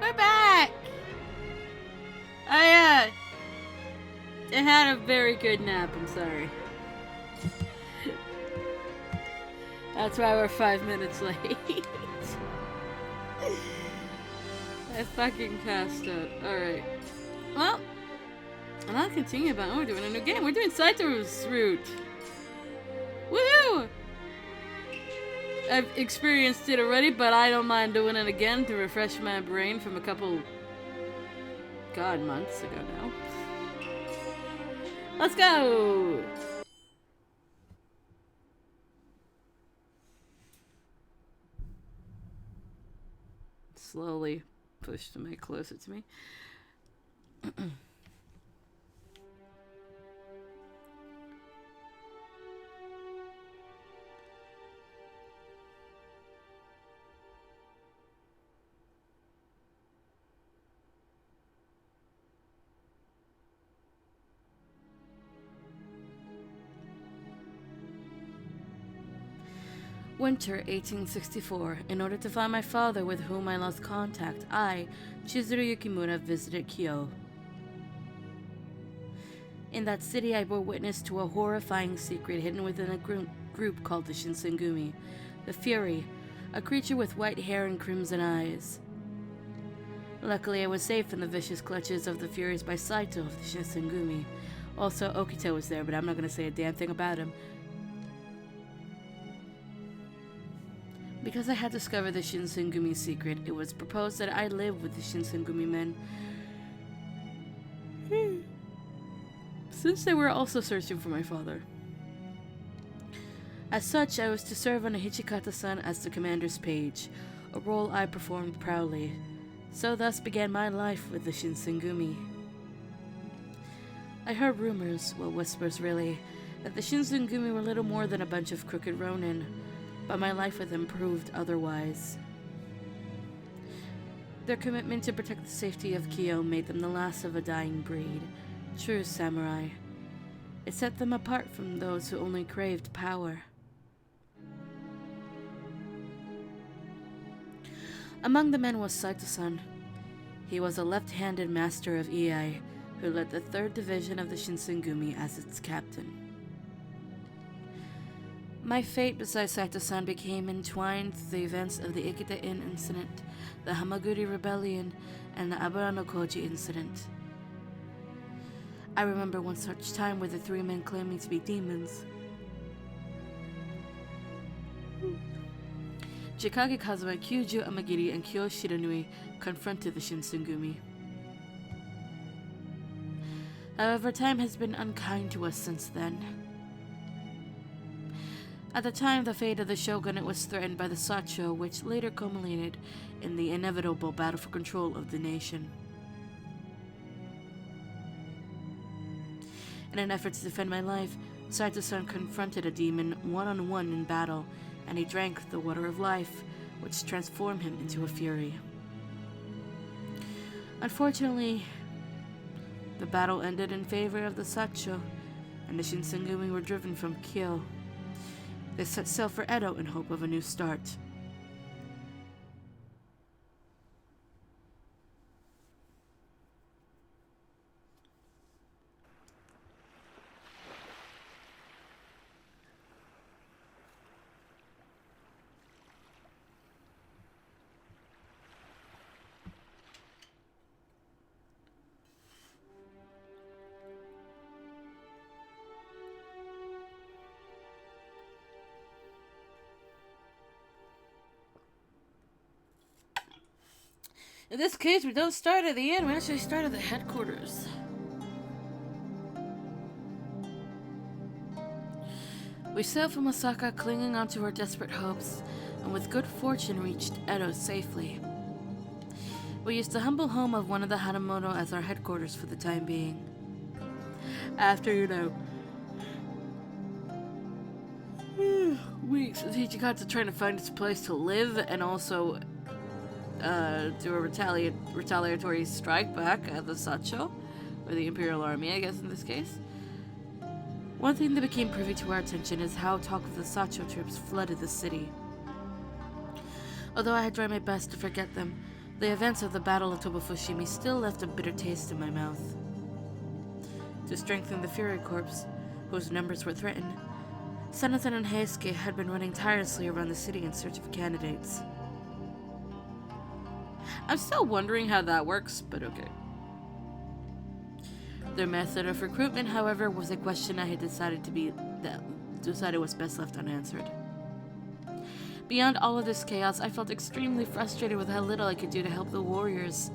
We're back! I had a very good nap, I'm sorry. That's why we're 5 minutes late. I fucking passed out. Alright. Well, I'll continue about we're doing a new game. We're doing Saito's route. Woohoo! I've experienced it already, but I don't mind doing it again to refresh my brain from a couple months ago now. Let's go! Slowly push the mic closer to me. Winter 1864. In order to find my father with whom I lost contact, I, Chizuru Yukimura, visited Kyo. In that city, I bore witness to a horrifying secret hidden within a group called the Shinsengumi, the Fury, a creature with white hair and crimson eyes. Luckily, I was safe in the vicious clutches of the Furies by Saito of the Shinsengumi. Also, Okito was there, but I'm not going to say a damn thing about him. Because I had discovered the Shinsengumi secret, it was proposed that I live with the Shinsengumi men. Since they were also searching for my father. As such, I was to serve under Hichikata-san as the commander's page, a role I performed proudly. So thus began my life with the Shinsengumi. I heard rumors, well whispers really, that the Shinsengumi were little more than a bunch of crooked ronin, but my life with them proved otherwise. Their commitment to protect the safety of Kyo made them the last of a dying breed, true samurai. It set them apart from those who only craved power. Among the men was Saito-san. He was a left-handed master of Iai, who led the 3rd Division of the Shinsengumi as its captain. My fate beside Saito-san became entwined with the events of the Ikeda Inn incident, the Hamaguri Rebellion, and the Aburano Koji incident. I remember one such time with the 3 men claiming to be demons. Chikage Kazuma, Kyuju Amagiri, and Kyo Shiranui confronted the Shinsengumi. However, time has been unkind to us since then. At the time, the fate of the shogunate was threatened by the Sacho, which later culminated in the inevitable battle for control of the nation. In an effort to defend my life, Saito-san confronted a demon one-on-one in battle, and he drank the water of life, which transformed him into a fury. Unfortunately, the battle ended in favor of the Sacho, and the Shinsengumi were driven from Kyo. They set sail for Edo in hope of a new start. In this case, we don't start at the inn, we actually start at the headquarters. We sailed from Osaka, clinging onto our desperate hopes, and with good fortune reached Edo safely. We used the humble home of one of the Hanamoto as our headquarters for the time being. After, weeks of Hichikata trying to find its place to live and also do a retaliatory strike back at the Sacho, or the Imperial Army, I guess in this case. One thing that became privy to our attention is how talk of the Sacho troops flooded the city. Although I had tried my best to forget them, The events of the Battle of Tobofushimi still left a bitter taste in my mouth. To strengthen the Fury Corps, whose numbers were threatened, Senaton and Heisuke had been running tirelessly around the city in search of candidates. I'm still wondering how that works, but okay. Their method of recruitment, however, was a question I had decided was best left unanswered. Beyond all of this chaos, I felt extremely frustrated with how little I could do to help the warriors.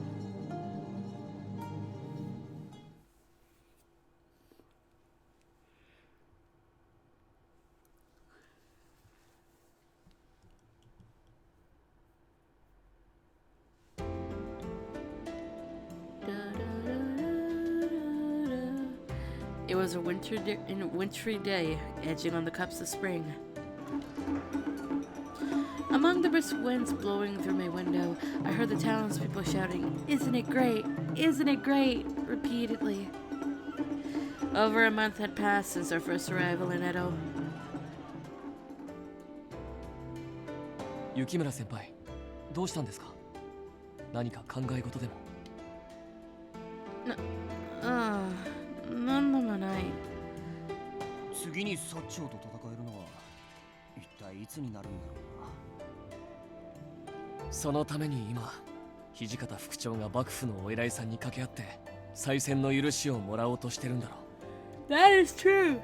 It was a wintry day, edging on the cups of spring. Among the brisk winds blowing through my window, I heard the townspeople shouting, "Isn't it great? Isn't it great?" repeatedly. Over a month had passed since our first arrival in Edo. Yukimura senpai, どうしたんですか? 何か考え事でも? なんでもない。次に薩長と戦えるのは一体いつになるんだろうな。そのために今、土方副長が幕府のお偉いさんに掛け合って再選の許しをもらおうとしてるんだろう。That is true.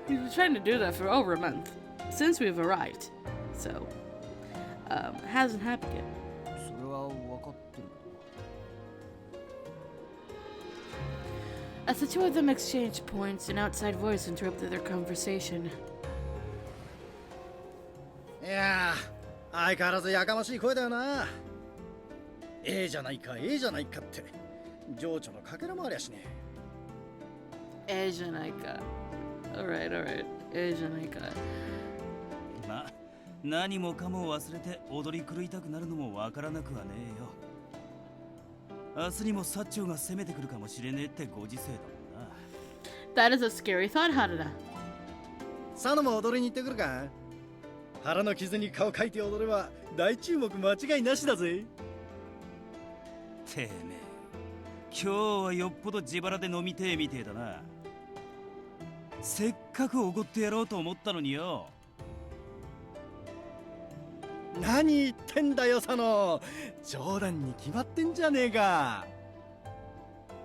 He's been trying to do that for over a month since we've arrived, so hasn't happened yet. それは分かってる。As the two of them exchanged points, an outside voice interrupted their conversation. いやー、相変わらずやかましい声だよな。ええじゃないか、ええじゃないかって、情緒のかけらもありゃしねええじゃないか。Alright, alright. ええじゃないか。まあ、何もかも忘れて踊り狂いたくなるのもわからなくはねえよ。明日にも薩長が攻めてくるかもしれねえってご時世だもんな。That is a scary thought, Harada. 佐野も踊りに行ってくるか。腹の傷に顔描いて踊れば大注目間違いなしだぜ。てめえ、今日はよっぽど自腹で飲みてえみてえだな。せっかくおごってやろうと思ったのによ。何言ってんだよ佐野、冗談に決まってんじゃねえか。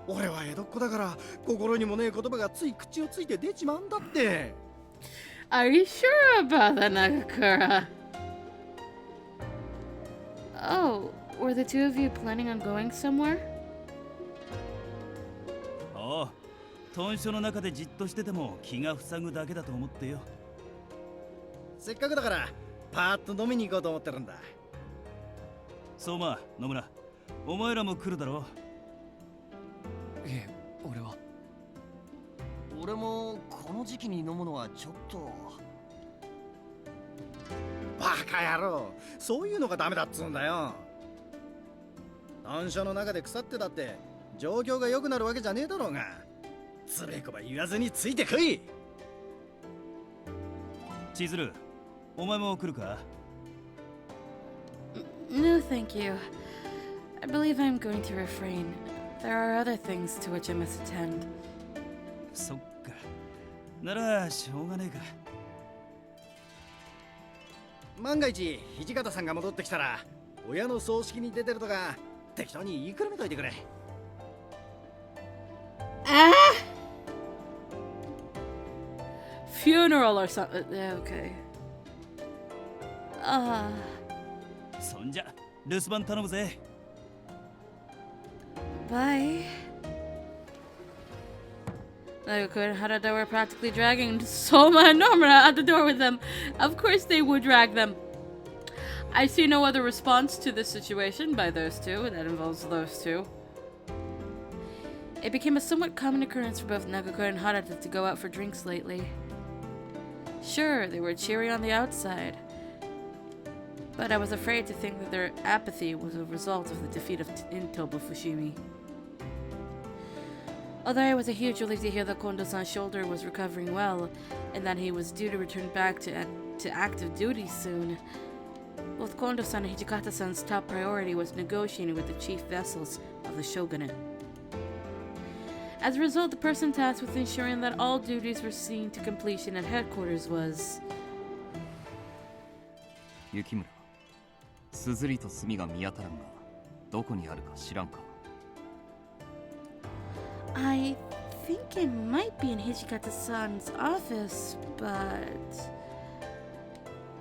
俺は江戸っ子だから心にもねえ言葉がつい口をついて出ちまうんだって。Are you sure about that, Nagakura? Oh, were the two of you planning on going somewhere? おう、豚書の中でじっとしてても気が塞ぐだけだと思ってよ。せっかくだからパーッと飲みに行こうと思ってるんだ。相馬、野村、お前らも来るだろう。いえ、俺は。俺もこの時期に飲むのはちょっと。バカ野郎、そういうのがダメだっつうんだよ。単書の中で腐ってたって状況が良くなるわけじゃねえだろうが、つべこば言わずについてこい。千鶴、お前も来るか? No, thank you. I believe I'm going to refrain. There are other things to which I must attend. そっか。ならしょうがねえか。万が一土方さんが戻ってきたら親の葬式に出てるとか適当に言いくるめといてくれ。Funeral or something. Okay. そんじゃ留守番頼むぜ。Bye. Nagakura and Harada were practically dragging Soma and Nomura out the door with them. Of course they would drag them. I see no other response to this situation by those two that involves those two. It became a somewhat common occurrence for both Nagakura and Harada to go out for drinks lately. Sure, they were cheery on the outside, but I was afraid to think that their apathy was a result of the defeat in Tobofushimi. Although it was a huge relief to hear that Kondo-san's shoulder was recovering well, and that he was due to return back to active duty soon, Both Kondo-san and Hijikata-san's top priority was negotiating with the chief vessels of the shogunate. As a result, the person tasked with ensuring that all duties were seen to completion at headquarters was... 雪村、すずりと炭が見当たらんが、どこにあるか知らんか。I think it might be in Hijikata-san's office, but...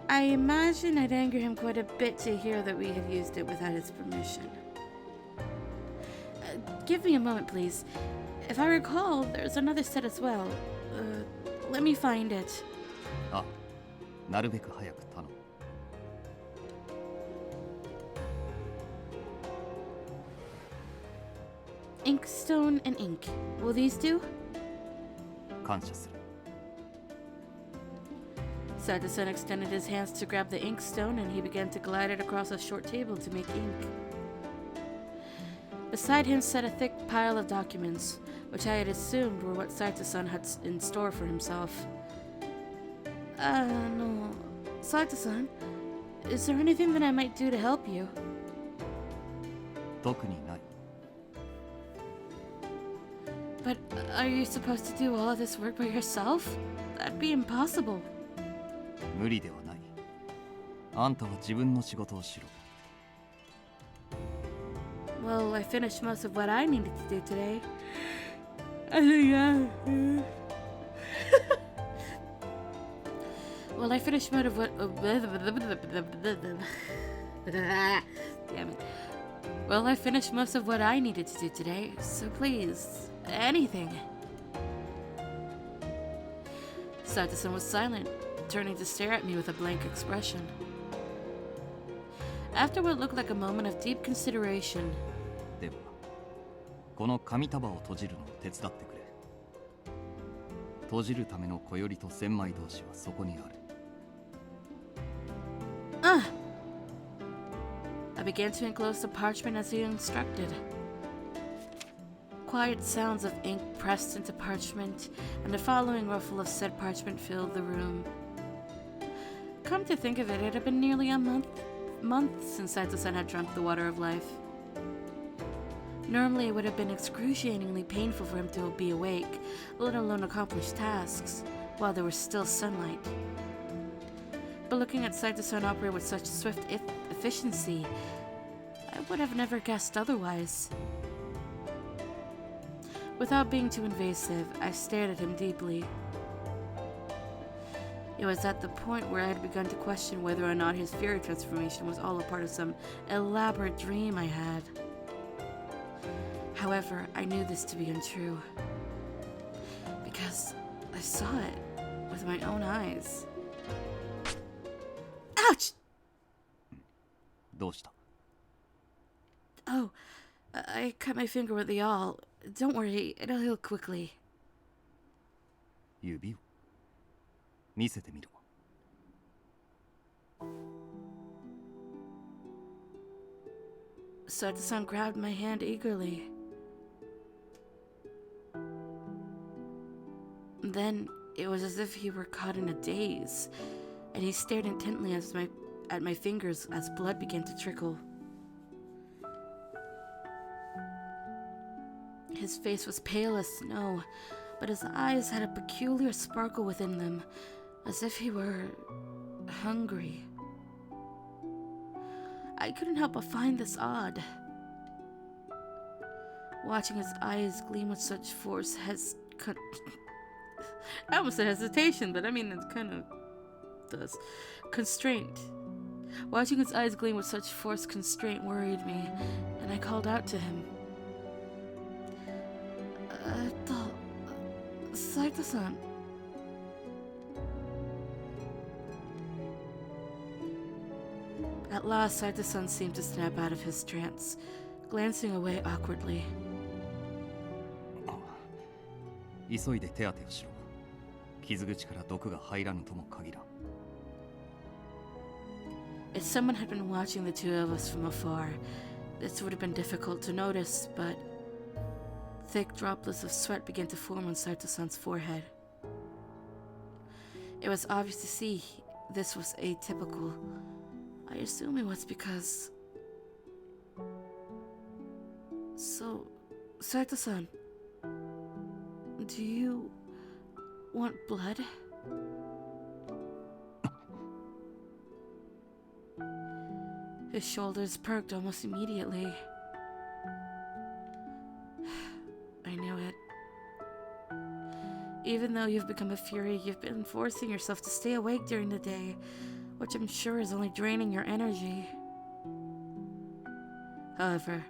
I imagine I'd anger him quite a bit to hear that we have used it without his permission. Give me a moment, please. If I recall, there's another set as well. Let me find it. あ、なるべく早く頼む。Inkstone and ink. Will these do? 感謝する。Saito-san extended his hands to grab the inkstone and he began to glide it across a short table to make ink. Beside him sat a thick pile of documents, which I had assumed were what Saito-san had in store for himself. No. Saito-san, is there anything that I might do to help you? 特にない。 But are you supposed to do all of this work by yourself? That'd be impossible. 無理ではない。あんたは自分の仕事をしろ。 Well, I finished most of what I needed to do today. Well, I finished most of what... Damn it. Well, I finished most of what I needed to do today, so please, anything. Saito-san was silent, turning to stare at me with a blank expression. After what looked like a moment of deep consideration, では、この紙束を閉じるのを手伝ってくれ。閉じるための小よりと千枚同士はそこにある。I began to enclose the parchment as he instructed. Quiet sounds of ink pressed into parchment, and the following ruffle of said parchment filled the room. Come to think of it, it had been nearly a month since Saito-san had drunk the water of life. Normally, it would have been excruciatingly painful for him to be awake, let alone accomplish tasks, while there was still sunlight. But looking at Saito-san operate with such swift efficiency, I would have never guessed otherwise. Without being too invasive, I stared at him deeply. It was at the point where I had begun to question whether or not his fury transformation was all a part of some elaborate dream I had. However, I knew this to be untrue, because I saw it with my own eyes. Ouch! どうした？ Oh, I cut my finger with the awl. Don't worry, it'll heal quickly. 指を見せてみろ。 Saito-san grabbed my hand eagerly. Then it was as if he were caught in a daze, and he stared intently at my fingers as blood began to trickle. His face was pale as snow, but his eyes had a peculiar sparkle within them, as if he were hungry. I couldn't help but find this odd. Watching his eyes gleam with such force I almost said hesitation, but I mean it kind of does. Constraint. Watching his eyes gleam with such forced constraint worried me, and I called out to him. Saito-san. At last, Saito-san seemed to snap out of his trance, glancing away awkwardly. 急いで手当てをしろ。傷口から毒が入らぬとも限らん。 If someone had been watching the two of us from afar, this would have been difficult to notice, but thick droplets of sweat began to form on Saito-san's forehead. It was obvious to see this was atypical. I assume it was because... So, Saito-san, do you want blood? His shoulders perked almost immediately. I knew it. Even though you've become a fury, you've been forcing yourself to stay awake during the day, which I'm sure is only draining your energy. However,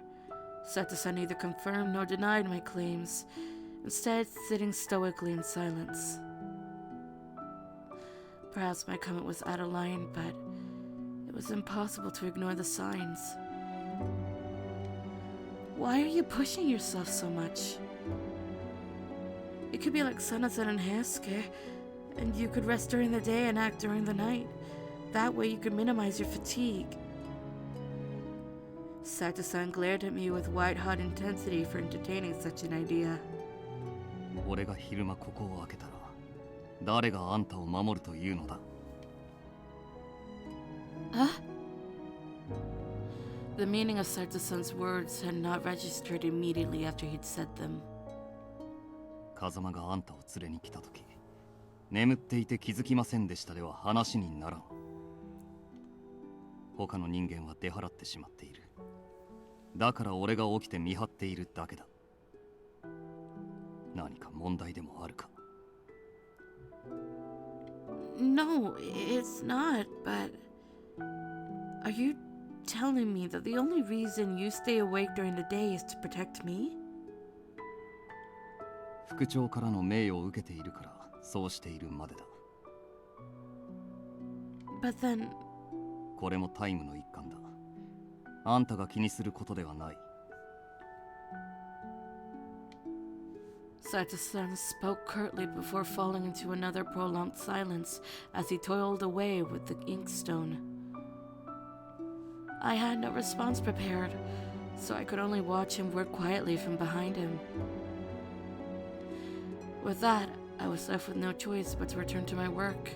Sato-san neither confirmed nor denied my claims, instead sitting stoically in silence. Perhaps my comment was out of line, but it was impossible to ignore the signs. Why are you pushing yourself so much? It could be like Sana-san and Heisuke, and you could rest during the day and act during the night. That way you could minimize your fatigue. Sato-san glared at me with white-hot intensity for entertaining such an idea. 俺が昼間ここを開けたら誰があんたを守るというのだ。 Huh? The meaning of Sato-san's words had not registered immediately after he'd said them. 風間があんたを連れに来た時眠っていて気づきませんでしたでは話にならん。他の人間は出払ってしまっている。だから俺が起きて見張っているだけだ。何か問題でもあるか？ No, it's not, but... Are you telling me that the only reason you stay awake during the day is to protect me? 副長からの命を受けているからそうしているまでだ。 But then... これもタイムの一環だ。あんたが気にすることではない。 Saito-san spoke curtly before falling into another prolonged silence as he toiled away with the inkstone. I had no response prepared, so I could only watch him work quietly from behind him. With that, I was left with no choice but to return to my work.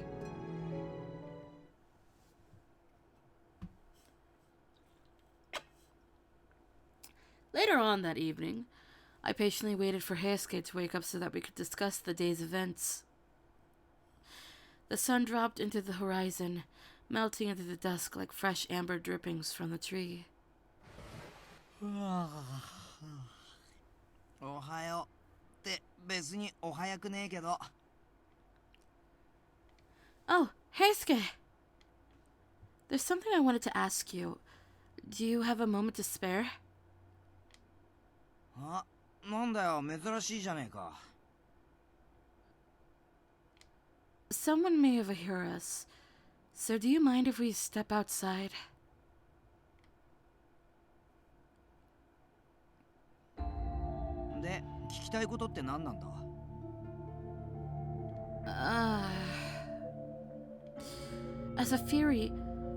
Later on that evening, I patiently waited for Heisuke to wake up so that we could discuss the day's events. The sun dropped into the horizon, melting into the dusk like fresh amber drippings from the tree. おはようって別にお早くねえけど。 Oh, Heisuke! There's something I wanted to ask you. Do you have a moment to spare? あ、なんだよ、珍しいじゃねえか。 Someone may overhear us, so do you mind if we step outside? で、聞きたいことって何なんだ？ As a fury,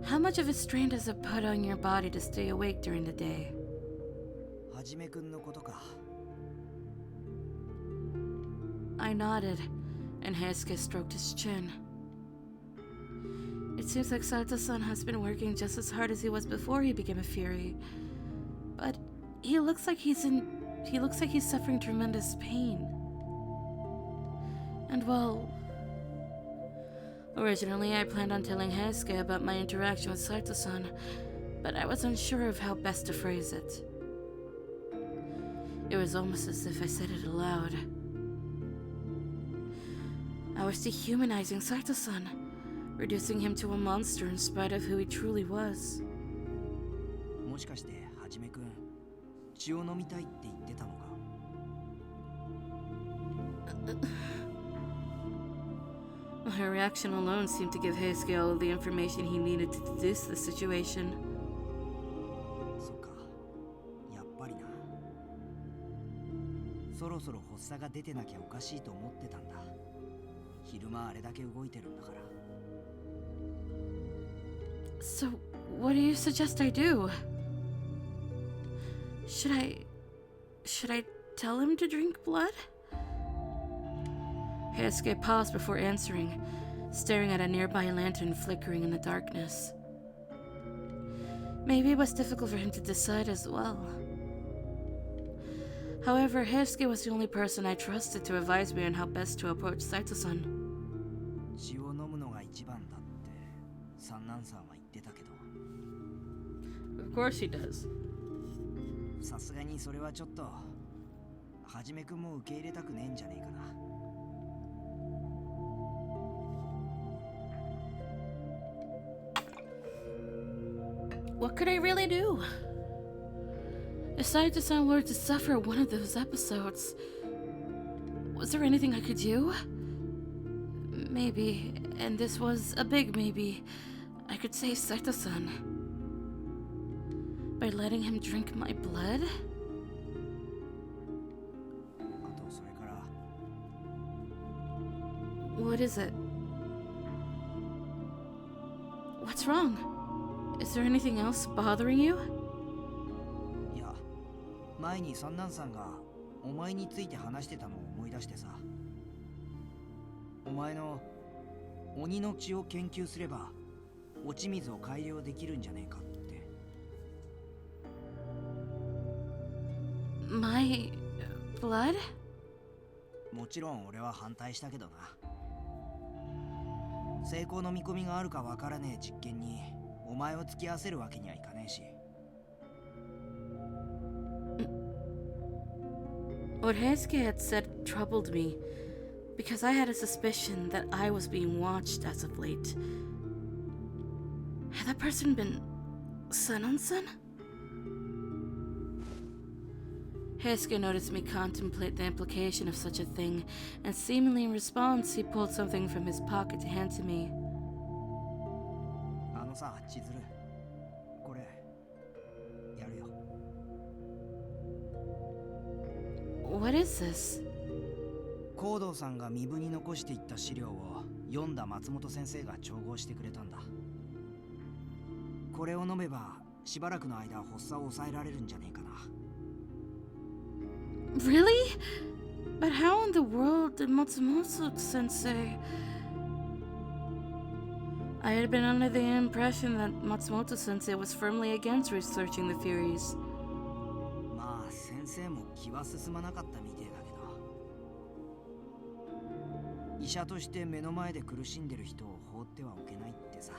how much of a strain does it put on your body to stay awake during the day? はじめくんのことか。 I nodded, and Heisuke stroked his chin. It seems like Sato-san has been working just as hard as he was before he became a fury. But he looks like he's suffering tremendous pain. And well, originally I planned on telling Heisuke about my interaction with Saito-san, but I was unsure of how best to phrase it. It was almost as if I said it aloud. I was dehumanizing Saito-san, reducing him to a monster in spite of who he truly was. もしかしてはじめくん、血を飲みたいって言ってたのか？ Her reaction alone seemed to give Heisuke all of the information he needed to deduce the situation. そっか、やっぱりな。そろそろ発作が出てなきゃおかしいと思ってたんだ。昼間あれだけ動いてるんだから。 So, what do you suggest I do? Should I tell him to drink blood? Heisuke paused before answering, staring at a nearby lantern flickering in the darkness. Maybe it was difficult for him to decide as well. However, Heisuke was the only person I trusted to advise me on how best to approach Saito-san. 血を飲むのが一番だって三男さんは言ってたけど、 Of course he does. さすがにそれはちょっとはじめくんも受け入れたくねえんじゃねえかな。What could I really do? If Saito-san were to suffer one of those episodes, was there anything I could do? Maybe, and this was a big maybe, I could save Saito-san. By letting him drink my blood? あとそれから What is it? What's wrong? Is there anything else bothering you? いや、前に三男さんがお前について話してたのを思い出してさ、お前の鬼の血を研究すれば落ち水を改良できるんじゃねえかって。 My blood? もちろん俺は反対したけどな。成功の見込みがあるかわからねえ実験にお前を付き合わせるわけにはいかねえし。 What Heisuke had said troubled me, because I had a suspicion that I was being watched as of late. Had that person been Sanon-san? Heisuke noticed me contemplate the implication of such a thing, and seemingly in response, he pulled something from his pocket to hand to me. あのさ、千鶴、これやるよ。 What is this? 高堂さんが身分に残していった資料を読んだ松本先生が調合してくれたんだ。これを飲めばしばらくの間発作を抑えられるんじゃねえかな。 Really? But how in the world did Matsumoto-sensei... I had been under the impression that Matsumoto-sensei was firmly against researching the theories. まあ先生も気は進まなかったみてえだけど、医者として目の前で苦しんでる人を放ってはおけないってさ。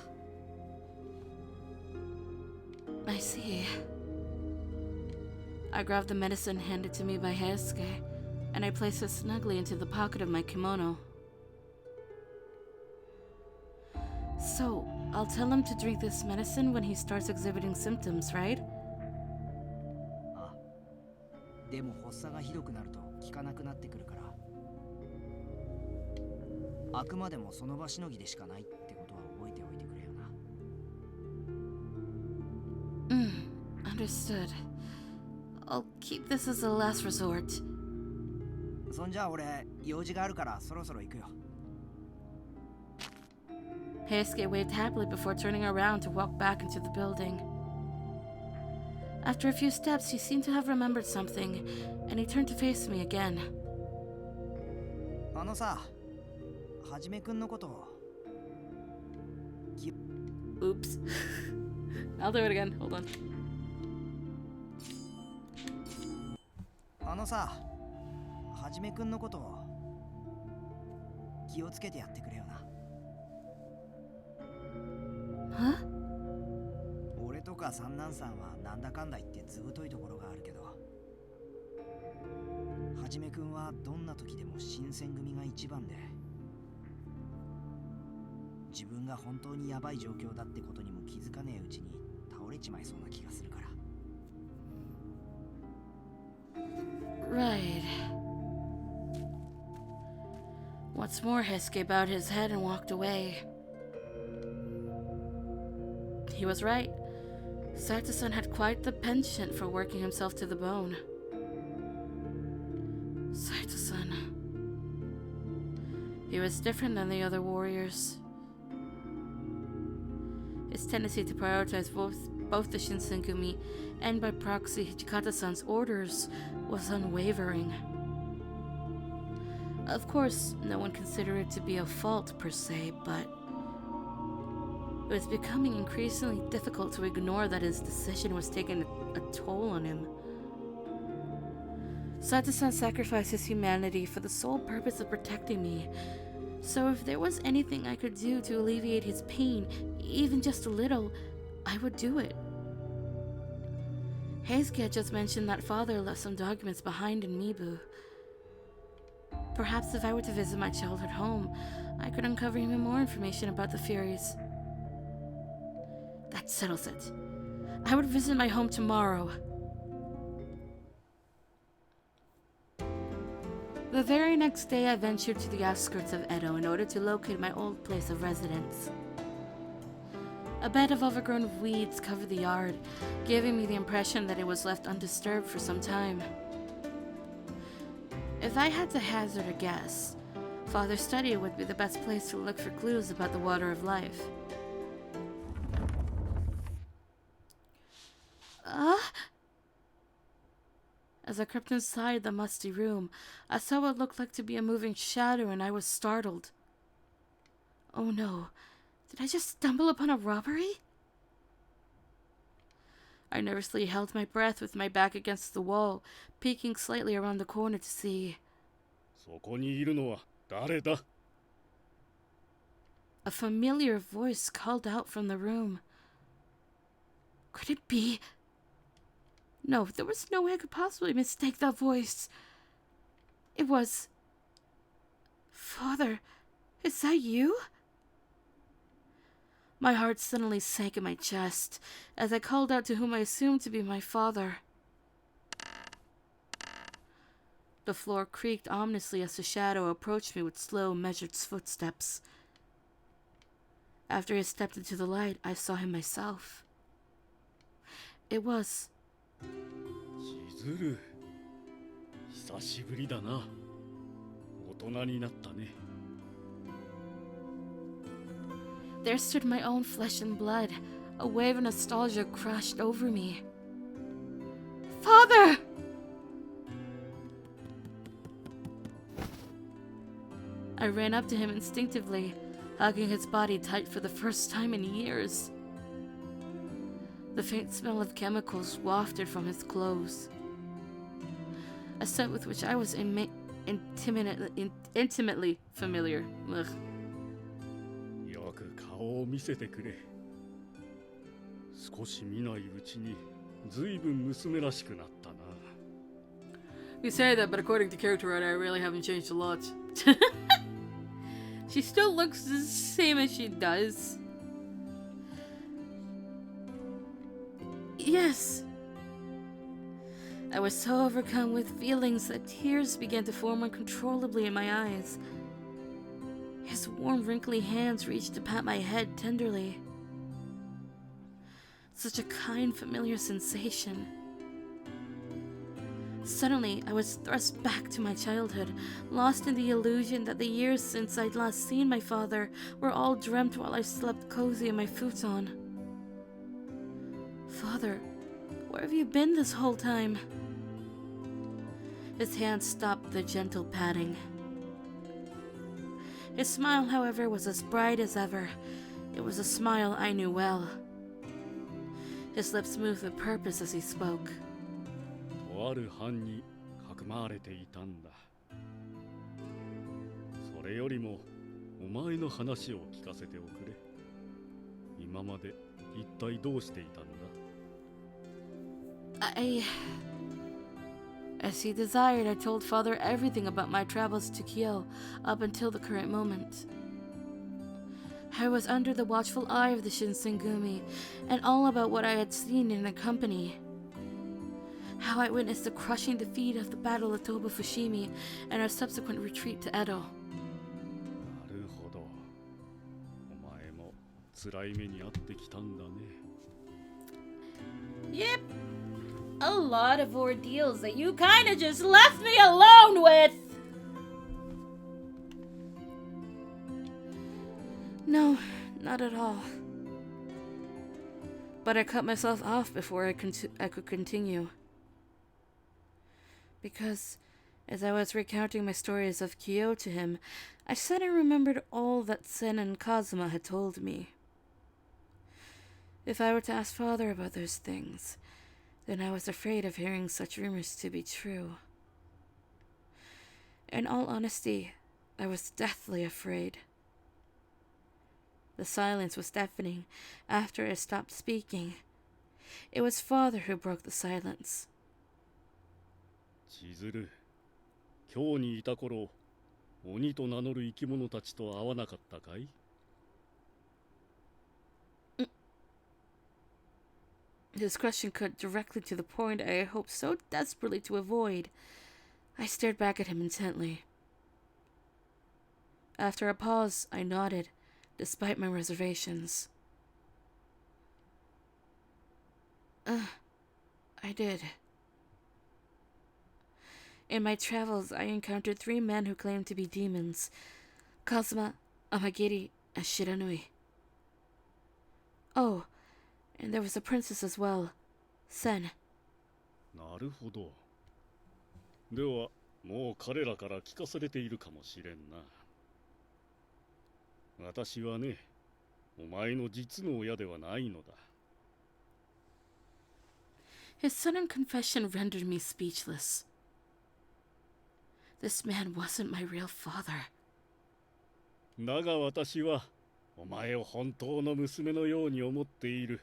I see. I grabbed the medicine handed to me by Heisuke, and I placed it snugly into the pocket of my kimono. So, I'll tell him to drink this medicine when he starts exhibiting symptoms, right? あ、でも発作がひどくなると効かなくなってくるから、あくまでもその場しのぎでしかないってことは覚えておいてくれよな。Understood. I'll keep this as a last resort. そんじゃ俺用事があるからそろそろ行くよ。 Heisuke waved happily before turning around to walk back into the building. After a few steps, he seemed to have remembered something, and he turned to face me again. あのさ、はじめくんのこと。 Oops. I'll do it again. Hold on. あのさ、はじめくんのこと気をつけてやってくれよな。 Huh? 俺とか三男さんはなんだかんだ言ってずぶといところがあるけど、はじめくんはどんな時でも新選組が一番で、自分が本当にヤバい状況だってことにも気づかねえうちに倒れちまいそうな気がするから。 Right. Once more, Heisuke bowed his head and walked away. He was right. Saito-san had quite the penchant for working himself to the bone. Saito-san. He was different than the other warriors. His tendency to prioritize both the Shinsengumi and by proxy Hijikata-san's orders was unwavering. Of course, no one considered it to be a fault per se, but It was becoming increasingly difficult to ignore that his decision was taking a toll on him. Sato-san sacrificed his humanity for the sole purpose of protecting me. So if there was anything I could do to alleviate his pain, even just a little, I would do it. Heisuke had just mentioned that father left some documents behind in Mibu. Perhaps if I were to visit my childhood home, I could uncover even more information about the Furies. That settles it. I would visit my home tomorrow. The very next day, I ventured to the outskirts of Edo in order to locate my old place of residence. A bed of overgrown weeds covered the yard, giving me the impression that it was left undisturbed for some time. If I had to hazard a guess, Father's study would be the best place to look for clues about the water of life. As I crept inside the musty room, I saw what looked like to be a moving shadow and I was startled. Oh no, did I just stumble upon a robbery? I nervously held my breath with my back against the wall, peeking slightly around the corner to see. そこにいるのは誰だ? A familiar voice called out from the room. Could it be? No, there was no way I could possibly mistake that voice. It was... Father, is that you? My heart suddenly sank in my chest as I called out to whom I assumed to be my father. The floor creaked ominously as the shadow approached me with slow, measured footsteps. After he stepped into the light, I saw him myself. It was... 千鶴、久しぶりだな。大人になったね。There stood my own flesh and blood. A wave of nostalgia crashed over me. Father! I ran up to him instinctively, hugging his body tight for the first time in years. The faint smell of chemicals wafted from his clothes, a scent with which I was intimately familiar. Ugh. よく顔を見せてくれ。少し見ないうちに随分娘らしくなったな。 You say that, but according to character art, I really haven't changed a lot. She still looks the same as she does. Yes. I was so overcome with feelings that tears began to form uncontrollably in my eyes. His warm, wrinkly hands reached to pat my head tenderly. Such a kind, familiar sensation. Suddenly, I was thrust back to my childhood, lost in the illusion that the years since I'd last seen my father were all dreamt while I slept cozy in my futon. Father, where have you been this whole time? His hand stopped the gentle patting. His smile, however, was as bright as ever. It was a smile I knew well. His lips moved with purpose as he spoke. とある藩にかくまわれていたんだ。それよりもお前の話を聞かせておくれ。今まで一体どうしていたんだ? As he desired, I told Father everything about my travels to Kyoto up until the current moment. I was under the watchful eye of the Shinsengumi, and all about what I had seen in their company. How I witnessed the crushing defeat of the Battle of Toba Fushimi and our subsequent retreat to Edo. なるほど。お前も辛い目に遭ってきたんだね。 Yep. A lot of ordeals that you kinda just left me alone with! No, not at all. But I cut myself off before I could continue. Because, as I was recounting my stories of Kyoto to him, I suddenly remembered all that Sen and Kazuma had told me. If I were to ask father about those things, then I was afraid of hearing such rumors to be true. In all honesty, I was deathly afraid. The silence was deafening after I stopped speaking. It was father who broke the silence. 千鶴、今日にいた頃、鬼と名乗る生き物たちと会わなかったかい？ His question cut directly to the point I hoped so desperately to avoid. I stared back at him intently. After a pause, I nodded, despite my reservations. I did. In my travels, I encountered 3 men who claimed to be demons: Kazuma, Amagiri, and Shiranui. Oh, and there was a princess as well, Sen. なるほど。では、もう彼らから聞かされているかもしれんな。私はね、お前の実の親ではないのだ。His sudden confession rendered me speechless. This man wasn't my real father. だが私は、お前を本当の娘のように思っている。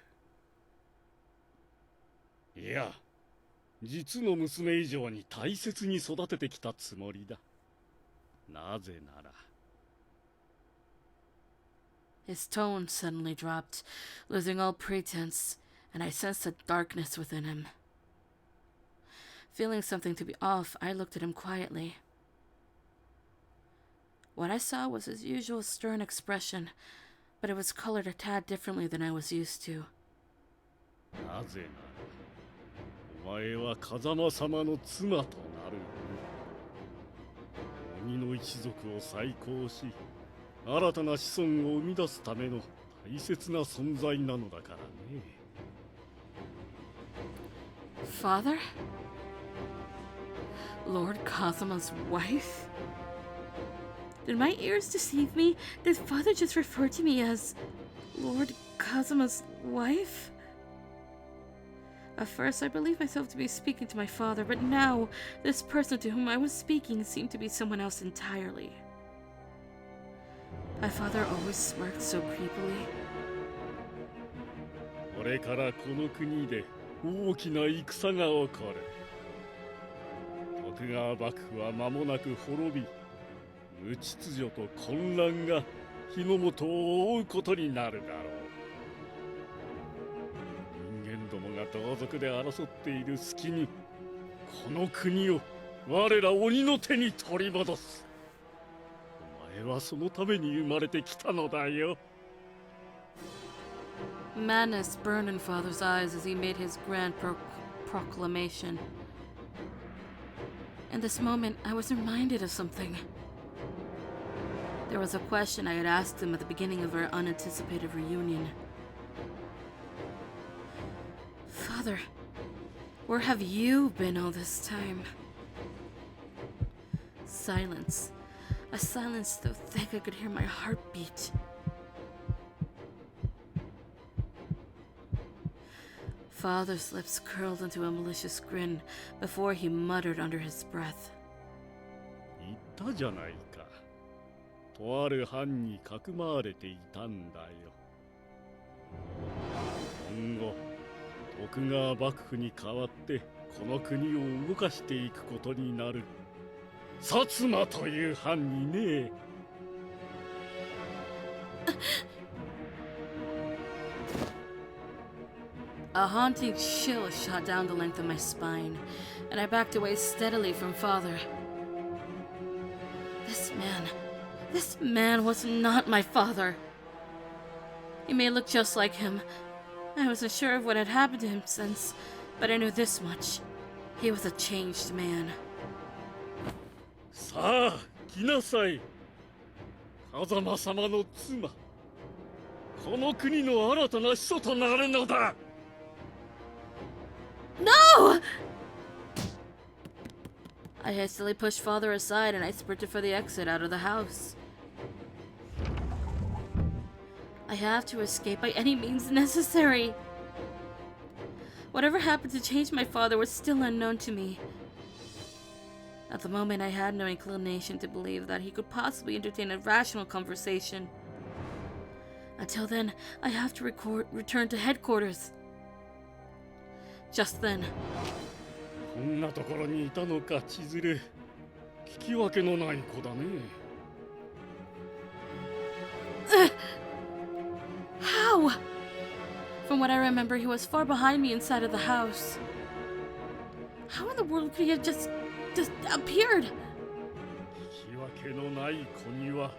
いや、実の娘以上に大切に育ててきたつもりだ。なぜなら。His tone suddenly dropped, losing all pretense, and I sensed a darkness within him. Feeling something to be off, I looked at him quietly. What I saw was his usual stern expression, but it was colored a tad differently than I was used to. なぜなら、お前は風間様の妻となる。鬼の一族を再興し、新たな子孫を生み出すための大切な存在なのだからね。Father? Lord Kazuma's wife? Did my ears deceive me? Did father just refer to me as Lord Kazuma's wife? At first, I believed myself to be speaking to my father, but now, this person to whom I was speaking seemed to be someone else entirely. My father always smirked so creepily. これからこの国で大きな戦が起こる。徳川幕府は間もなく滅び、無秩序と混乱が日の本を覆うことになるだろう。人間どもが同族で争っている隙に、この国を我ら鬼の手に取り戻す。お前はそのために生まれてきたのだよ。Madness burned in father's eyes as he made his grand proclamation. In this moment, I was reminded of something. There was a question I had asked him at the beginning of our unanticipated reunion. Father, where have you been all this time? Silence. A silence so thick I could hear my heart beat. Father's lips curled into a malicious grin before he muttered under his breath. 言ったじゃないか。とある藩にかくまわれていたんだよ。今後、徳川幕府に代わってこの国を動かしていくことになる。薩摩という藩にね。A haunting chill shot down the length of my spine, and I backed away steadily from father. This man was not my father. He may look just like him. I wasn't sure of what had happened to him since, but I knew this much. He was a changed man. さあ、来なさい。風間様の妻。この国の新たな始祖となるのだ。No! I hastily pushed father aside and I sprinted for the exit out of the house. I have to escape by any means necessary. Whatever happened to change my father was still unknown to me. At the moment, I had no inclination to believe that he could possibly entertain a rational conversation. Until then, I have to return to headquarters. Just then, こんなところにいたのか、千鶴。聞き分けのない子だね。how? From what I remember, he was far behind me inside of the house. How in the world could he have just appeared? 聞き分けのない子には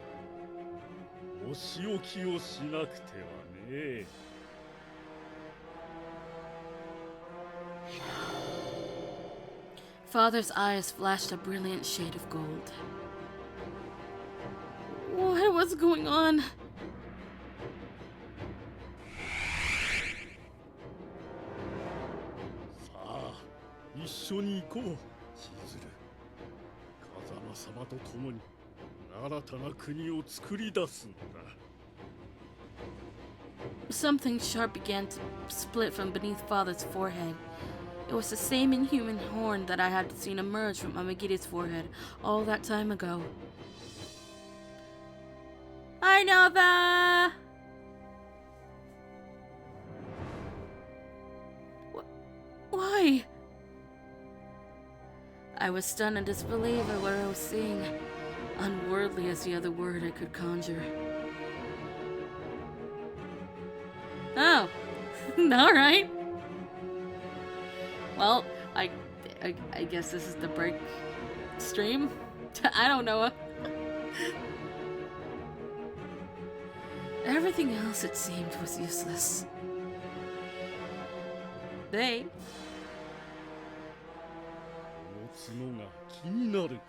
お仕置きをしなくてはね。Father's eyes flashed a brilliant shade of gold. What was going on? さあ、一緒に行こう、千鶴。風間様と共に新たな国を作り出すんだ。Something sharp began to split from beneath Father's forehead. It was the same inhuman horn that I had seen emerge from Amagiri's forehead all that time ago. I know that! Why? I was stunned in disbelief at what I was seeing, unworldly as the other word I could conjure. Oh, alright. Well, I guess this is the break stream? I don't know. Everything else, it seemed, was useless. They. この角が気になるか。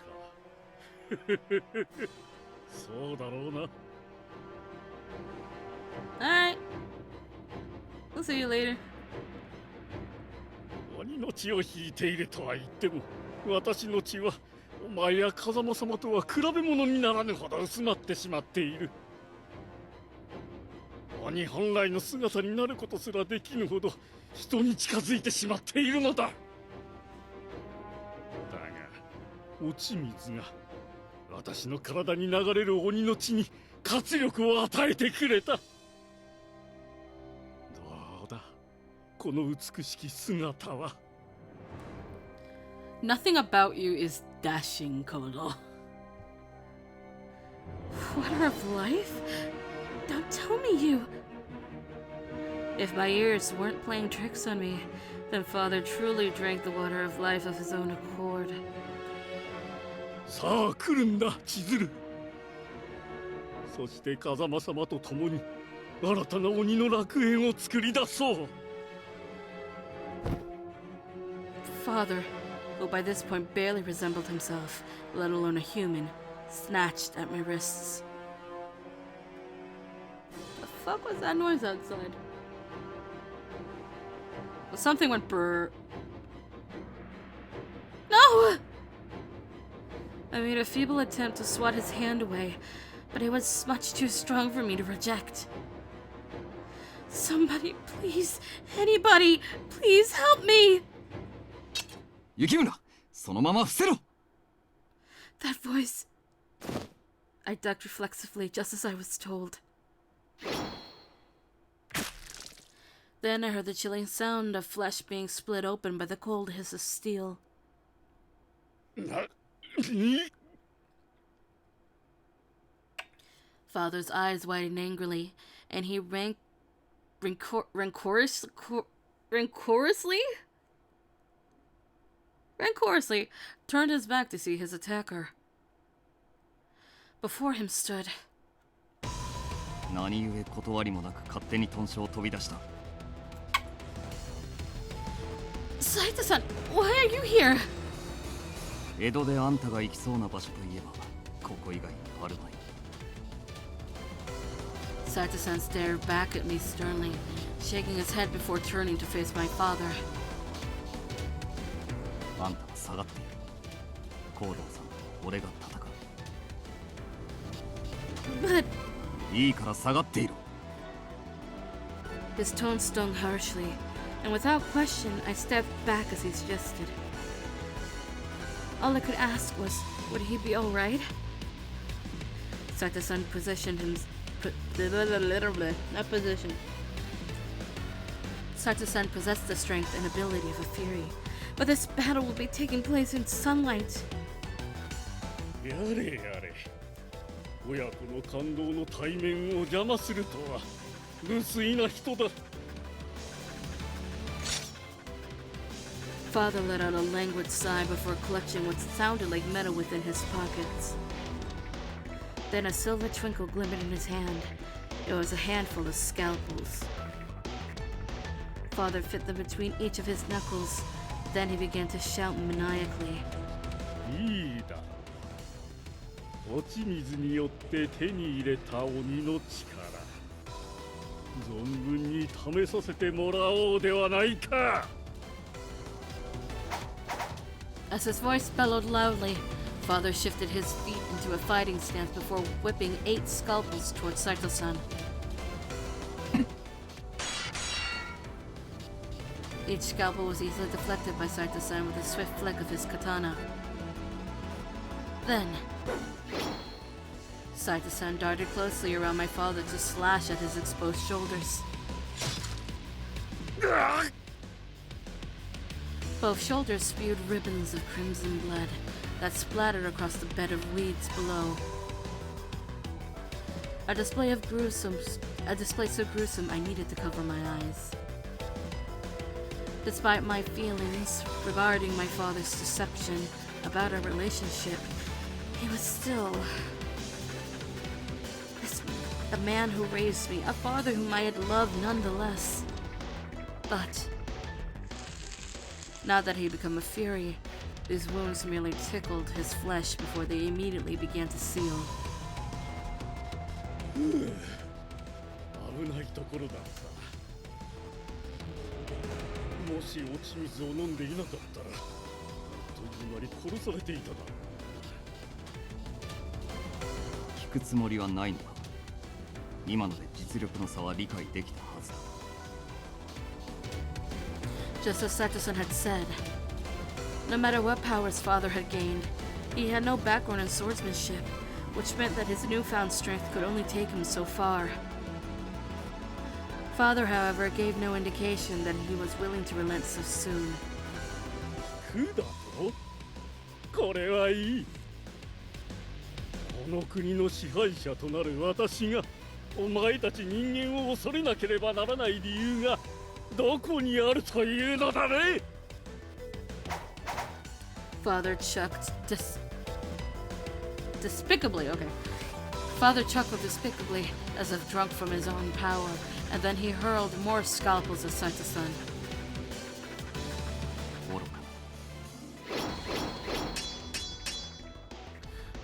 そうだろうな。Alright. We'll see you later. 鬼の血を引いているとは言っても、私の血はお前や風間様とは比べ物にならぬほど薄まってしまっている。鬼本来の姿になることすらできぬほど人に近づいてしまっているのだ。だが落ち水が私の体に流れる鬼の血に活力を与えてくれた。どうだ、この美しき姿は。Nothing about you is dashing, Kodo. Water of life? Don't tell me you. If my ears weren't playing tricks on me, then Father truly drank the water of life of his own accord. さあ来るんだ、千鶴。そして風間様と共に新たな鬼の楽園を作り出そう。Father, who by this point barely resembled himself, let alone a human, snatched at my wrists. The fuck was that noise outside? Well, something went brrr. No! I made a feeble attempt to swat his hand away, but it was much too strong for me to reject. Somebody, please, anybody, please help me! 雪村、そのまま伏せろ。 That voice. I ducked reflexively, just as I was told. Then I heard the chilling sound of flesh being split open by the cold hiss of steel. Father's eyes widened angrily, and he rancorously turned his back to see his attacker. Before him stood. 何故断りもなく勝手に豚舎を飛び出した。 Saito-san, why are you here? 江戸であんたが行きそうな場所といえばここ以外にあるまい。 Saito-san stared back at me sternly, shaking his head before turning to face my father. あんたは下がっている。行動さん、俺が戦う。 But いいから下がっていろ。His tone stung harshly, and without question, I stepped back as he suggested. All I could ask was, would he be alright? Saito-san positioned him. Not position. Saito-san possessed the strength and ability of a fury, but this battle will be taking place in sunlight. やれやれ親子の感動の対面を邪魔するとは無粋な人だ Father let out a languid sigh before clutching what sounded like metal within his pockets. Then a silver twinkle glimmered in his hand. It was a handful of scalpels. Father fit them between each of his knuckles. Then he began to shout maniacally. いいだろう落ち水によって手に入れた鬼の力存分に試させてもらおうではないか As his voice bellowed loudly, Father shifted his feet into a fighting stance before whipping 8 scalpels towards Saito-san. Each scalpel was easily deflected by Saito-san with a swift flick of his katana. Then, Saito-san darted closely around my father to slash at his exposed shoulders. Both shoulders spewed ribbons of crimson blood that splattered across the bed of weeds below. A display so gruesome I needed to cover my eyes. Despite my feelings regarding my father's deception about our relationship, he was still a man who raised me, a father whom I had loved nonetheless. But now that he had become a fury, these wounds merely tickled his flesh before they immediately began to seal. 危ないところだったもし落ち水を飲んでいなかったらあっという間に殺されていただろう聞くつもりはないのか今ので実力の差は理解できたはずだ Just as Saito-san had said, no matter what powers Father had gained, he had no background in swordsmanship, which meant that his newfound strength could only take him so far. Father, however, gave no indication that he was willing to relent so soon. 聞くだとこれはいいこの国の支配者となる私がお前たち人間を恐れなければならない理由がどこにあるというのだね Father chuckled despicably, okay. Father chuckled despicably as if drunk from his own power, and then he hurled more scalpels at Saito-san. 愚か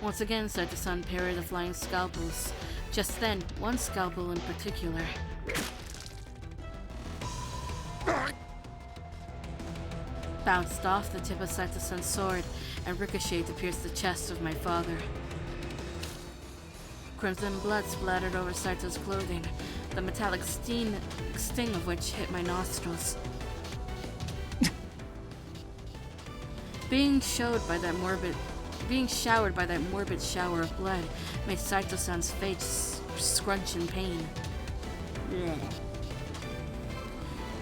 な Once again, Saito-san parried the flying scalpels. Just then, one scalpel in particular bounced off the tip of Saito-san's sword and ricocheted to pierce the chest of my father. Crimson blood splattered over Saito's clothing, the metallic sting of which hit my nostrils. Being showered by that morbid shower of blood made Saito-san's face scrunch in pain.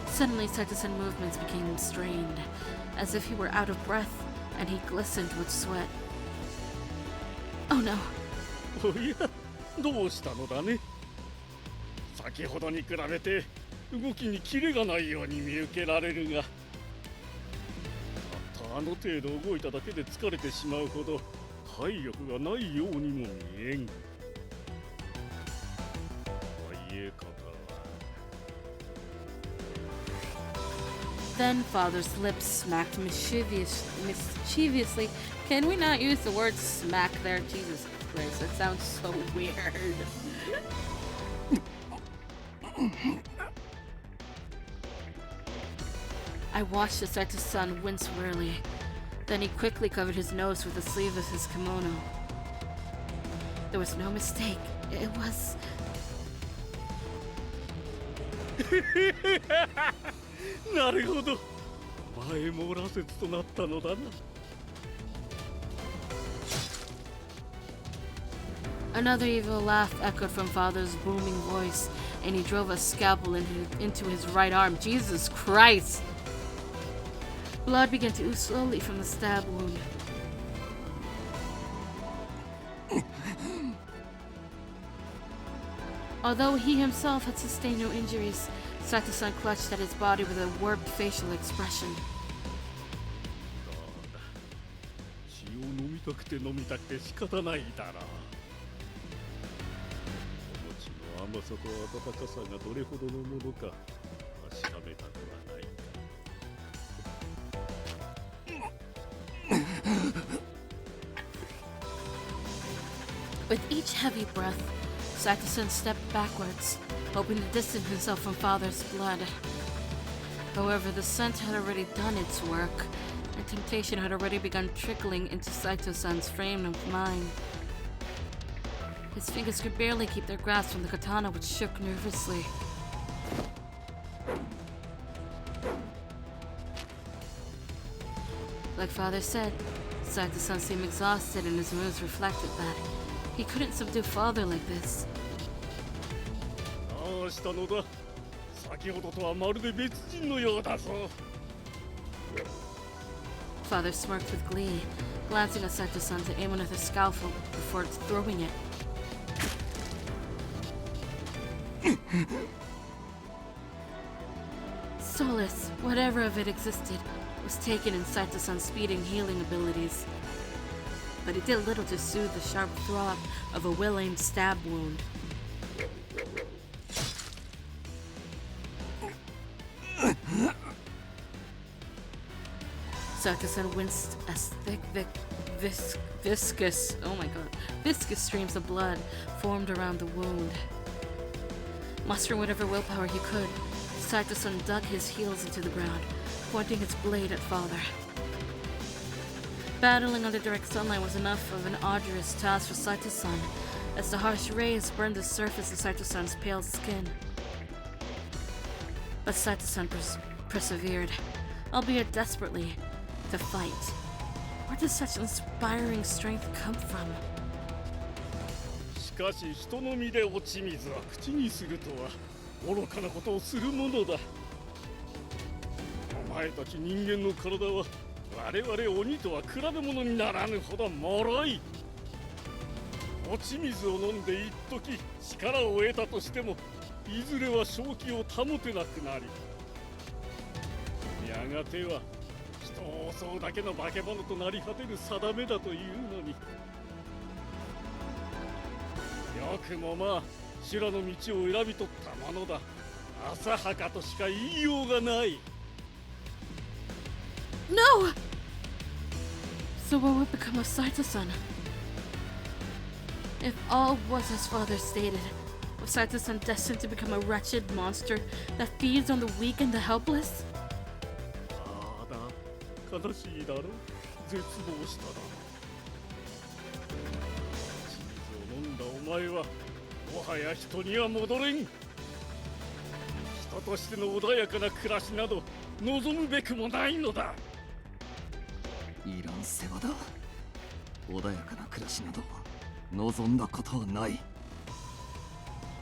Suddenly, Saito-san's movements became strained, as if he were out of breath, and he glistened with sweat. Oh no. おやどうしたのだね先ほどに比べて動きにキレがないように見受けられるがたったあの程度動いただけで疲れてしまうほど体力がないようにも見えんえ方は Then Father's lips smacked mischievously. Can we not use the word smack there? Jesus Christ, that sounds so weird. I watched the Saito-san wince wearily. Then he quickly covered his nose with the sleeve of his kimono. There was no mistake. It was なるほど。お前も羅刹となったのだな。Another evil laugh echoed from Father's booming voice, and he drove a scalpel into his right arm. Jesus Christ! Blood began to ooze slowly from the stab wound. Although he himself had sustained no injuries, Sato-san clutched at his body with a warped facial expression. 血を飲みたくて飲みたくて仕方ないだろう。お餅の甘さと温かさがどれほどのものか確かめたくはないか。With each heavy breath, Sato-san stepped backwards, hoping to distance himself from Father's blood. However, the scent had already done its work, and temptation had already begun trickling into Sato-san's frame of mind. His fingers could barely keep their grasp on the katana, which shook nervously. Like Father said, Sato-san seemed exhausted, and his moves reflected that. He couldn't subdue Father like this. どうしたのだ。先ほどとはまるで別人のようだぞ。Father smirked with glee, glancing at Sato-san to aim another scalpel before throwing it. Solace, whatever of it existed, was taken in Sato-san's speeding healing abilities. But it did little to soothe the sharp throb of a well-aimed stab wound. Sato-san winced as thick, viscous streams of blood formed around the wound. Mustering whatever willpower he could, Sato-san dug his heels into the ground, pointing his blade at Father. Battling under direct sunlight was enough of an arduous task for Sato-san, as the harsh rays burned the surface of Sato-san's pale skin. But Sato-san persevered, albeit desperately, to fight. Where does such inspiring strength come from? しかし人の身で落ち水は口にするとは愚かなことをするものだ。お前たち人間の体は我々鬼とは比べ物にならぬほど脆い。落ち水を飲んで一時力を得たとしても、いずれは正気を保てなくなり、やがては人を襲うだけの化け物となり果てる定めだというのに。よくもまあ修羅の道を選び取ったものだ。浅はかとしか言いようがない。No! So what would become of Saito-san? If all was as Father stated, was Saito-san destined to become a wretched monster that feeds on the weak and the helpless? ああだ、悲しいだろ。絶望しただ。血水を飲んだお前はもはや人には戻れん。人としての穏やかな暮らしなど望むべくもないのだ。いらん世話だ。穏やかな暮らしなど望んだことはない。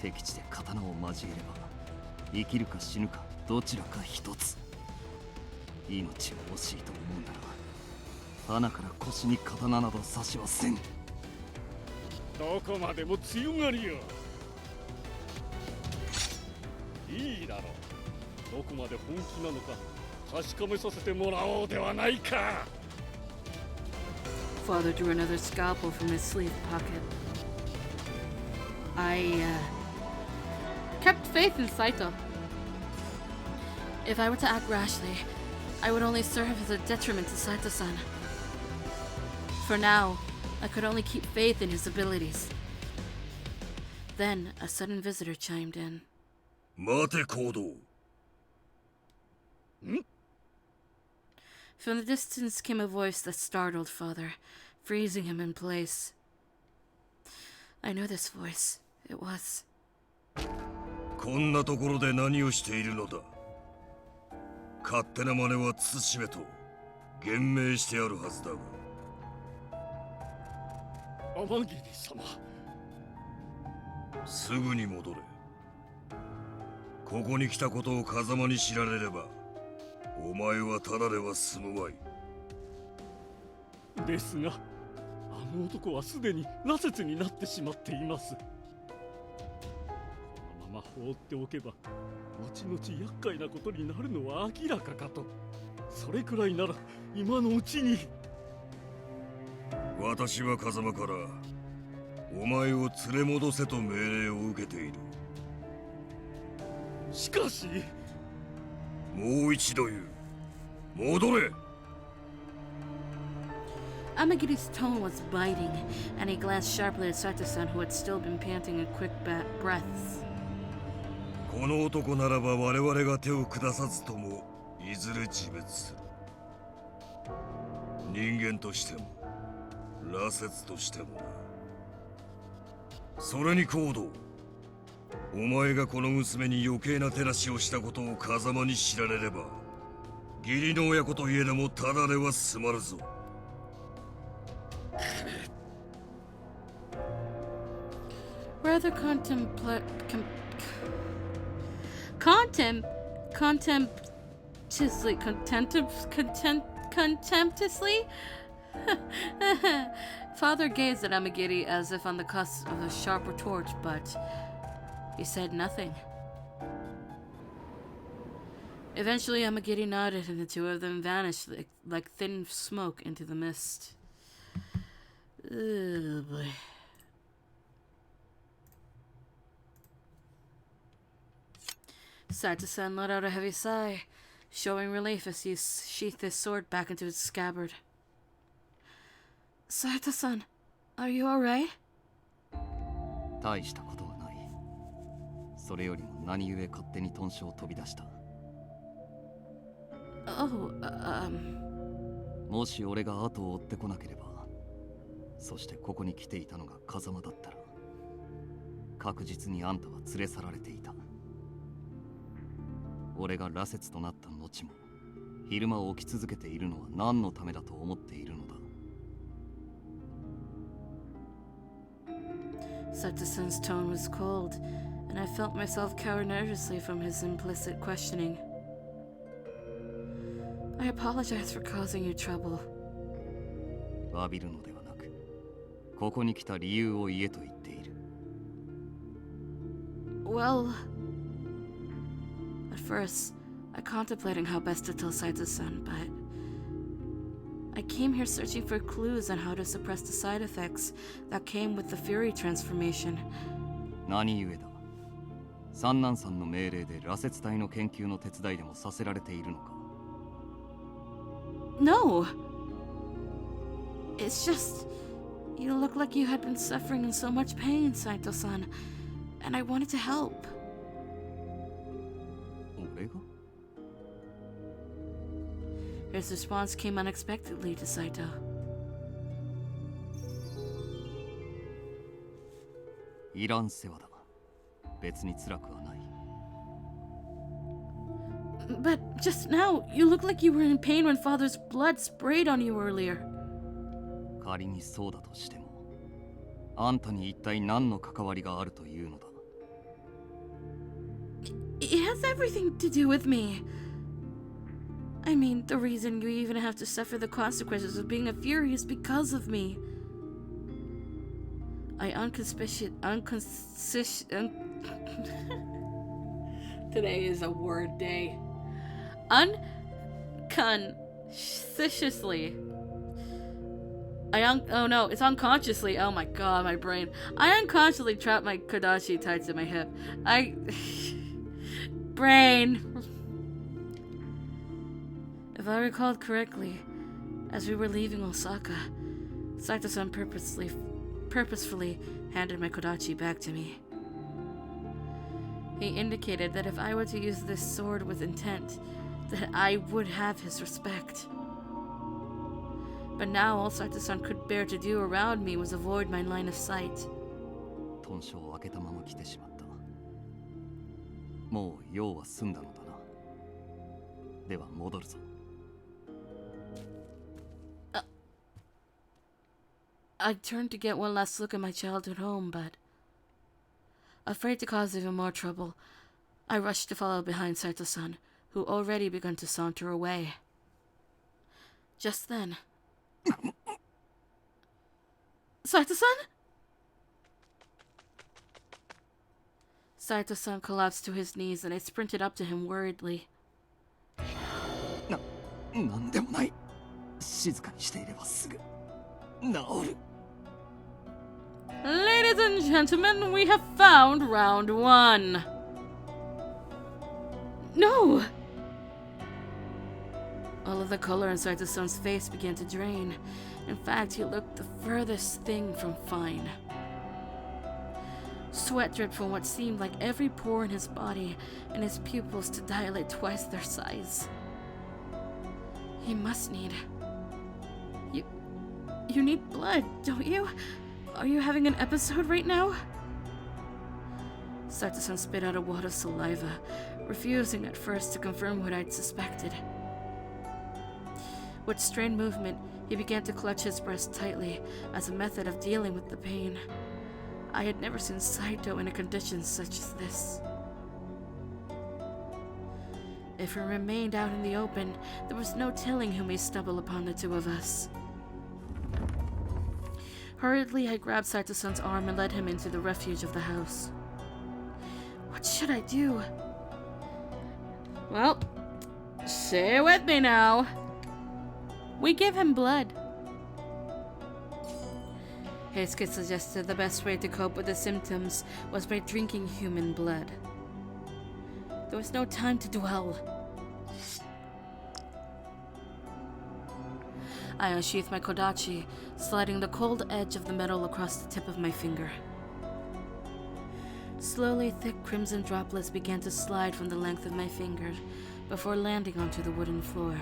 敵地で刀を交えれば生きるか死ぬかどちらか一つ。命を惜しいと思うなら鼻から腰に刀など刺しはせん。どこまでも強がりよ。いいだろう。どこまで本気なのか確かめさせてもらおうではないか。Father drew another scalpel from his sleeve pocket. I kept faith in Saito. If I were to act rashly, I would only serve as a detriment to Saito-san. For now, I could only keep faith in his abilities. Then, a sudden visitor chimed in. 待て行動。From the distance came a voice that startled Father, freezing him in place. I know this voice. It was... こんなところで何をしているのだ。勝手な真似は慎めと言命してあるはずだが。天霧様、すぐに戻れ。ここに来たことを風間に知られればお前はただでは済むまい。ですが、あの男はすでに羅刹になってしまっています。このまま放っておけば後々厄介なことになるのは明らかかと。それくらいなら今のうちに。私は風間からお前を連れ戻せと命令を受けている。しかし、もう一度言う。戻れ。Amagiri's tone was biting, and he glanced sharply at Saito-san, who had still been panting in quick breaths. この男ならば我々が手を下さずともいずれ自滅する。人間としても羅刹としてもな。それに行動。お前がこの娘に余計な照らしをしたことを風間に知られれば義理の親子といえどもただでは済まぬぞ。Rather contemptuously? Father gazed at Amagiri as if on the cusp of a sharp retort, but he said nothing. Eventually, Amagiri nodded, and the two of them vanished like thin smoke into the mist. Oh boy. Saito-san let out a heavy sigh, showing relief as he sheathed his sword back into its scabbard. Saito-san, are you alright? 大したことはない。それよりも何故勝手に豚書を飛び出した。Oh, もし俺が後を追ってこなければ、そしてここに来ていたのが風間だったら、確実にあんたは連れ去られていた。俺が羅刹となった後も昼間起き続けているのは何のためだと思っているのだ。Saito-san's tone was cold, and I felt myself cower nervously from his implicit questioning. I apologize for causing you trouble. 詫びるのではなく、ここに来た理由を言えと言っている。Well, at first, I contemplated how best to tell Saito-san, but I came here searching for clues on how to suppress the side effects that came with the Fury transformation. 何故だ。三男さんの命令で羅刹体の研究の手伝いでもさせられているのか。No! It's just, you look like you had been suffering in so much pain, Saito-san, and I wanted to help. 俺が？ His response came unexpectedly to Saito. いらん世話だ。別に辛くはない。But just now, you look like you were in pain when Father's blood sprayed on you earlier. 仮にそうだとしても、あんたに一体何の関わりがあるというのだ。It has everything to do with me. I mean, the reason you even have to suffer the consequences of being a Fury is because of me. Today is a word day. Unconsciously. Oh no, it's unconsciously. Oh my god, my brain. I unconsciously trapped my Kodachi tied to my hip. Brain. If I recalled correctly, as we were leaving Osaka, Saito-san purposefully handed my Kodachi back to me. He indicated that if I were to use this sword with intent, that I would have his respect. But now all Saito-san could bear to do around me was avoid my line of sight. 豚書を開けたまま来てしまった。もう用は済んだのだな。では戻るぞ。I turned to get one last look at my childhood home, but afraid to cause even more trouble, I rushed to follow behind Saito-san, who already begun to saunter away. Just then... Saito-san? Saito-san collapsed to his knees and I sprinted up to him worriedly. なんでもない。静かにしていればすぐ治る。Ladies and gentlemen, we have found round 1. No! All of the color inside the son's face began to drain. In fact, he looked the furthest thing from fine. Sweat dripped from what seemed like every pore in his body, and his pupils to dilate twice their size. He must need... You need blood, don't you? Are you having an episode right now? Saito-san spit out a wad of saliva, refusing at first to confirm what I'd suspected. With strained movement, he began to clutch his breast tightly as a method of dealing with the pain. I had never seen Saito in a condition such as this. If we remained out in the open, there was no telling who may stumble upon the two of us. Hurriedly, I grabbed Saito-san's arm and led him into the refuge of the house. What should I do? Well, stay with me now. We give him blood. Heisuke suggested the best way to cope with the symptoms was by drinking human blood. There was no time to dwell. I unsheathed my kodachi, sliding the cold edge of the metal across the tip of my finger. Slowly, thick crimson droplets began to slide from the length of my finger before landing onto the wooden floor.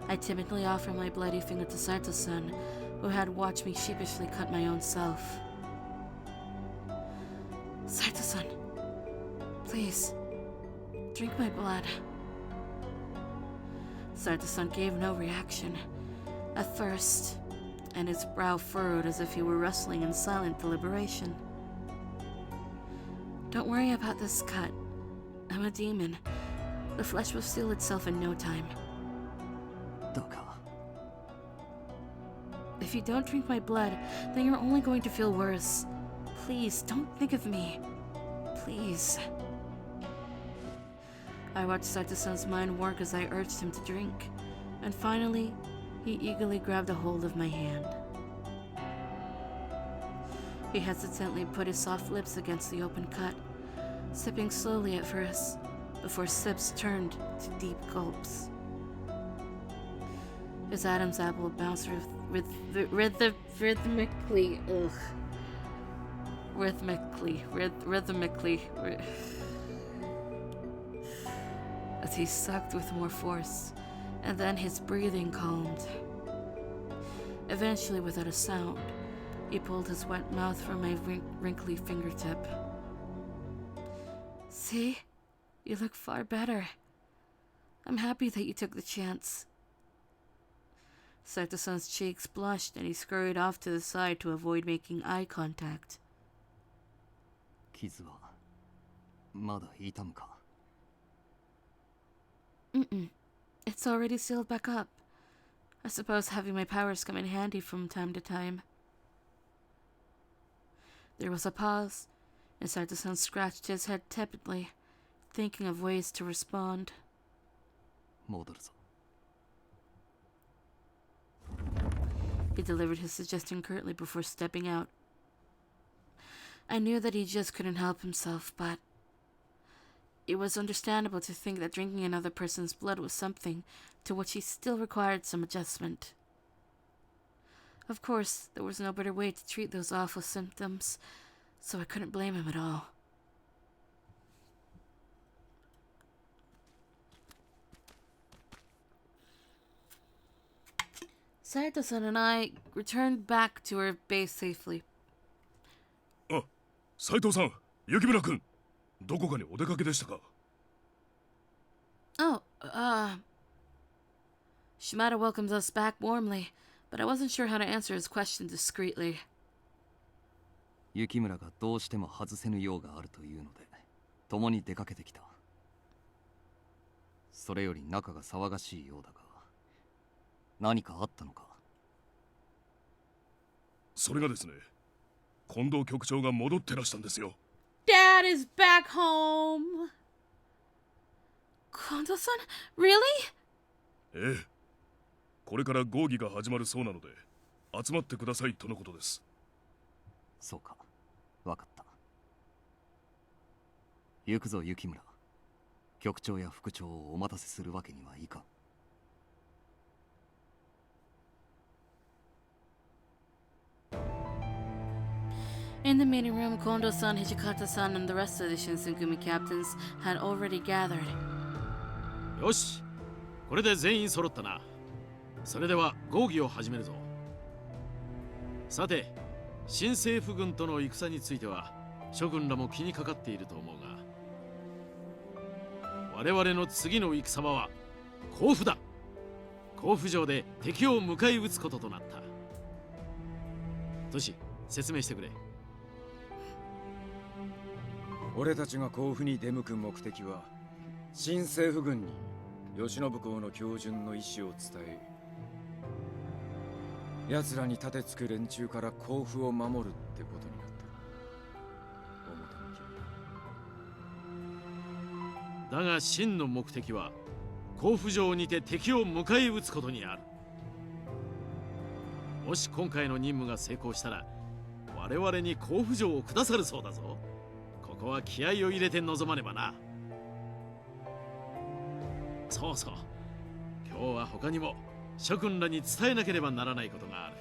I timidly offered my bloody finger to Saito-san, who had watched me sheepishly cut my own self. Saito-san, please, drink my blood. Saito-san gave no reaction at first, and his brow furrowed as if he were wrestling in silent deliberation. Don't worry about this cut. I'm a demon. The flesh will seal itself in no time. どうか。 If you don't drink my blood, then you're only going to feel worse. Please, don't think of me. Please. I watched Saito-san's mind work as I urged him to drink, and finally, he eagerly grabbed a hold of my hand. He hesitantly put his soft lips against the open cut, sipping slowly at first, before sips turned to deep gulps. His Adam's apple bounced rhythmically. As he sucked with more force, and then his breathing calmed. Eventually, without a sound, he pulled his wet mouth from my wrinkly fingertip. See? You look far better. I'm happy that you took the chance. Saito-san's cheeks blushed and he scurried off to the side to avoid making eye contact. 傷はまだ痛むか？ It's already sealed back up. I suppose having my powers come in handy from time to time. There was a pause, and Saito-san scratched his head tepidly, thinking of ways to respond. 戻るぞ。 He delivered his suggestion curtly before stepping out. I knew that he just couldn't help himself, but it was understandable to think that drinking another person's blood was something to which he still required some adjustment. Of course, there was no better way to treat those awful symptoms, so I couldn't blame him at all. Saito-san and I returned back to our base safely. あ、斉藤さん、雪村君、どこかにお出かけでしたか？ Oh, Shimada welcomes us back warmly, but I wasn't sure how to answer his question discreetly. 雪村がどうしても外せぬ用があるというので共に出かけてきた。それより仲が騒がしいようだが、何かあったのか？それがですね、近藤局長が戻ってらしたんですよ。 Dad is back home! Kondo-san? Really? ええ、これから合議が始まるそうなので集まってくださいとのことです。そうか、わかった。行くぞ雪村。局長や副長をお待たせするわけにはいかん。In the meeting room, Kondo-san, Hijikata-san, and the rest of the Shinsengumi captains had already gathered. よし、これで全員揃ったな。それでは合議を始めるぞ。さて、新政府軍との戦については諸軍らも気にかかっていると思うが、我々の次の戦場は甲府だ。甲府城で敵を迎え撃つこととなった。トシ、説明してくれ。俺たちが甲府に出向く目的は、新政府軍に慶喜公の標準の意思を伝え、奴らに立てつく連中から甲府を守るってことになった。だが真の目的は甲府城にて敵を迎え撃つことにある。もし今回の任務が成功したら我々に甲府城をくださるそうだぞ。ここは気合を入れて臨まねばな。そうそう、今日は他にも諸君らに伝えなければならないことがある。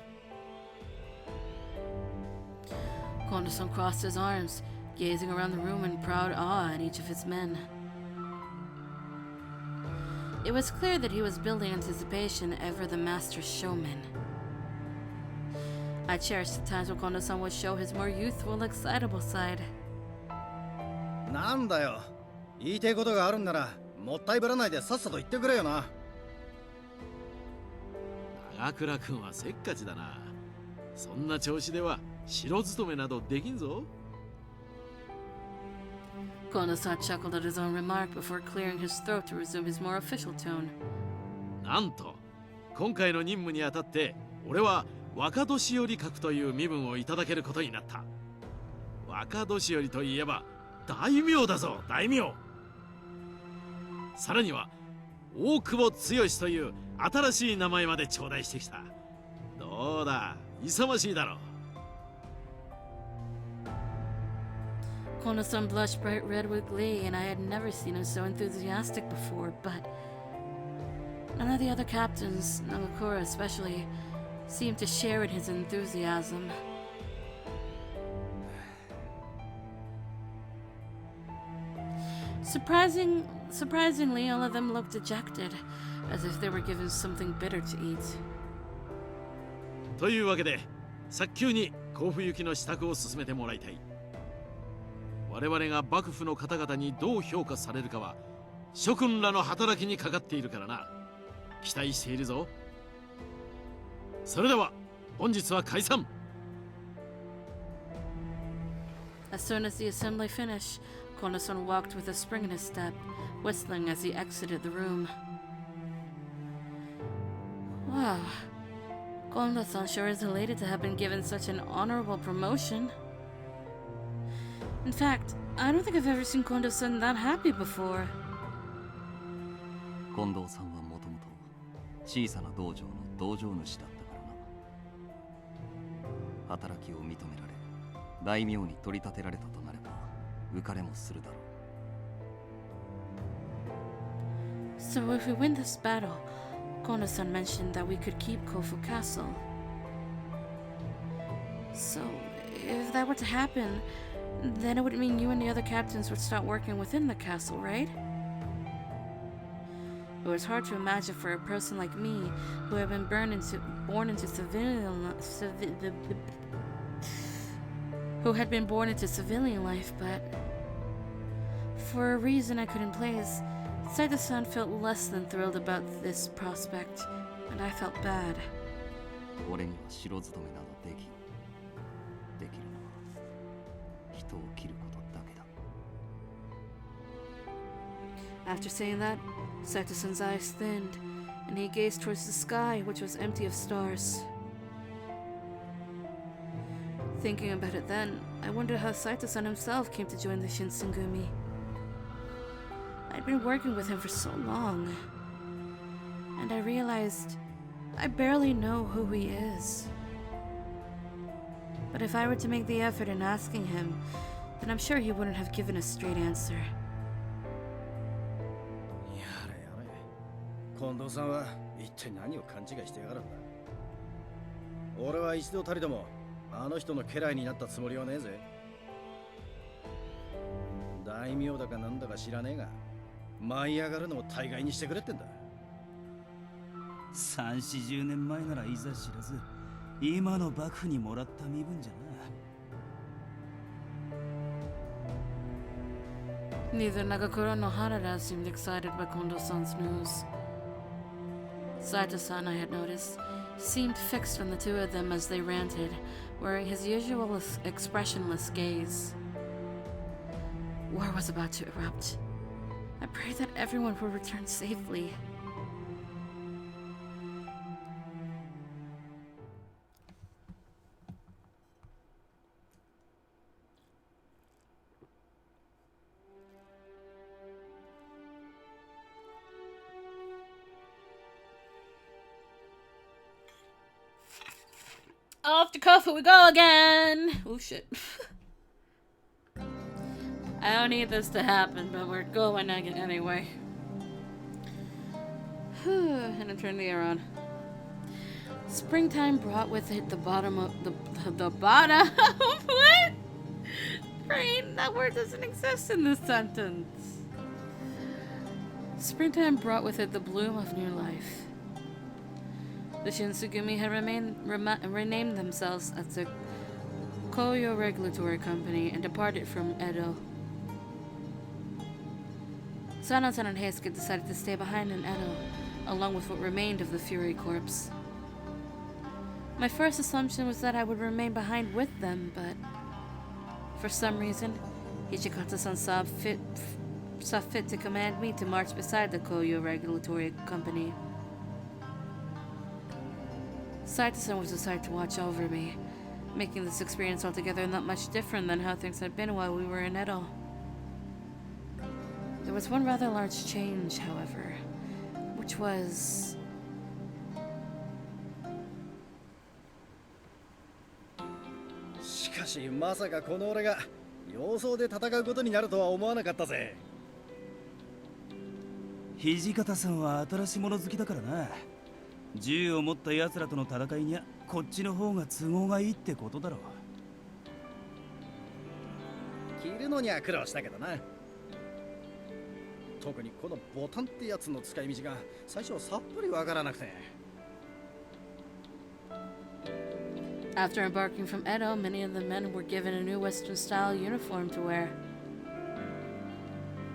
Kondo-san crossed his arms, gazing around the room in proud awe at each of his men. It was clear that he was building anticipation ever the master showman. I cherished the times when Kondo-san would show his more youthful, excitable side. なんだよ、言いたいことがあるんならもったいぶらないでさっさと言ってくれよな。長倉君はせっかちだな。そんな調子では城勤めなどできんぞ。Kondo-san chuckled at his own remark before clearing his throat to resume his more official tone. なんと今回の任務にあたって俺は若年寄格という身分をいただけることになった。若年寄といえば大名だぞ、大名。さらには大久保剛という新しい名前まで頂戴してきた。どうだ、勇ましいだろう。Kondo-san blushed bright red with glee, and I had never seen him so enthusiastic before, but none of the other captains, Nagakura especially, seemed to share in his enthusiasm. Surprisingly, all of them looked dejected, as if they were given something bitter to eat. というわけで、早急に甲府行きの支度を進めてもらいたい。我々が幕府の方々にどう評価されるかは諸君らの働きにかかっているからな。期待しているぞ。それでは本日は解散。 As soon as the assembly finished, Kondo-san walked with a spring in his step, whistling as he exited the room. Wow, Kondo-san sure is elated to have been given such an honorable promotion. In fact, I don't think I've ever seen Kondo-san that happy before. 近藤さんはもともと小さな道場の道場主だったからな。働きを認められ、大名に取り立てられたとなれば浮かれもするだろう。 So if we win this battle, Kondo-san mentioned that we could keep Kofu Castle. So if that were to happen, then it would mean you and the other captains would start working within the castle, right? It was hard to imagine for a person like me, who had been born into civilian life, but for a reason I couldn't place, Saito-san felt less than thrilled about this prospect, and I felt bad. 俺には城勤めなどできん。できるのは人を切ることだけだ。 After saying that, Saito-san's eyes thinned, and he gazed towards the sky, which was empty of stars. Thinking about it then, I wondered how Saito-san himself came to join the Shinsengumi. I'd been working with him for so long, and I realized I barely know who he is. But if I were to make the effort in asking him, then I'm sure he wouldn't have given a straight answer. やれやれ。近藤さんは一体何を勘違いしてやがるんだ。俺は一度たりともあの人の家来になったつもりはねえぜ。大名だかなんだか知らねえが、舞い上がるのを大概にしてくれってんだ。3、40年前ならいざ知らず、今の幕府にもらった身分じゃな。 Neither Nagakura nor Harada seemed excited by Kondo-san's news. Saito-san, I had noticed, seemed fixed on the two of them as they ranted, wearing his usual expressionless gaze. War was about to erupt. I prayed that everyone would return safely. Off to Kofu we go again! Oh shit. I don't need this to happen, but we're going again anyway. And I turn the air on. Springtime brought with it the bottom of the bottom. What? Brain, that word doesn't exist in this sentence. Springtime brought with it the bloom of new life. The Shinsengumi had renamed themselves as the Koyo Regulatory Company and departed from Edo. Sana-san and Heisuke decided to stay behind in Edo, along with what remained of the Fury Corps. My first assumption was that I would remain behind with them, but for some reason, Hijikata-san saw fit to command me to march beside the Koyo Regulatory Company. Saito-san was decided to watch over me, making this experience altogether not much different than how things had been while we were in Edo. There was one rather large change, however, which was... Shikashi, まさかこの俺が様相で戦うことになるとは思わなかったぜ。土方さんは新しいもの好きだからな。銃を持った奴らとの戦いにはこっちの方が都合がいいってことだろう。着るのには苦労したけどな。特にこのボタンってやつの使い道が最初はさっぱりわからなくて。After embarking from Edo, many of the men were given a new Western-style uniform to wear.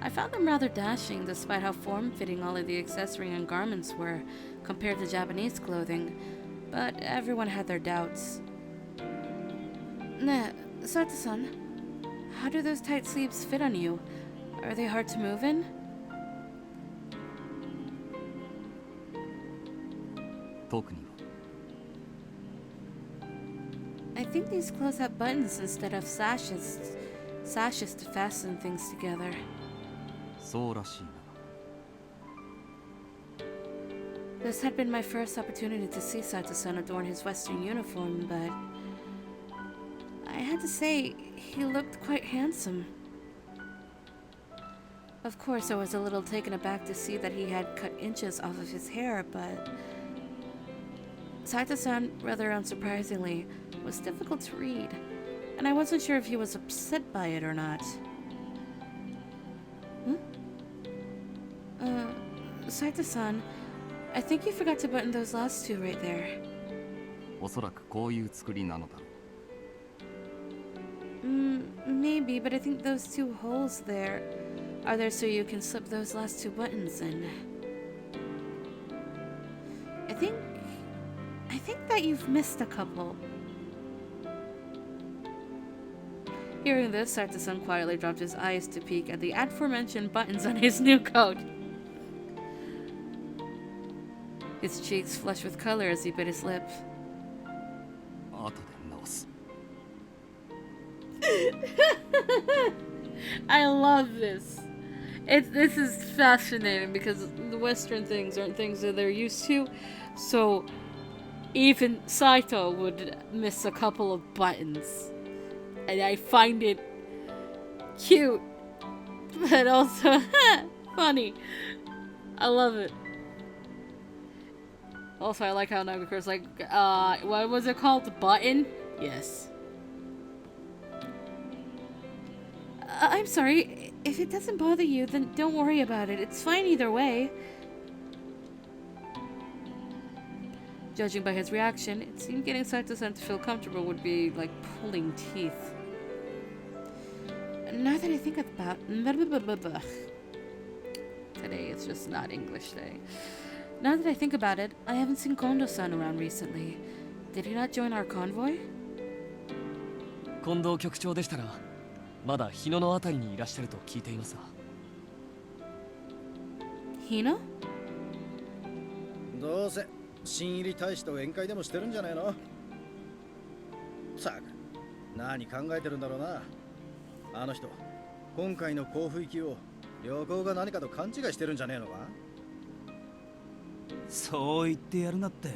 I found them rather dashing, despite how form-fitting all of the accessory and garments were compared to Japanese clothing, but everyone had their doubts. Ne, Sato-san, how do those tight sleeves fit on you? Are they hard to move in? 特には I think these clothes have buttons instead of sashes to fasten things together. そうらしいな。 This had been my first opportunity to see Sato-san adorn his Western uniform, but I had to say, he looked quite handsome. Of course, I was a little taken aback to see that he had cut inches off of his hair, but Saito-san, rather unsurprisingly, was difficult to read, and I wasn't sure if he was upset by it or not. Saito-san, I think you forgot to button those last two right there. おそらくこういう作りなのだろう。 Maybe, but I think those two holes there are there so you can slip those last 2 buttons in. I think that you've missed a couple. Hearing this, Saito-san quietly dropped his eyes to peek at the aforementioned buttons on his new coat. His cheeks flushed with color as he bit his lip. 後で直す。 I love this. This is fascinating because the Western things aren't things that they're used to. So even Saito would miss a couple of buttons. And I find it cute, but also funny. I love it. Also, I like how Nagakuro's like, what was it called? The button? Yes. I'm sorry. If it doesn't bother you, then don't worry about it. It's fine either way. Judging by his reaction, it seemed getting Saito-san to feel comfortable would be like pulling teeth. Now that I think about... Today it's just not English day. Now that I think about it, I haven't seen Kondo-san around recently. Did he not join our convoy? 近藤局長でしたらまだ日野のあたりにいらっしゃると聞いていますが。 Hino? どうせ新入り大使と宴会でもしてるんじゃないの？さあ、何考えてるんだろうな。あの人、今回の甲府行きを旅行が何かと勘違いしてるんじゃねえのか？そう言ってやるなって。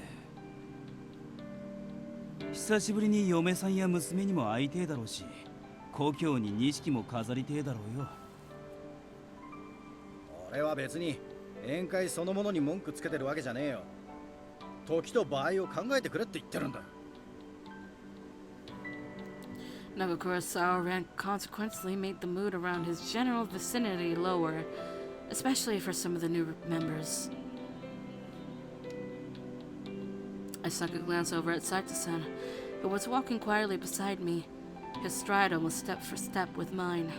久しぶりに嫁さんや娘にも会いてえだろうし、故郷に錦も飾りてえだろうよ。俺は別に宴会そのものに文句つけてるわけじゃねえよ。時と場合を考えてくれって言ってるんだ。Nagakuro's sour rant consequently made the mood around his general vicinity lower, especially for some of the new members. I snuck a glance over at Saito-san, who was walking quietly beside me, his stride almost step for step with mine.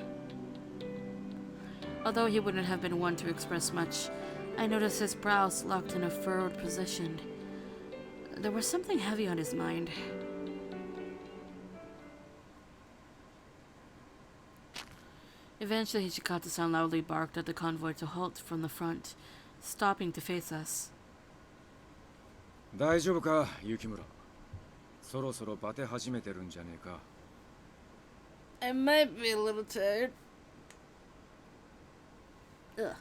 Although he wouldn't have been one to express much, I noticed his brows locked in a furrowed position. There was something heavy on his mind. Eventually, Hijikata-san loudly barked at the convoy to halt from the front, stopping to face us. 大丈夫か、雪村。そろそろバテ始めてるんじゃねえか。I might be a little tired. Ugh.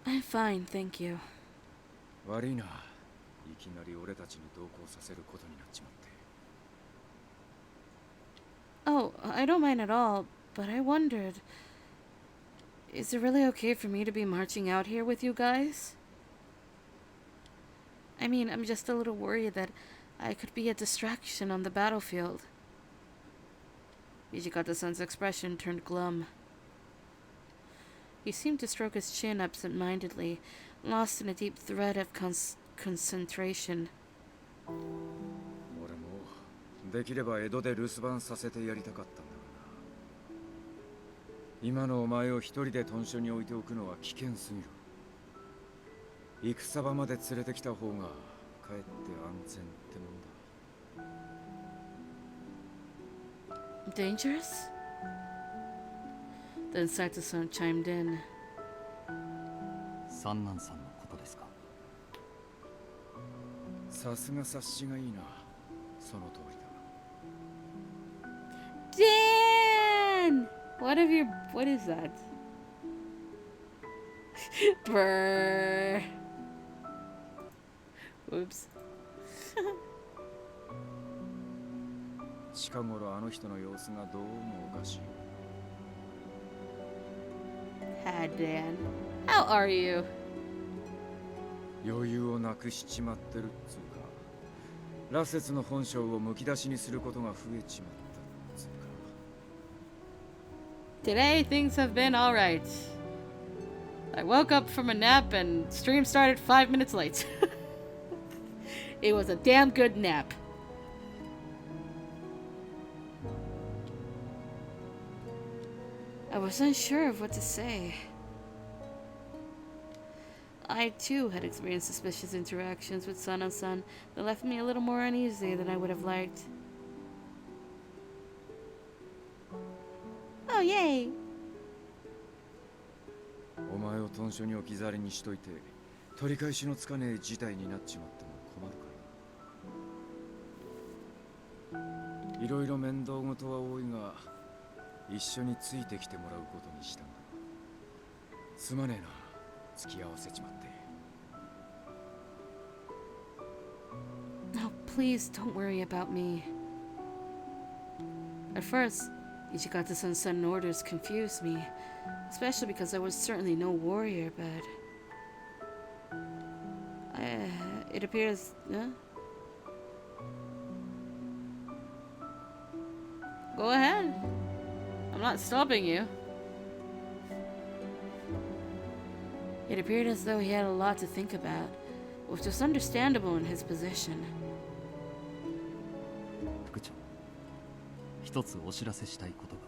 I'm fine, thank you. 悪いな。いきなり俺たちに同行させることになっちまって。Oh, I don't mind at all, but I wondered... Is it really okay for me to be marching out here with you guys? I mean, I'm just a little worried that I could be a distraction on the battlefield. Hijikata-san's expression turned glum. He seemed to stroke his chin absent-mindedly, lost in a deep thread of concentration. 俺もできれば江戸で留守番させてやりたかったんだがな。今のお前を一人で屯所に置いておくのは危険すぎる。戦場まで連れてきた方がかえって安全ってもんだ。 Dangerous? Then Saito-san chimed in. 三男さんのことですか？さすが察しがいいな。その通りだ。 Dan! What is that? Brrr. Oops. 近頃あの人の様子がどうもおかしい。Hi, Dan. How are you? 余裕をなくしちまってるっつうか、羅刹の本性をむき出しにすることが増えちまったっつうか。 Today, things have been alright. I woke up from a nap and stream started 5 minutes late. It was a damn good nap. I was unsure of what to say. I too had experienced suspicious interactions with Sano-san that left me a little more uneasy than I would have liked. Oh, yay! お前を豚書に置き去りにしといて取り返しのつかねえ事態になっちまっても困るからな。いろいろ面倒事は多いが一緒についてきてもらうことにしたんだ。すまねえな、付き合わせちまって。 Oh, please don't worry about me. At first, Ichikata-san's sudden orders confused me, especially because I was certainly no warrior, but... it appears... Go ahead. I'm not stopping you. It appeared as though he had a lot to think about, which was understandable in his position. 副長、一つお知らせしたいことが。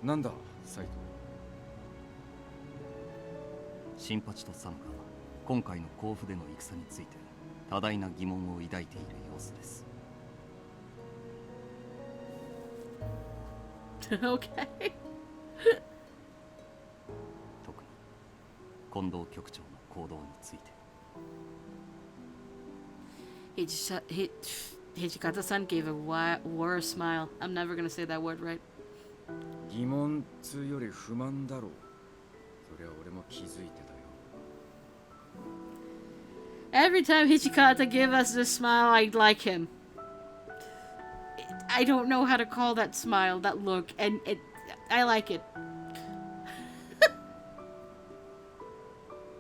なんだ、サイト。新八とサノが今回の甲府での戦について多大な疑問を抱いている様子です。Okay. 特に近藤局長の行動について。Hijikata-san gave a war smile. I'm never gonna say that word right. 疑問つより不満だろう。そりゃ俺も気づいてたよ。 Every time Hijikata gives us this smile, I like him. I don't know how to call that smile, that look, and I like it.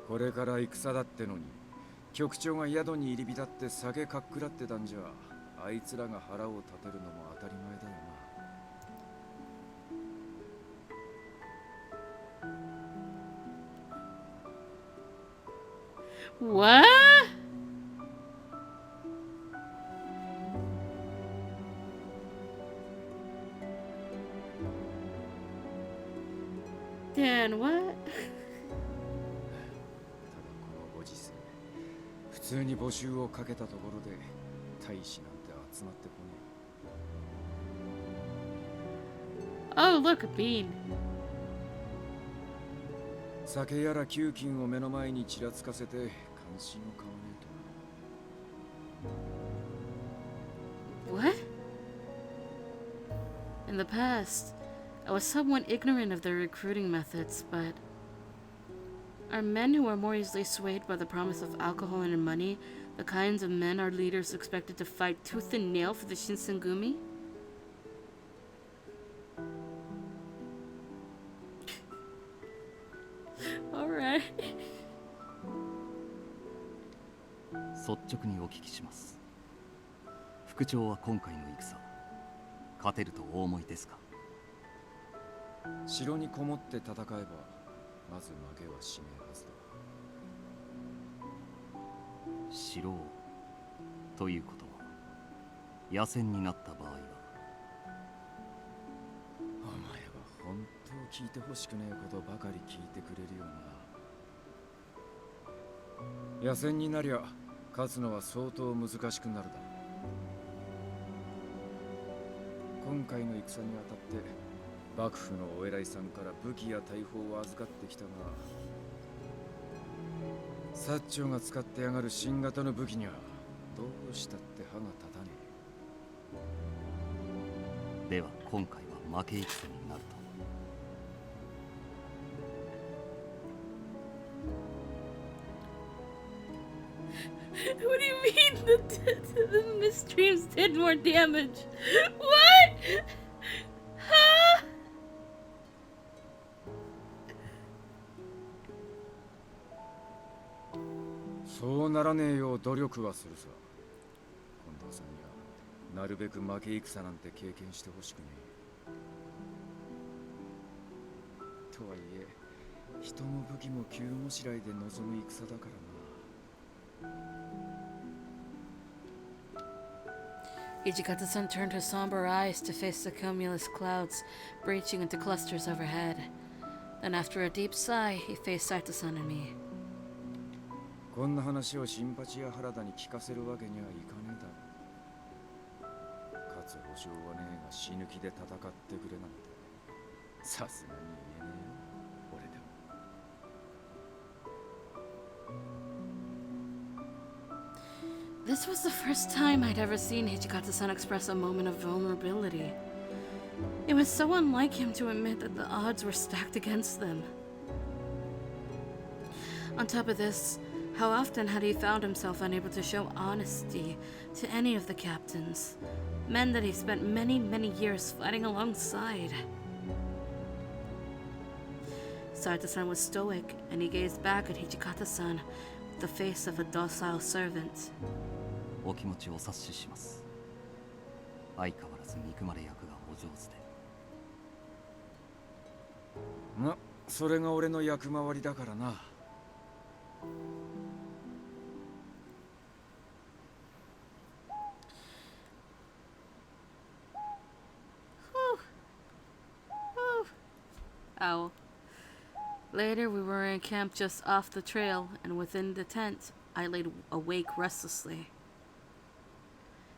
これから戦だってのに局長が宿に入り浸って酒かっくらってたんじゃ、あいつらが腹を立てるのも当たり前だよな。 What? Dan, what? ただこのご時世、普通に募集をかけたところで大使なんて集まってこねえ。 Oh, look, a bean. 酒やら給金を目の前にちらつかせて関心を買わねえと。 What? In the past, I was somewhat ignorant of their recruiting methods, but are men who are more easily swayed by the promise of alcohol and money the kinds of men our leaders expected to fight tooth and nail for the Shinsengumi? Alright. 率直にお聞きします。副長は今回の戦、勝てるとお思いですか？城にこもって戦えばまず負けはしねえはずだ。城をということは野戦になった場合は。お前は本当聞いてほしくねえことばかり聞いてくれるよな。野戦になりゃ勝つのは相当難しくなるだろう。今回の戦にあたって幕府のお偉いさんから武器や大砲を預かってきたが、薩長が使ってやがる新型の武器にはどうしたって歯が立たねえ。では今回は負け戦になると。What do you mean the misstreams did more damage? What? Huh? そうならねえよう努力はするさ。近藤さんにはなるべく負け戦なんて経験してほしくねえ。とはいえ人も武器も急ごしらいで臨む戦だからな。Hijikata-san turned her somber eyes to face the cumulus clouds breaching into clusters overhead. Then after a deep sigh, he faced Saito-san and me. こんな話をシンパチア原田に聞かせるわけにはいかねえだろ。勝つ保証はねえが死ぬ気で戦ってくれなんてさすがに言えねえよ、俺でも。This was the first time I'd ever seen Hijikata-san express a moment of vulnerability. It was so unlike him to admit that the odds were stacked against them. On top of this, how often had he found himself unable to show honesty to any of the captains, men that he spent many, many years fighting alongside? Saito-san was stoic, and he gazed back at Hijikata-san with the face of a docile servant. お気持ちお察しします。相変わらず憎まれ役がお上手で。ま、それが俺の役回りだからな。Ow. Later, we were in camp just off the trail, and within the tent, I lay awake restlessly.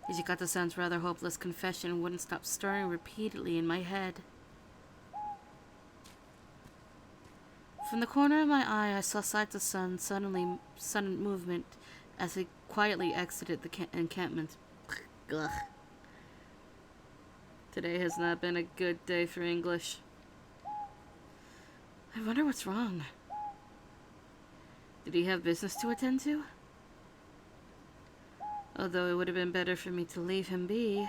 Hijikata-san's rather hopeless confession wouldn't stop stirring repeatedly in my head. From the corner of my eye, I saw Saito-san's sudden movement as he quietly exited the encampment. Ugh. Today has not been a good day for English. I wonder what's wrong. Did he have business to attend to? Although it would have been better for me to leave him be.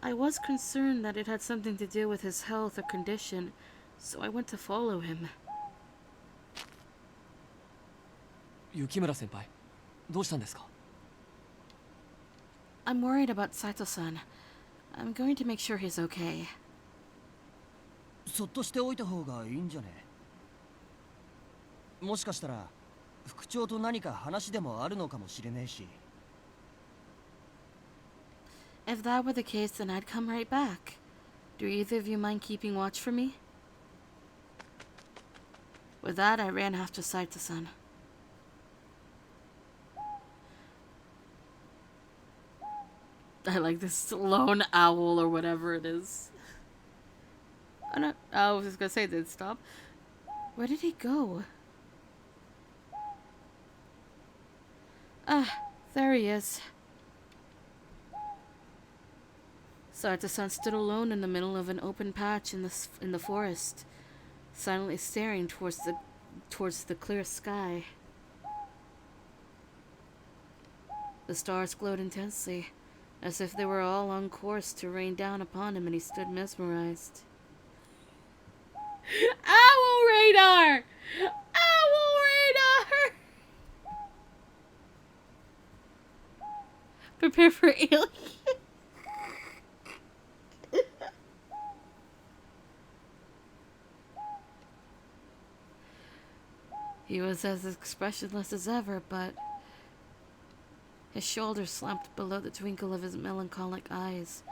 I was concerned that it had something to do with his health or condition, so I went to follow him. 雪村先輩、どうしたんですか? I'm worried about Saito-san. I'm going to make sure he's okay. そっとしておいた方がいいんじゃね？もしかしたら副長と何か話でもあるのかもしれねえし。If that were the case, then I'd come right back. Do either of you mind keeping watch for me? With that, I ran after Saito-san. I like this lone owl or whatever it is. I was just gonna say, did it stop? Where did he go? Ah, there he is. Saito-san stood alone in the middle of an open patch in the forest, silently staring towards the clear sky. The stars glowed intensely, as if they were all on course to rain down upon him, and he stood mesmerized. Owl radar! Owl radar! Prepare for alien. He was as expressionless as ever, but his shoulders slumped below the twinkle of his melancholic eyes.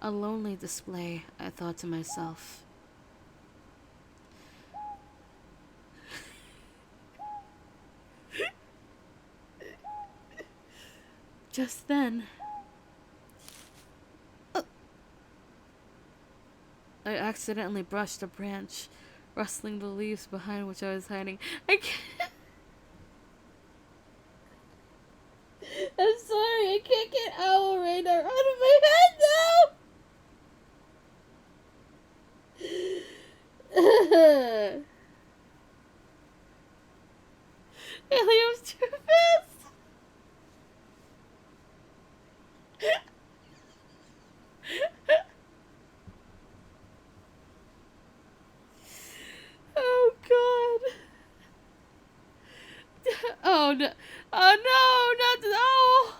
A lonely display, I thought to myself. Just then, I accidentally brushed a branch, rustling the leaves behind which I was hiding. I can't. I'm sorry, I can't get owl radar out of my head now. Helium's too fast. Oh God. Oh no. Oh no, not the owl.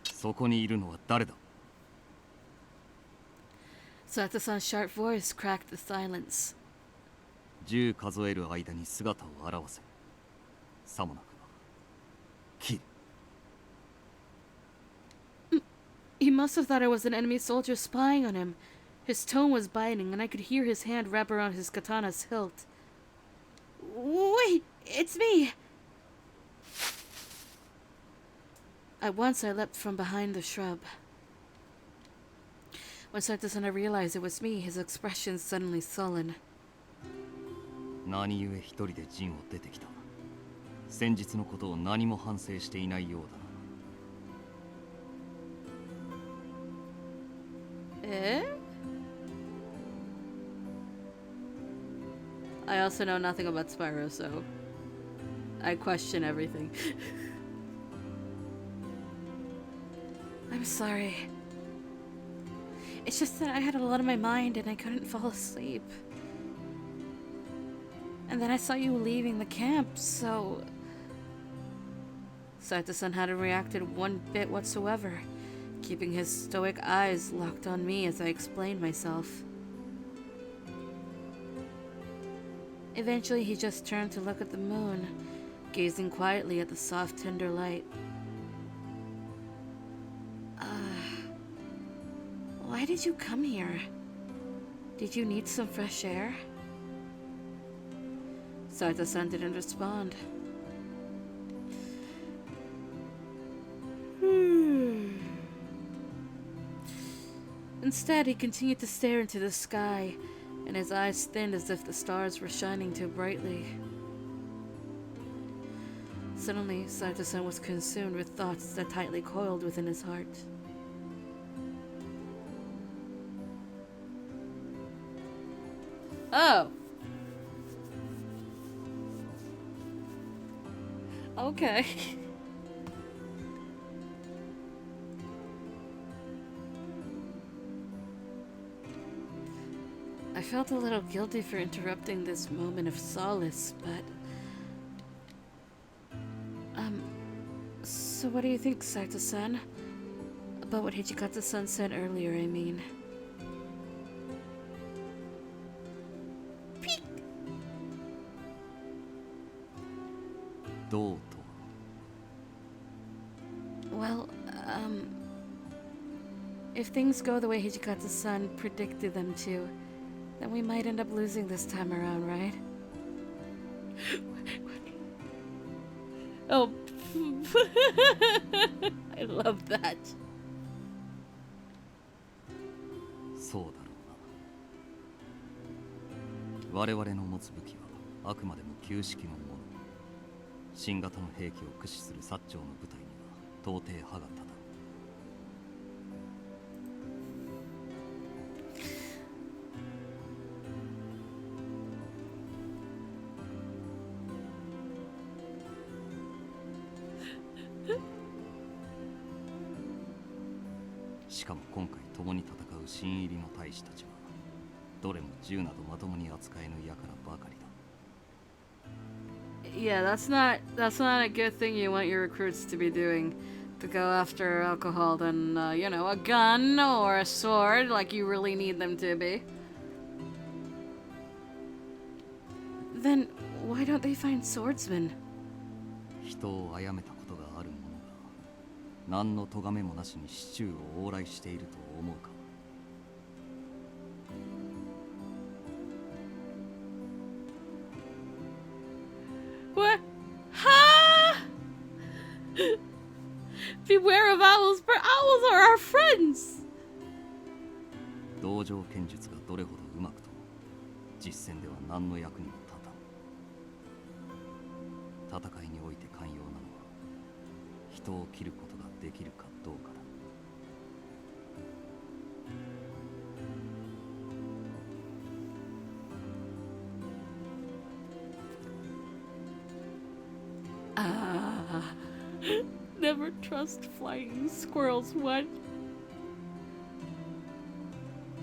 そこにいるのは誰だ? Sato-san's sharp voice cracked the silence. 10数える間に姿を現せ。さもなくば、切る。He must have thought I was an enemy soldier spying on him. His tone was biting, and I could hear his hand wrap around his katana's hilt. Wait, it's me! At once I leapt from behind the shrub. When Saito-san realized it was me, his expression suddenly sullen. 何故一人で陣を出てきた。先日のことを何も反省していないようだな。Eh? I also know nothing about Spyro, so I question everything. I'm sorry. It's just that I had a lot on my mind and I couldn't fall asleep. And then I saw you leaving the camp, so... Saito-san hadn't reacted one bit whatsoever, keeping his stoic eyes locked on me as I explained myself. Eventually, he just turned to look at the moon, gazing quietly at the soft, tender light. Why did you come here? Did you need some fresh air? Saito-san didn't respond. Instead, he continued to stare into the sky, and his eyes thinned as if the stars were shining too brightly. Suddenly, Saito-san was consumed with thoughts that tightly coiled within his heart. Oh. Okay. I felt a little guilty for interrupting this moment of solace, but... So what do you think, Saito-san? About what Hijikata-san said earlier, I mean. Peek! Well, if things go the way Hijikata-san predicted them to, then we might end up losing this time around, right? Oh, I love that. そうだろうな。我々の持つ武器はあくまでも旧式のもの。新型の兵器を駆使する薩長の部隊には到底歯が立たん。しかも今回共に戦う新入りの大使たちはどれも銃などまともに扱えぬ輩ばかりだ。Yeah, that's not a good thing you want your recruits to be doing. To go after alcohol than, you know, a gun or a sword like you really need them to be. Then why don't they find swordsmen? 人を殺めたことがある者が何の咎めもなしに市中を往来していると思うか。What? Ha! Beware of owls, for owls are our friends! 道場剣術がどれほどうまくとも実戦では何の役にも立たん。戦いにおいて寛容なのは人を切ることができるかどうかだ。Never trust flying squirrels, what?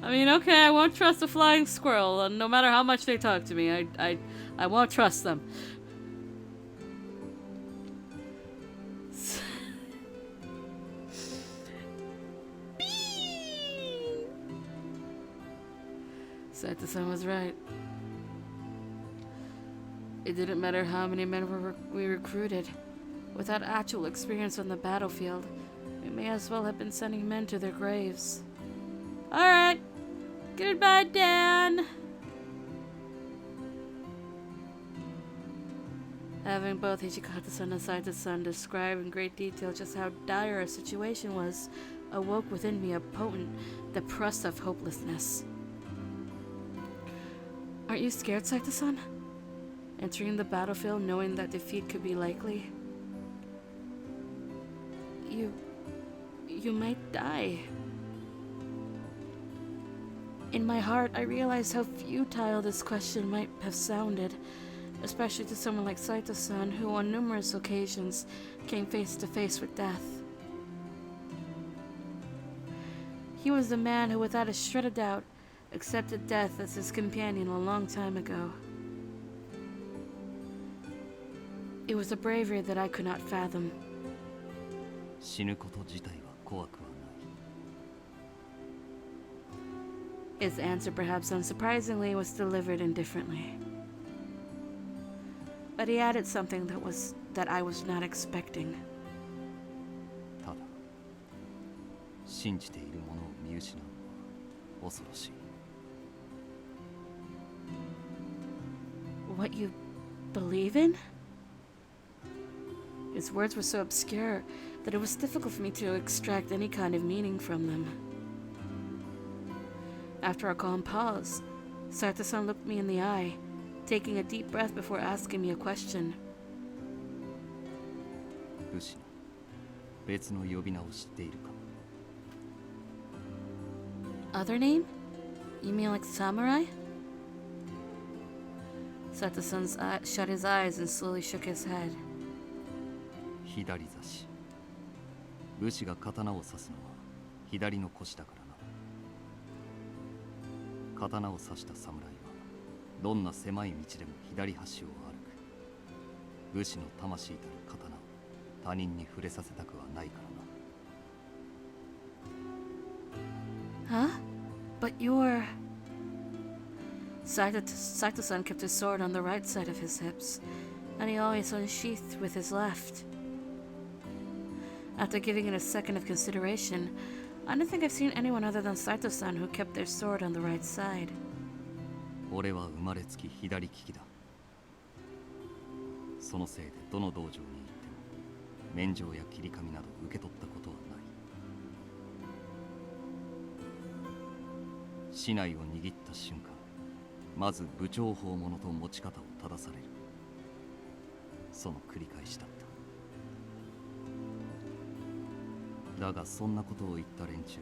I mean, okay, I won't trust a flying squirrel, no matter how much they talk to me. I won't trust them. Saito-san was right. It didn't matter how many men we recruited. Without actual experience on the battlefield, We may as well have been sending men to their graves. Alright. Goodbye, Dan. Having both Hijikata-san and Saito-san describe in great detail just how dire a situation was awoke within me a potent, depressive hopelessness. Aren't you scared, Saito-san? Entering the battlefield knowing that defeat could be likely? You might die. In my heart, I realized how futile this question might have sounded, especially to someone like Saito-san, who on numerous occasions came face to face with death. He was the man who, without a shred of doubt, accepted death as his companion a long time ago. It was a bravery that I could not fathom. 死ぬこと自体は怖くはない。 His answer, perhaps unsurprisingly, was delivered indifferently. But he added something that I was not expecting. ただ、信じているものを見失うのは恐ろしい。 What you believe in? His words were so obscure that it was difficult for me to extract any kind of meaning from them. After a calm pause, Saito-san looked me in the eye, taking a deep breath before asking me a question. 武士の別の呼び名を知っているか? Other name? You mean like samurai? Saito-san shut his eyes and slowly shook his head. 左差し。武士が刀を刺すのは左の腰だからな。刀を刺した侍はどんな狭い道でも左端を歩く。武士の魂たる刀を他人に触れさせたくはないからな。 Huh? But you're... Saito-san kept his sword on the right side of his hips, and he always unsheathed with his left. After giving it a second of consideration, I don't think I've seen anyone other than Saito-san who kept their sword on the right side. 俺は生まれつき左利きだ。そのせいでどの道場に行っても免状や切り紙など受け取ったことはない。竹刀を握った瞬間、まず部長訪問と持ち方を正される。その繰り返しだった。だがそんなことを言った連中で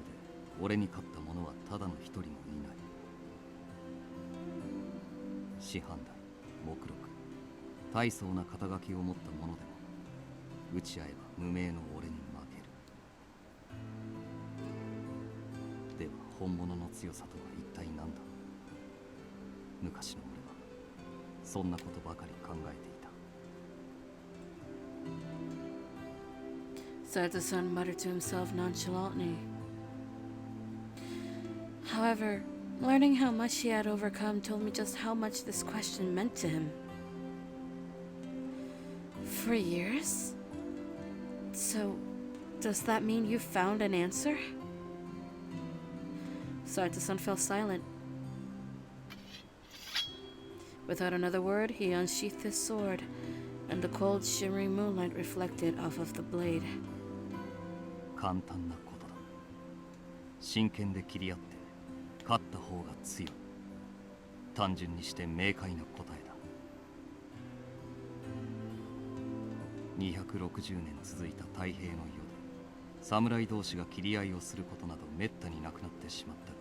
俺に勝った者はただの一人もいない。師範代、目録、大層な肩書きを持った者でも打ち合えば無名の俺に負ける。では本物の強さとは一体何だ。昔の俺はそんなことばかり考えていた。 Saito-san muttered to himself nonchalantly. However, learning how much he had overcome told me just how much this question meant to him. For years? So, does that mean you found an answer? Saito-san fell silent. Without another word, he unsheathed his sword, and the cold, shimmering moonlight reflected off of the blade. 簡単なことだ。真剣で切り合って勝った方が強い。単純にして明快な答えだ。260年続いた太平の世で侍同士が切り合いをすることなどめったになくなってしまったが、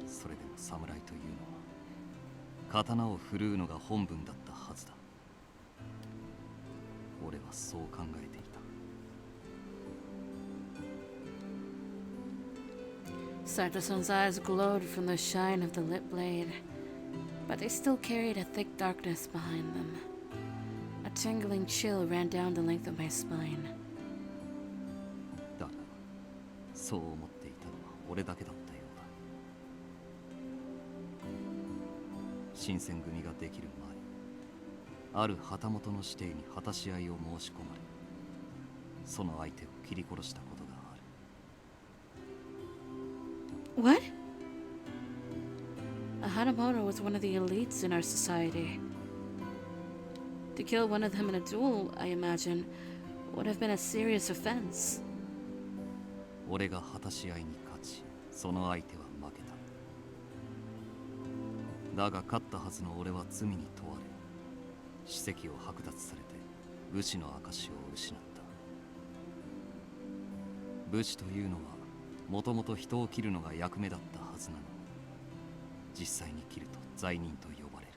それでも侍というのは刀を振るうのが本分だったはずだ。俺はそう考えていた。Saito-san's eyes glowed from the shine of the lit blade, but they still carried a thick darkness behind them. A tingling chill ran down the length of my spine. だが、そう思っていたのは俺だけだったようだ。新選組ができるある旗本の指定に果たし合いを申し込まれ、その相手を切り殺したことがある。 What? A Hanamoto was one of the elites in our society. To kill one of them in a duel, I imagine, would have been a serious offense. 俺が果たし合いに勝ち、その相手は負けた。だが勝ったはずの俺は罪に問われ、史跡を剥奪されて武士の証を失った。武士というのはもともと人を切るのが役目だったはずなのに、実際に切ると罪人と呼ばれる。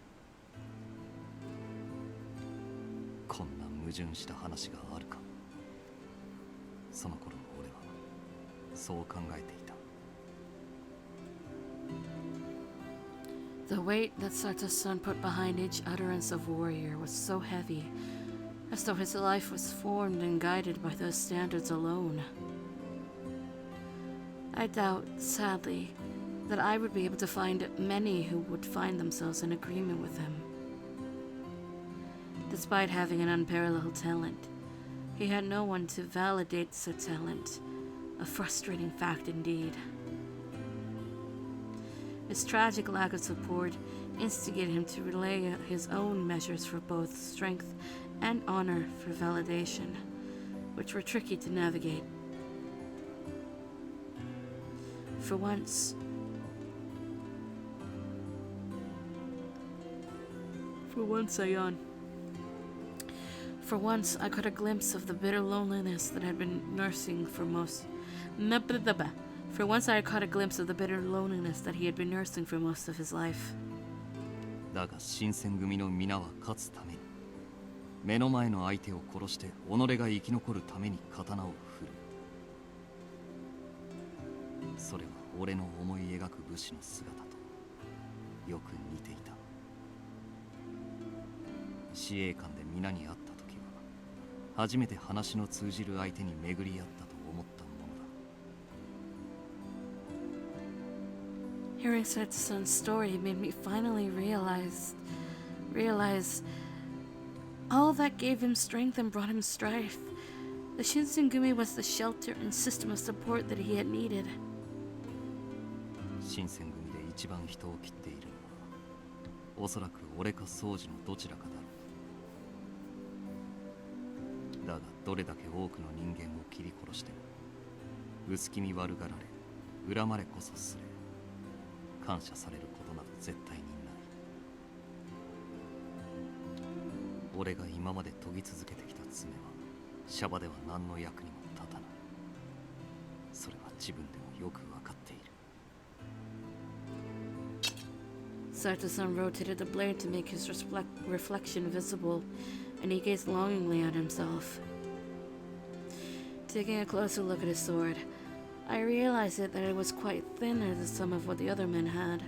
こんな矛盾した話があるか。その頃の俺はそう考えていた。The weight that Sato-san put behind each utterance of warrior was so heavy, as though his life was formed and guided by those standards alone. I doubt, sadly, that I would be able to find many who would find themselves in agreement with him. Despite having an unparalleled talent, he had no one to validate said talent, a frustrating fact indeed. His tragic lack of support instigated him to relay his own measures for both strength and honor for validation, which were tricky to navigate. For once, I caught a glimpse of the bitter loneliness that had been nursing for most. For once, I caught a glimpse of the bitter loneliness that he had been nursing for most of his life. だが新選組の皆は勝つために、目の前の相手を殺して己が生き残るために刀を振る。それは俺の思い描く武士の姿とよく似ていた。司令官で皆に会った時は、初めて話の通じる相手に巡り合ったと思ったものだ。 Hearing Sato-san's story made me finally realize all that gave him strength and brought him strife. The Shinsengumi was the shelter and system of support that he had needed. 新選組で一番人を切っているのは、おそらく俺か宗司のどちらかだろう。だがどれだけ多くの人間を切り殺しても、薄気味悪がられ、恨まれこそすれ、感謝されることなど絶対にない。俺が今まで研ぎ続けてきた爪は、シャバでは何の役にも立たない。それは自分でもよくわかっている。Sato-san rotated the blade to make his reflection visible, and he gazed longingly at himself. Taking a closer look at his sword, I realized that it was quite thinner than some of what the other men had.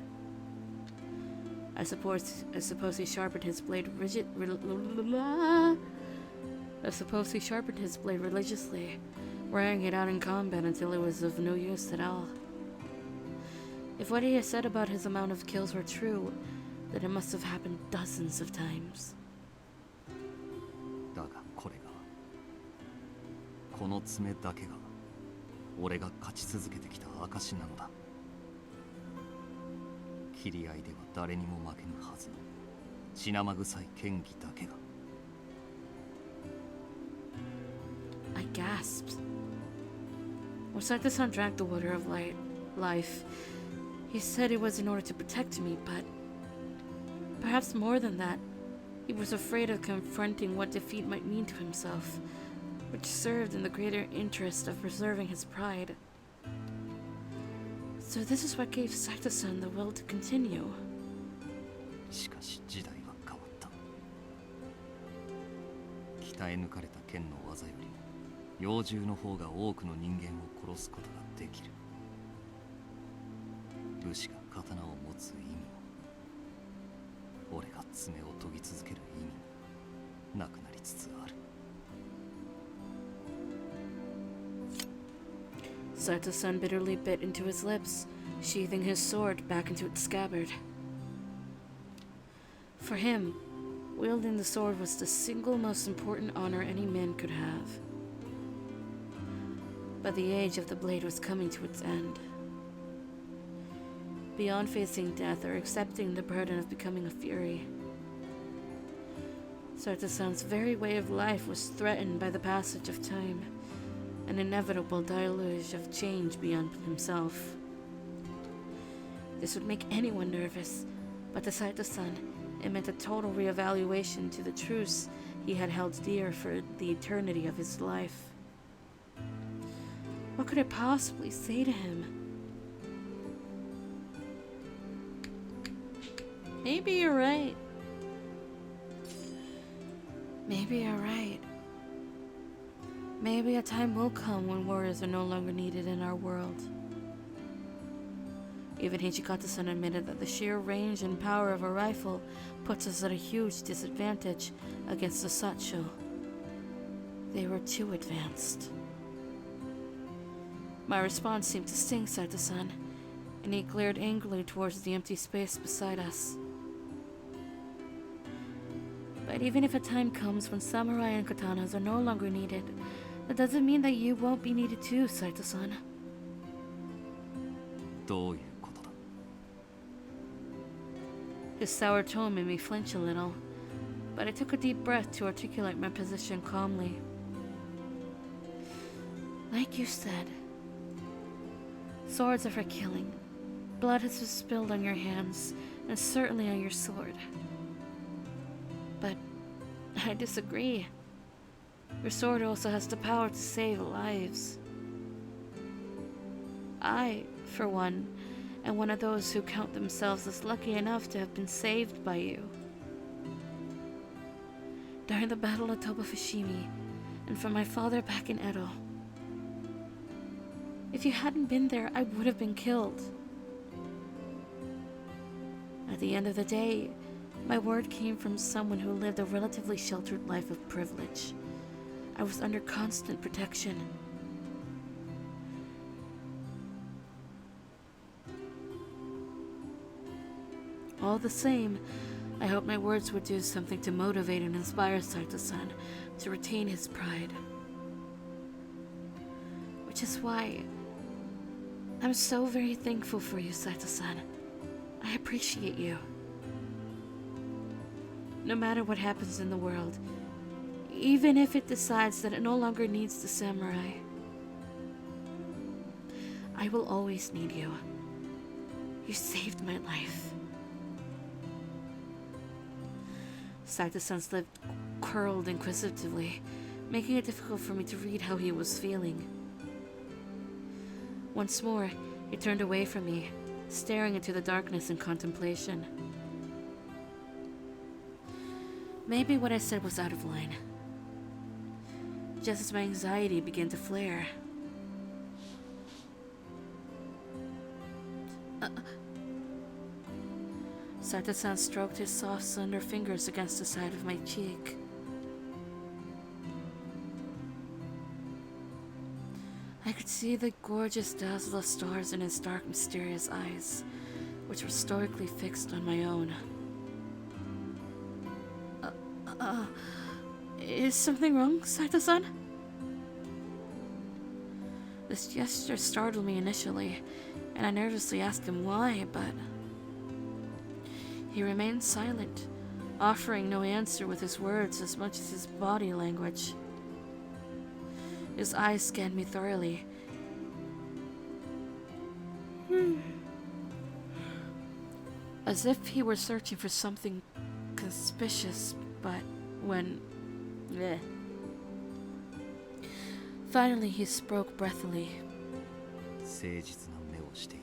I suppose he sharpened his blade religiously, wearing it out in combat until it was of no use at all. If what he has said about his amount of kills were true, then it must have happened dozens of times. だがこれが、この爪だけが俺が勝ち続けてきた証なのだ。切り合いでは誰にも負けぬはずの血生臭い剣技だけが。I gasped. When Sato-san drank the water of life, he said it was in order to protect me, but perhaps more than that, he was afraid of confronting what defeat might mean to himself, which served in the greater interest of preserving his pride. So this is what gave Sato-san the will to continue. しかし時代は変わった。鍛え抜かれた剣の技よりも幼獣の方が多くの人間を殺すことができる。武士が刀を持つ意味も、俺が爪を研ぎ続ける意味もなくなりつつある。Sato-san bitterly bit into his lips, sheathing his sword back into its scabbard. For him, Wielding the sword was the single most important honor any man could have. But the age of the blade was coming to its end. Beyond facing death or accepting the burden of becoming a fury, Sartasan's very way of life was threatened by the passage of time, an inevitable deluge of change beyond himself. This would make anyone nervous, but to Sartasan, it meant a total reevaluation to the truths he had held dear for the eternity of his life. What could I possibly say to him? Maybe you're right. Maybe you're right. Maybe a time will come when warriors are no longer needed in our world. Even Hijikata-san admitted that the sheer range and power of a rifle puts us at a huge disadvantage against the Sacho. They were too advanced. My response seemed to sting Saito-san, and he glared angrily towards the empty space beside us. But even if a time comes when samurai and katanas are no longer needed, that doesn't mean that you won't be needed too, Saito-san. どういうことだ? His sour tone made me flinch a little, but I took a deep breath to articulate my position calmly. Like you said, swords are for killing. Blood has been spilled on your hands, and certainly on your sword. But I disagree. Your sword also has the power to save lives. I, for one, am one of those who count themselves as lucky enough to have been saved by you. During the Battle of Toba-Fushimi, and from my father back in Edo. If you hadn't been there, I would have been killed. At the end of the day, my word came from someone who lived a relatively sheltered life of privilege. I was under constant protection. All the same, I hope my words would do something to motivate and inspire Saito-san to retain his pride. Which is why I'm so very thankful for you, Saito-san. I appreciate you. No matter what happens in the world, even if it decides that it no longer needs the samurai, I will always need you. You saved my life. Saito-san's lip curled inquisitively, making it difficult for me to read how he was feeling. Once more, he turned away from me, staring into the darkness in contemplation. Maybe what I said was out of line. Just as my anxiety began to flare. Saito-san stroked his soft, slender fingers against the side of my cheek. I could see the gorgeous dazzle of stars in his dark, mysterious eyes, which were stoically fixed on my own. Is something wrong, Saito-san? This gesture startled me initially, and I nervously asked him why, but he remained silent, offering no answer with his words as much as his body language. His eyes scanned me thoroughly. As if he were searching for something conspicuous, but when... Finally, he spoke breathily. 誠実な目をしてい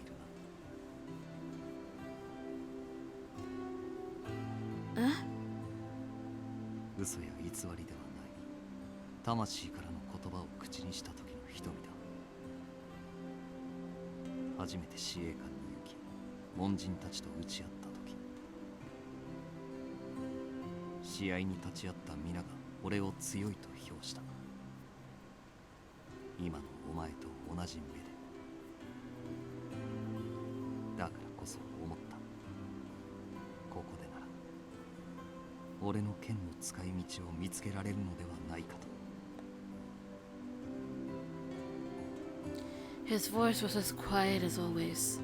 るな。嘘や偽りではない。魂からの言葉を口にした時の瞳だ。初めて司令官に行き、門人たちと打ち合った時、試合に立ち会った皆が俺を強いと評した。今のお前と同じ目で。だからこそ思った。ここでなら俺の剣の使い道を見つけられるのではないかと。 His voice was as quiet as always.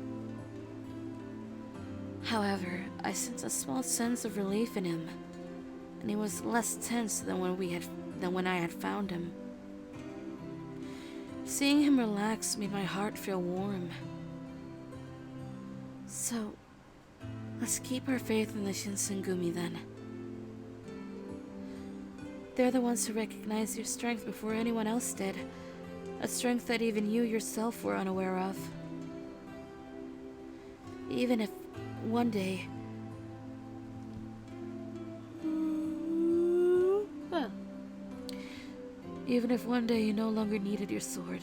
However, I sensed a small sense of relief in him, and he was less tense than when I had found him. Seeing him relax made my heart feel warm. So, let's keep our faith in the Shinsengumi then. They're the ones who recognized your strength before anyone else did. A strength that even you yourself were unaware of. Even if one day... Even if one day you no longer needed your sword,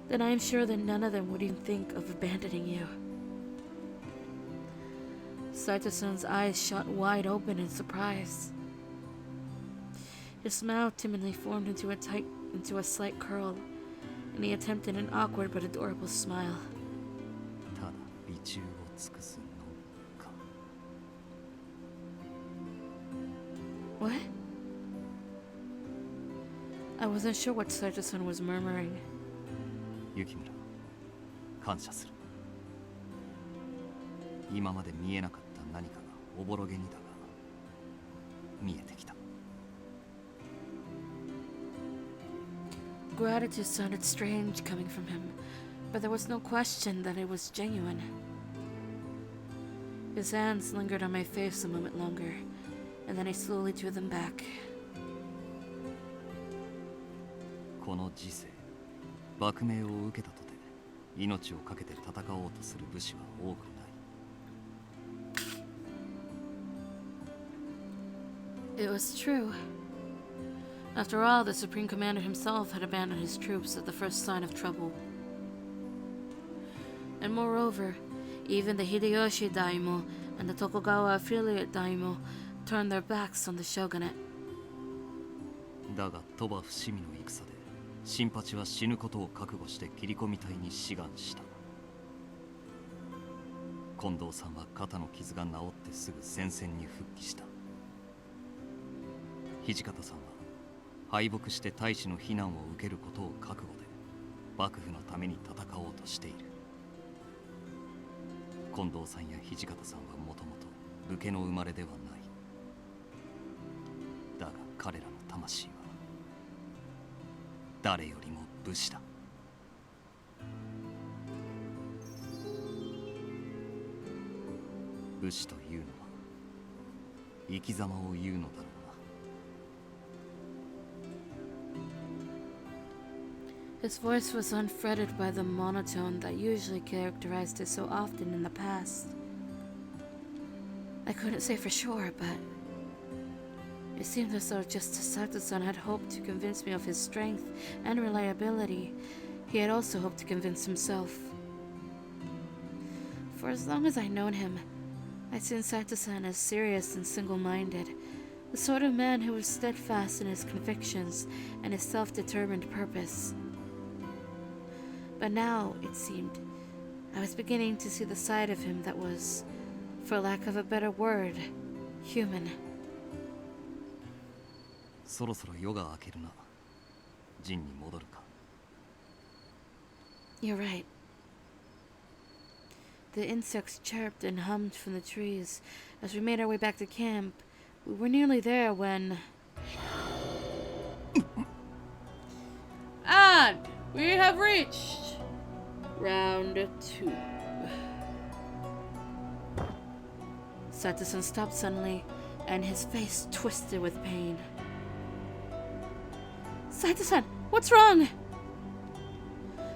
then I am sure that none of them would even think of abandoning you. Saito-san's eyes shot wide open in surprise. His smile timidly formed into a slight curl, and he attempted an awkward but adorable smile. ただ美中を尽くすのみか。 What? I wasn't sure what Saito-san was murmuring. 雪村、感謝する。今まで見えなかった何かがおぼろげにだが見えてきた。 Gratitude sounded strange coming from him, but there was no question that it was genuine. His hands lingered on my face a moment longer, and then I slowly drew them back. この時世、幕命を受けたとて命を懸けて戦おうとする武士は多くない。 It was true. After all, the Supreme Commander himself had abandoned his troops at the first sign of trouble. And moreover, even the Hideyoshi Daimyo and the Tokugawa affiliate Daimyo turned their backs on the shogunate. だが鳥羽伏見の戦で新八は死ぬことを覚悟して切り込み隊に志願した。近藤さんは肩の傷が治ってすぐ戦線に復帰した。土方さんは敗北して大使の非難を受けることを覚悟で幕府のために戦おうとしている。近藤さんや土方さんはもともと武家の生まれではない。だが彼らの魂は誰よりも武士だ。武士というのは生き様を言うのだろうな。 His voice was unfretted by the monotone that usually characterized it so often in the past. I couldn't say for sure, but it seemed as though just as Sato-san had hoped to convince me of his strength and reliability, he had also hoped to convince himself. For as long as I'd known him, I'd seen Sato-san as serious and single-minded, the sort of man who was steadfast in his convictions and his self-determined purpose. But now, it seemed, I was beginning to see the side of him that was, for lack of a better word, human. そろそろ夜が明けるな。陣に戻るか。 You're right. The insects chirped and hummed from the trees. As we made our way back to camp, we were nearly there when... And we have reached round 2. Sato-san stopped suddenly, and his face twisted with pain. Saito-san, what's wrong?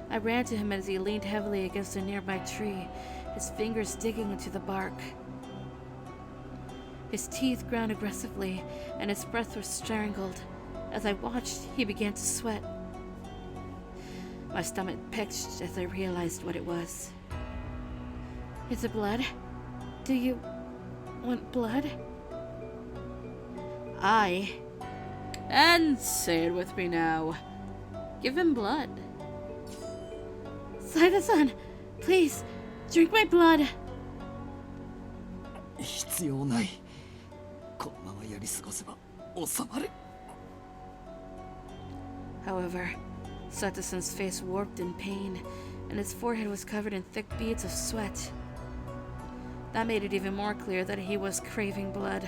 I ran to him as he leaned heavily against a nearby tree, his fingers digging into the bark. His teeth ground aggressively, and his breath was strangled. As I watched, he began to sweat. My stomach pitched as I realized what it was. Is it blood? Do you want blood? And say it with me now. Give him blood. Saito-san, please, drink my blood. 必要ない。このままやり見過ごせば収まる。 However, Sato-san's face warped in pain, and his forehead was covered in thick beads of sweat. That made it even more clear that he was craving blood.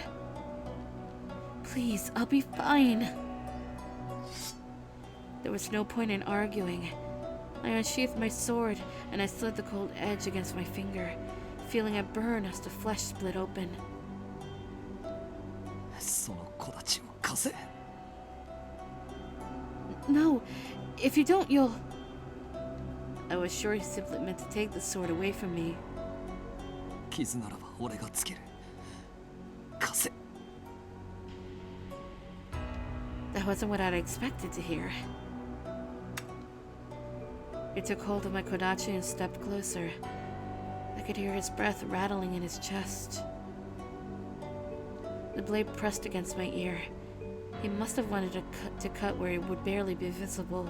Please, I'll be fine. There was no point in arguing. I unsheathed my sword, and I slid the cold edge against my finger, feeling a burn as the flesh split open. その小太刀を貸せ。 No, if you don't, you'll... I was sure he simply meant to take the sword away from me. 傷ならば俺がつける。貸せ。 That wasn't what I'd expected to hear. He took hold of my kodachi and stepped closer. I could hear his breath rattling in his chest. The blade pressed against my ear. He must have wanted to cut where it would barely be visible.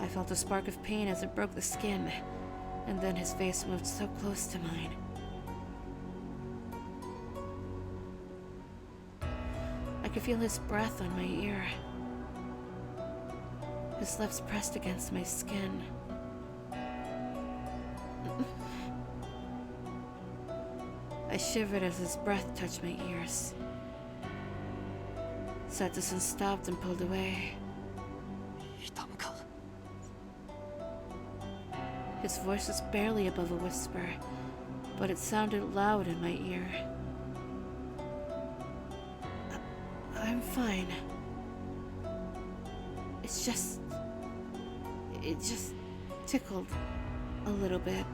I felt a spark of pain as it broke the skin, and then his face moved so close to mine. I could feel his breath on my ear. His lips pressed against my skin. I shivered as his breath touched my ears. Sato-san stopped and pulled away. 痛むか。 His voice was barely above a whisper, but it sounded loud in my ear. I'm fine. It just tickled a little bit.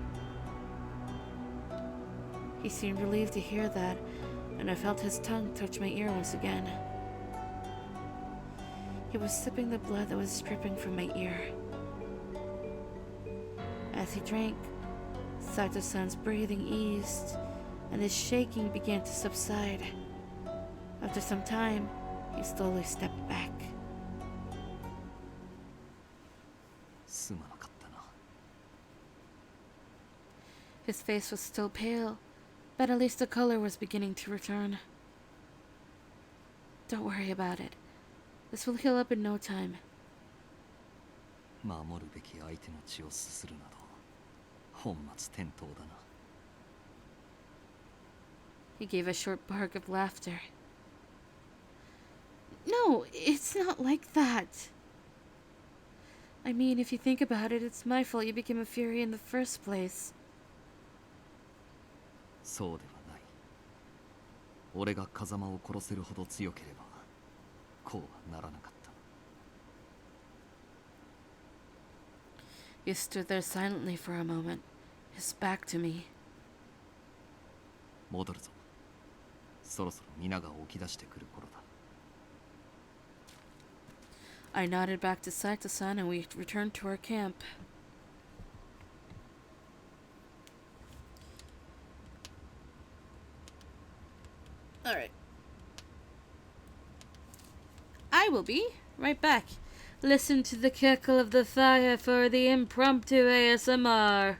He seemed relieved to hear that, and I felt his tongue touch my ear once again. He was sipping the blood that was dripping from my ear. As he drank, Sato-san's breathing eased, and his shaking began to subside. After some time, he slowly stepped back. すまなかったな。 His face was still pale, but at least the color was beginning to return. Don't worry about it. This will heal up in no time. 守るべき相手の血をすするなど本末転倒だな。 He gave a short bark of laughter. No, it's not like that. I mean, if you think about it, it's my fault you became a fury in the first place. そうではない。俺が風間を殺せるほど強ければこうはならなかった。 He stood there silently for a moment, his back to me. 戻るぞ。そろそろ皆が起き出してくる頃だ。 I nodded back to Saito-san and we returned to our camp. Alright. I will be right back. Listen to the crackle of the fire for the impromptu ASMR.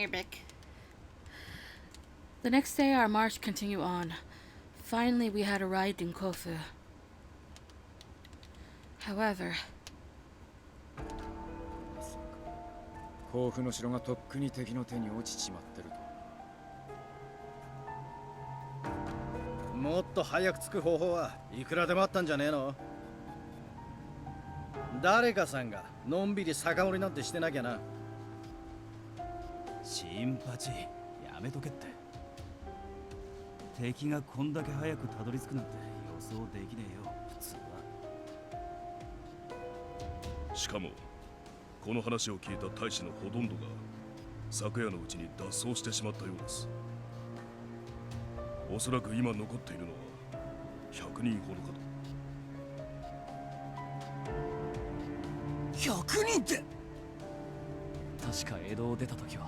Arabic. The next day, our march continued on. Finally, we had arrived in Kofu. However, 甲府の城がとっくに敵の手に落ちちまってると。もっと早く着く方法はいくらでもあったんじゃねえの？誰かさんがのんびり酒盛りなんてしてなきゃな。新八、やめとけって。敵がこんだけ早くたどり着くなんて予想できねえよ、普通は。しかもこの話を聞いた大使のほとんどが昨夜のうちに脱走してしまったようです。おそらく今残っているのは100人ほどかと。100人って。確か江戸を出た時は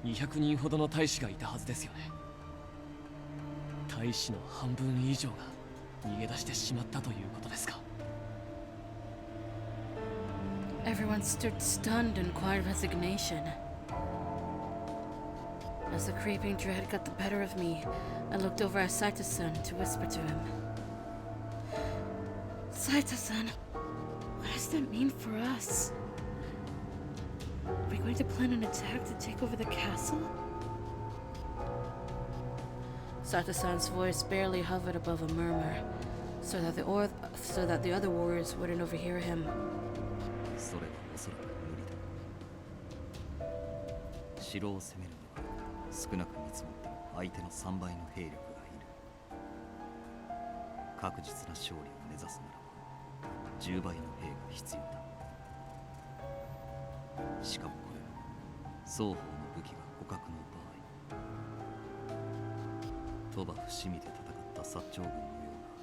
200人ほどの大使がいたはずですよね。大使の半分以上が逃げ出してしまったということですか。everyone stood stunned in quiet resignation. As the creeping dread got the better of me, I looked over at Saito-san to whisper to him. Saito-san, what does that mean for us? Are we going to plan an attack to take over the castle? Sato-san's voice barely hovered above a murmur, so that the other warriors wouldn't overhear him. それはおそらく無理だ。城を攻めるには少なく見積もっても相手の3倍の兵力がいる。確実な勝利を目指すならば10倍の兵が必要だ。しかもこれは双方の武器が互角の場合、鳥羽伏見で戦った薩長軍のような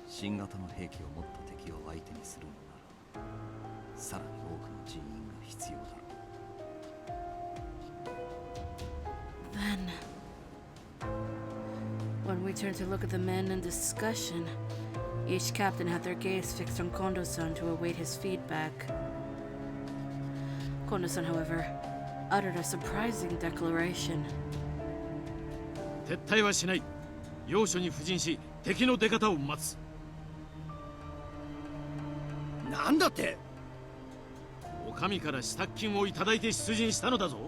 新型の兵器を持った敵を相手にするのならさらに多くの人員が必要だろう。 Then, when we turned to look at the men in discussion, each captain had their gaze fixed on Kondo-san to await his feedback. Kondo-san, however, uttered a surprising declaration. 撤退はしない。要所に布陣し、敵の出方を待つ。なんだって？お上から支度金をいただいて出陣したのだぞ。こ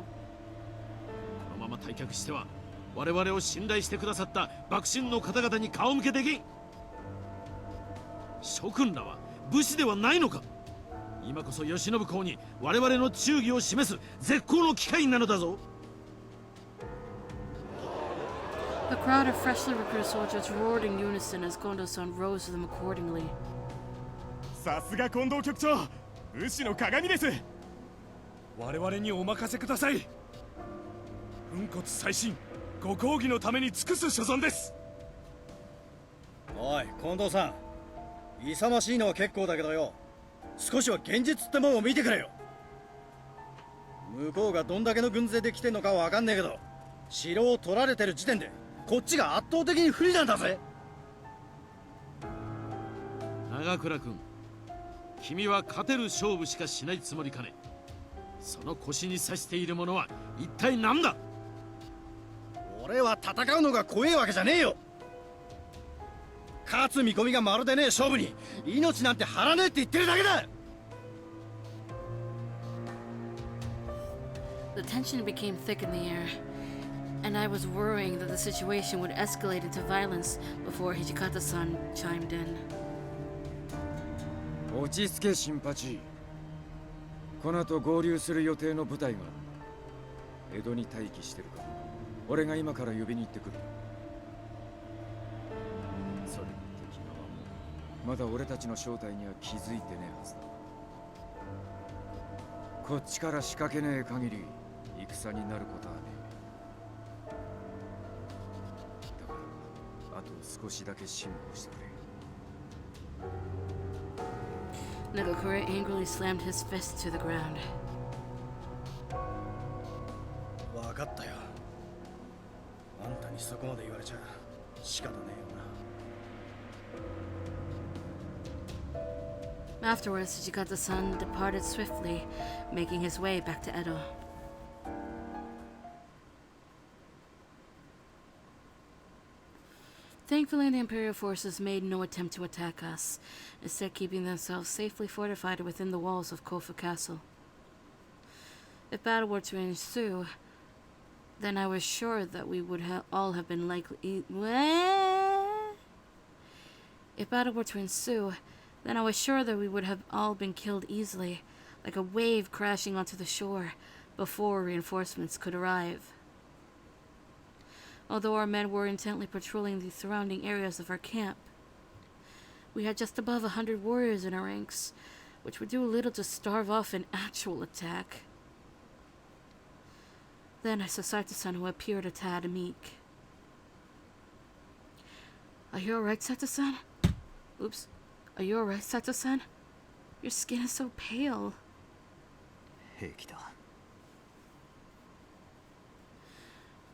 のまま退却しては我々を信頼してくださった幕臣の方々に顔向けできん。諸君らは武士ではないのか。今こそ慶喜公に我々の忠義を示す絶好の機会なのだぞ。 The crowd of freshly recruited soldiers roared in unison as Kondo-san rose to them accordingly. さすが近藤局長、武士の鏡です。我々にお任せください。粉骨細心、ご公儀のために尽くす所存です。おい近藤さん、勇ましいのは結構だけどよ、少しは現実ってもんを見てくれよ。向こうがどんだけの軍勢で来てんのかはわかんねえけど、城を取られてる時点でこっちが圧倒的に不利なんだぜ。長倉君、君は勝てる勝負しかしないつもりかね。その腰に刺しているものは一体何だ。俺は戦うのが怖えわけじゃねえよ。勝つ見込みがまるでねえ勝負に命なんて張らねえって言ってるだけだ。 The tension became thick in the air, and I was worrying that the situation would escalate into violence before Hijikata-san chimed in. 落ち着け新八。この後合流する予定の部隊が江戸に待機してるから俺が今から呼びに行ってくる。それに敵側もまだ俺たちの正体には気づいてねえはずだ。こっちから仕掛けねえ限り戦になることはねえ。だからあと少しだけ辛抱してくれ。 Nagakure angrily slammed his fist to the ground. 分かったよ。あんたにそこまで言われちゃ仕方ねえよな。 Afterwards, Hijikata-san departed swiftly, making his way back to Edo. Thankfully, the Imperial forces made no attempt to attack us, instead keeping themselves safely fortified within the walls of Kofu Castle. If battle were to ensue, then I was sure that we would all have been likely... If battle were to ensue, then I was sure that we would have all been killed easily, like a wave crashing onto the shore, before reinforcements could arrive. Although our men were intently patrolling the surrounding areas of our camp, we had just above 100 warriors in our ranks, which would do little to starve off an actual attack. Then I saw Saito-san, who appeared a tad meek. Are you alright, Saito-san? Oops. Are you alright, Saito-san? Your skin is so pale. 平気だ。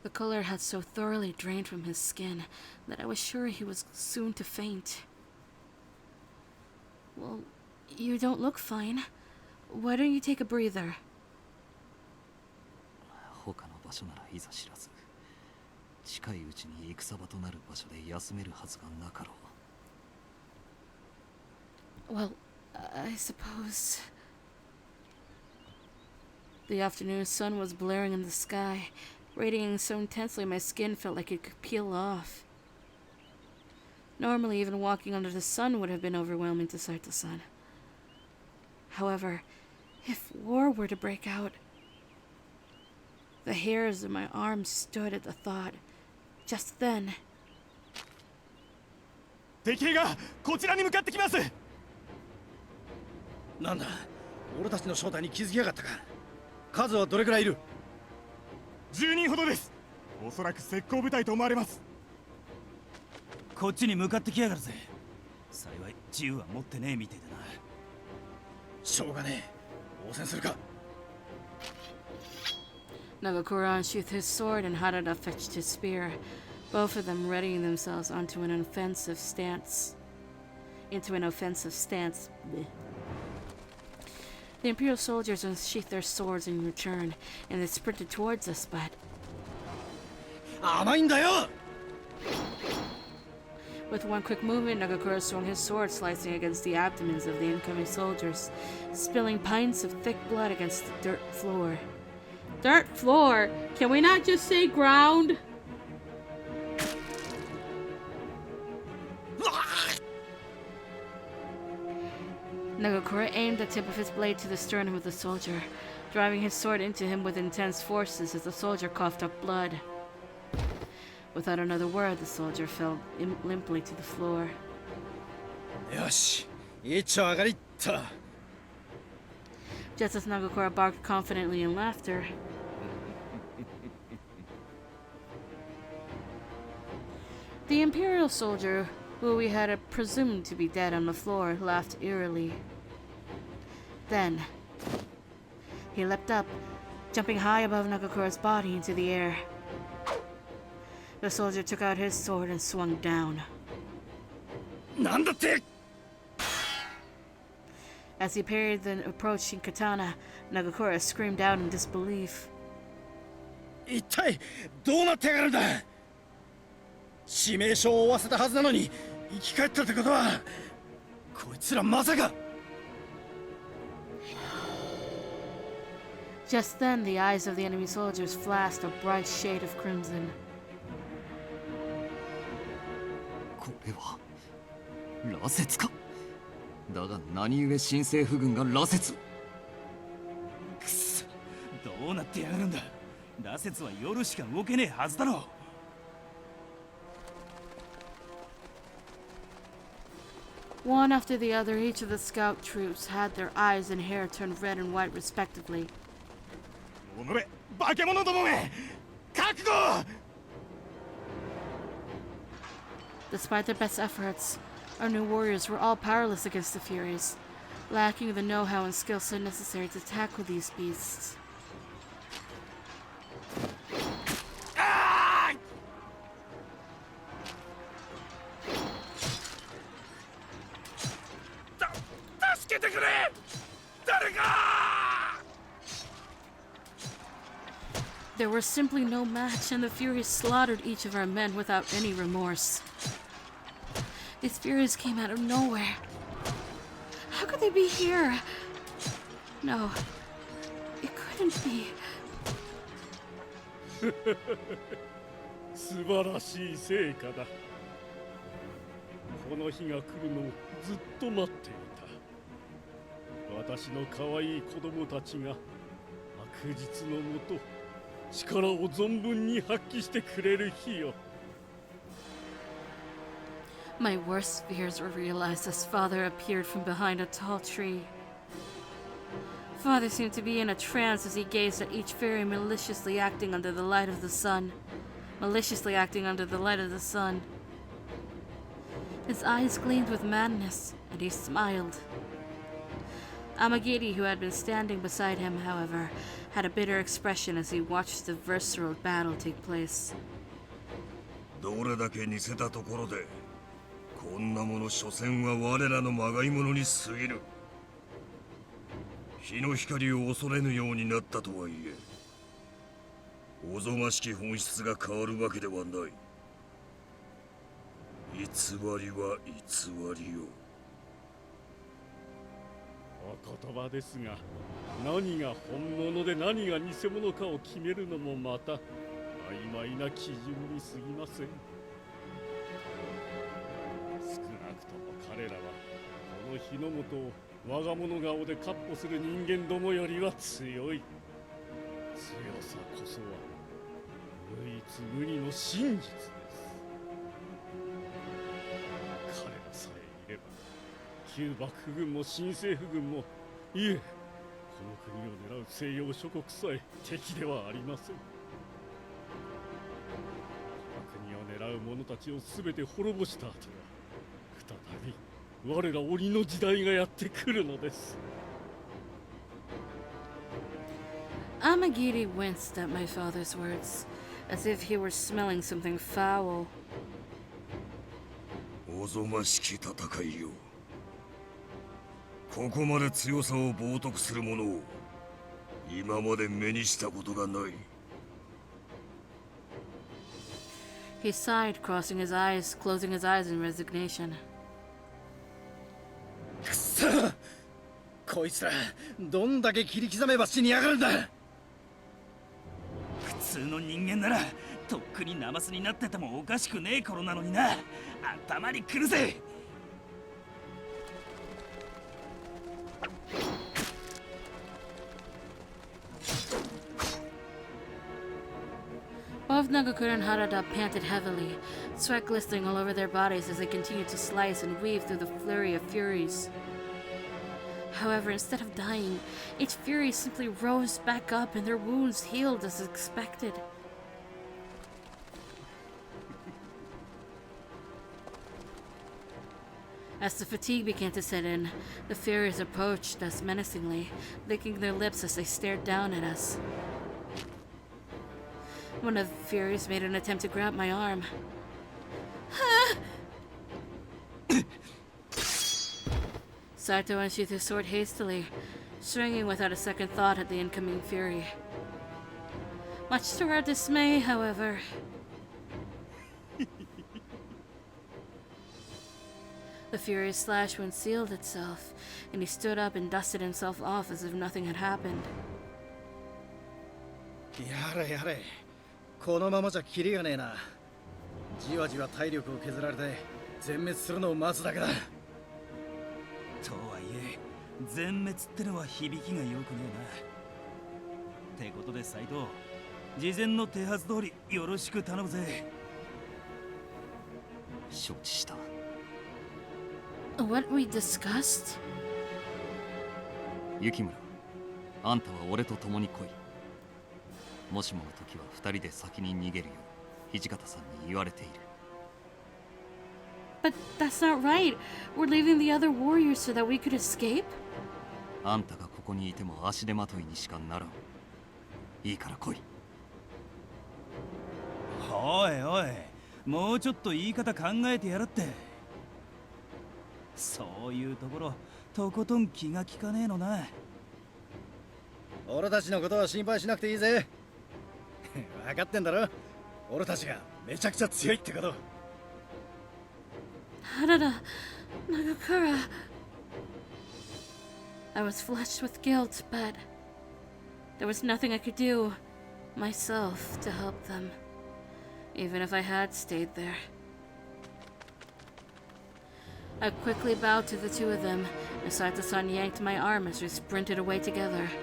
The color had so thoroughly drained from his skin that I was sure he was soon to faint. Well, you don't look fine. Why don't you take a breather? 他の場所ならいざ知らず、近いうちに戦場となる場所で休めるはずがなかろう。 Well, I suppose... The afternoon sun was blaring in the sky, radiating so intensely my skin felt like it could peel off. Normally, even walking under the sun would have been overwhelming to Saito-san. However, if war were to break out... The hairs on my arms stood at the thought. Just then... 敵兵がこちらに向かってきます。なんだ、俺たちの正体に気づきやがったか。数はどれくらいいる10人ほどです。おそらく石膏部隊と思われます。こっちに向かってきやがるぜ。幸い銃は持ってねえみてえだな。しょうがねえ。応戦するか。 Nagakura unsheathed his sword and Harada fetched his spear, both of them readying themselves into an offensive stance. Bleh. The Imperial soldiers unsheathed their swords in return, and they sprinted towards us, but... 甘いんだよ! With one quick movement, Nagakura swung his sword, slicing against the abdomens of the incoming soldiers, spilling pints of thick blood against the dirt floor. Dirt floor? Can we not just say ground? Nagakura aimed the tip of his blade to the sternum of the soldier, driving his sword into him with intense forces as the soldier coughed up blood. Without another word, the soldier fell limply to the floor. よし、一丁上がりっと。 Just as Nagakura barked confidently in laughter, the Imperial soldier, who we had presumed to be dead on the floor, laughed eerily. Then, he leapt up, jumping high above Nagakura's body into the air. The soldier took out his sword and swung down. なんだって! As he parried the approaching katana, Nagakura screamed out in disbelief. 一体どうなってやがるんだ! 致命傷を負わせたはずなのに生き返ったってことはこいつらまさか Just then, the eyes of the enemy soldiers flashed a bright shade of crimson. これは羅刹か。だが何故新政府軍が羅刹を。くそ、どうなってやがるんだ。羅刹は夜しか動けねえはずだろう。 One after the other, each of the scout troops had their eyes and hair turned red and white respectively. おのれ、化け物どもめ、覚悟! Despite their best efforts, our new warriors were all powerless against the Furies, lacking the know-how and skill set necessary to tackle these beasts. There was simply no match, and the Furies slaughtered each of our men without any remorse. These furies came out of nowhere. How could they be here? No, it couldn't be. 素晴らしい成果だ。この日が来るのをずっと待っていた。私の可愛い子供たちが白日のもと力を存分に発揮してくれる日よ。My worst fears were realized as Father appeared from behind a tall tree. Father seemed to be in a trance as he gazed at each fairy maliciously acting under the light of the sun. His eyes gleamed with madness, and he smiled. Amagiri, who had been standing beside him, however, had a bitter expression as he watched the visceral battle take place. どれだけ似せたところで、こんなもの所詮は我らのまがいものに過ぎぬ。日の光を恐れぬようになったとはいえ、おぞましき本質が変わるわけではない。偽りは偽りよ。お言葉ですが、何が本物で何が偽物かを決めるのもまた曖昧な基準に過ぎません。少なくとも彼らはこの日の本を我が物顔で闊歩する人間どもよりは強い。強さこそは唯一無二の真実です。彼らさえいれば旧幕府軍も新政府軍も、いえ、この国を狙う西洋諸国さえ敵ではありません。この国を狙う者たちを全て滅ぼした後は、再び我ら鬼の時代がやってくるのです。Amagiri winced at my father's words, as if he were smelling something foul. おぞましき戦いよ。ここまで強さを冒涜する者を今まで目にしたことがない。He sighed, closing his eyes in resignation. くそ！こいつらどんだけ切り刻めば死にやがるんだ。普通の人間ならとっくにナマスになっててもおかしくねえ頃なのにな。頭にくるぜ。Both Nagakura and Harada panted heavily, sweat glistening all over their bodies as they continued to slice and weave through the flurry of furies. However, instead of dying, each fury simply rose back up and their wounds healed as expected. As the fatigue began to set in, the furies approached us menacingly, licking their lips as they stared down at us. One of the furies made an attempt to grab my arm. Saito unsheathed his sword hastily, swinging without a second thought at the incoming fury. Much to our dismay, however, the fury's slash wound sealed itself, and he stood up and dusted himself off as if nothing had happened. やれやれ、このままじゃキリがねえな。じわじわ体力を削られて全滅するのを待つだけだ。とはいえ全滅ってのは響きが良くねえな。ってことで斉藤、事前の手はず通りよろしく頼むぜ。承知した。What we discussed? 雪村、あんたは俺と共に来い。もしもの時は二人で先に逃げるよう土方さんに言われている。But that's not right. We're leaving the other warriors so that we could escape? あんたがここにいても足手まといにしかならん。いいから来い。おいおい、もうちょっと言い方考えてやるって。そういうところとことん気が利かねえのな。俺たちのことは心配しなくていいぜ。分かってんだろ、俺たちがめちゃくちゃ強いってこと。Harada, Nagakura. I was flushed with guilt, but there was nothing I could do myself to help them, even if I had stayed there. I quickly bowed to the two of them, and Saito-san yanked my arm as we sprinted away together.「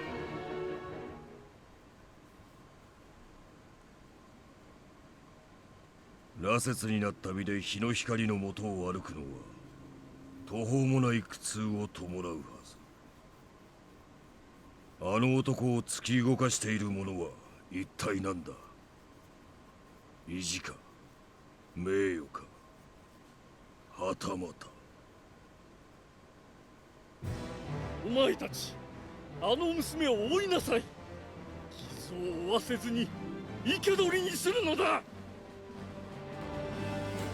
羅刹になった身で日の光の下を歩くのは途方もない苦痛を伴うはず。あの男を突き動かしているものは一体何だ？意地か名誉かはたまた。お前たち、あの娘を追いなさい。傷を負わせずに生け捕りにするのだ。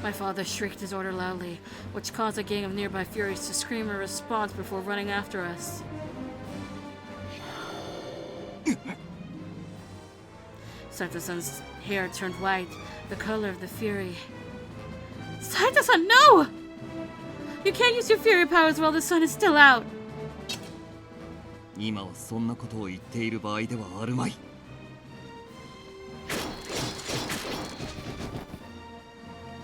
My father shrieked his order loudly, which caused a gang of nearby Furies to scream a response before running after us. Saito-san's hair turned white, the color of the Fury. Saito-san, no! You can't use your Fury powers while the sun is still out! 今はそんなことを言っている場合ではあるまい。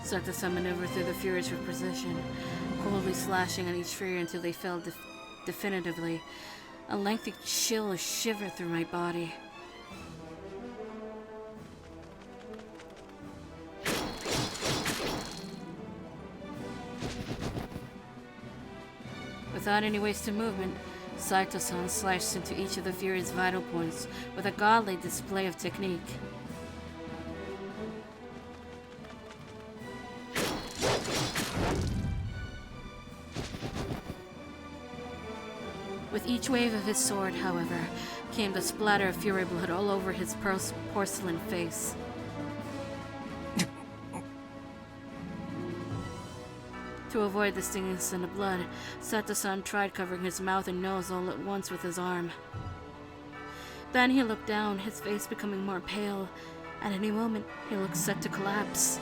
Saito-san maneuvered through the Furies with precision, coldly slashing at each Fury until they fell definitively. A lengthy chill shivered through my body. Without any wasted movement, Saito-san sliced into each of the Fury's vital points with a godly display of technique. With each wave of his sword, however, came the splatter of Fury blood all over his porcelain face. To avoid the stinging scent of blood, Saito-san tried covering his mouth and nose all at once with his arm. Then he looked down, his face becoming more pale. At any moment, he looked set to collapse.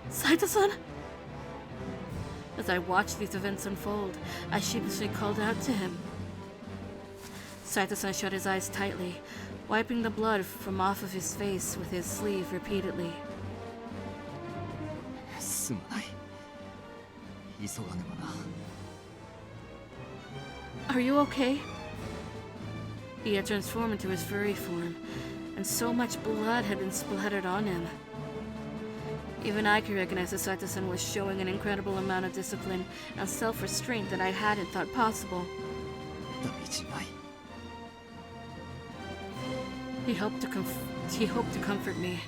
Saito-san? As I watched these events unfold, I sheepishly called out to him. Saito-san shut his eyes tightly, wiping the blood from off of his face with his sleeve repeatedly. すまない。急がねばな。Are you okay? He had transformed into his furry form, and so much blood had been splattered on him. Even I could recognize that Saito-san was showing an incredible amount of discipline and self-restraint that I hadn't thought possible. 大事ない。He hoped to comfort me,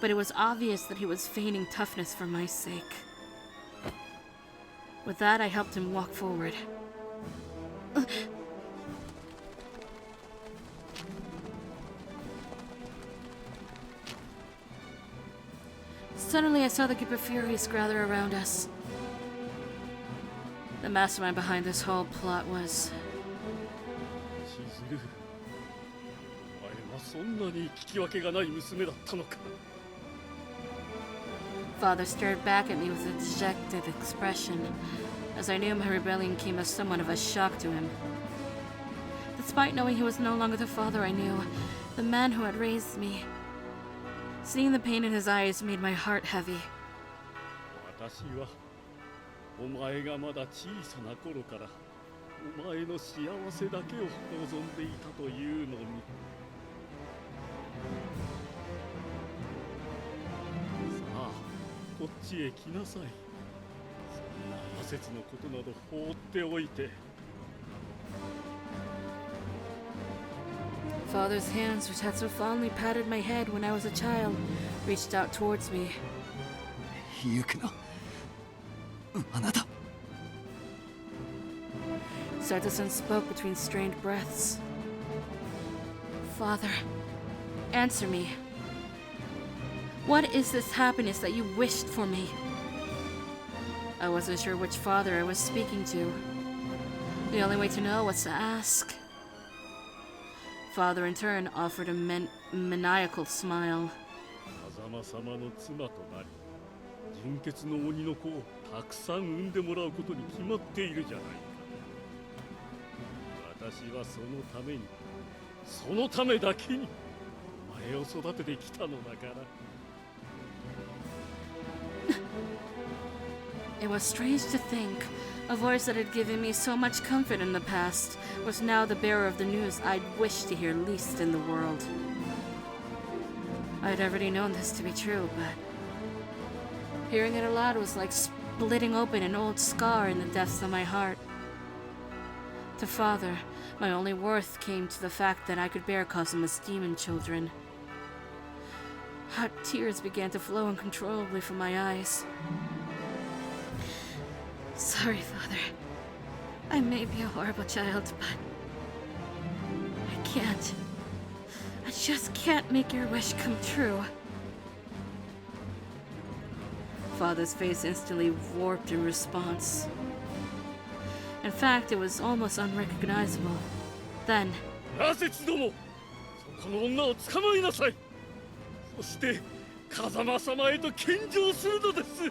but it was obvious that he was feigning toughness for my sake. With that, I helped him walk forward. Suddenly, I saw the group of Furies gather around us. The mastermind behind this whole plot was... 千鶴、お前はそんなに聞き分けがない娘だったのか。 Father stared back at me with a dejected expression, as I knew my rebellion came as somewhat of a shock to him. Despite knowing he was no longer the father I knew, the man who had raised me, seeing the pain in his eyes made my heart heavy. 私はお前がまだ小さな頃からお前の幸せだけを望んでいたというのに。 こっちへ来なさい。そんな羅刹のことなど放っておいて。 Father's hands, which had so fondly patted my head when I was a child, reached out towards me. 行くな。あなた。 Saito-san spoke between strained breaths. Father, answer me. What is this happiness that you wished for me? I wasn't sure which father I was speaking to. The only way to know was to ask. Father, in turn, offered a maniacal smile. 風間様の妻となり、純潔の鬼の子をたくさん産んでもらうことに決まっているじゃないか。私はそのために、そのためだけにお前を育ててきたのだから。It was strange to think a voice that had given me so much comfort in the past was now the bearer of the news I'd wished to hear least in the world. I'd already known this to be true, but hearing it aloud was like splitting open an old scar in the depths of my heart. To Father, my only worth came to the fact that I could bear Kazuma's demon children. Hot tears began to flow uncontrollably from my eyes. Sorry, Father. I may be a horrible child, but I can't. I just can't make your wish come true. Father's face instantly warped in response. In fact, it was almost unrecognizable. Then, 羅刹ども、そこの女を捕まえなさい。そして風間様へと献上するのです。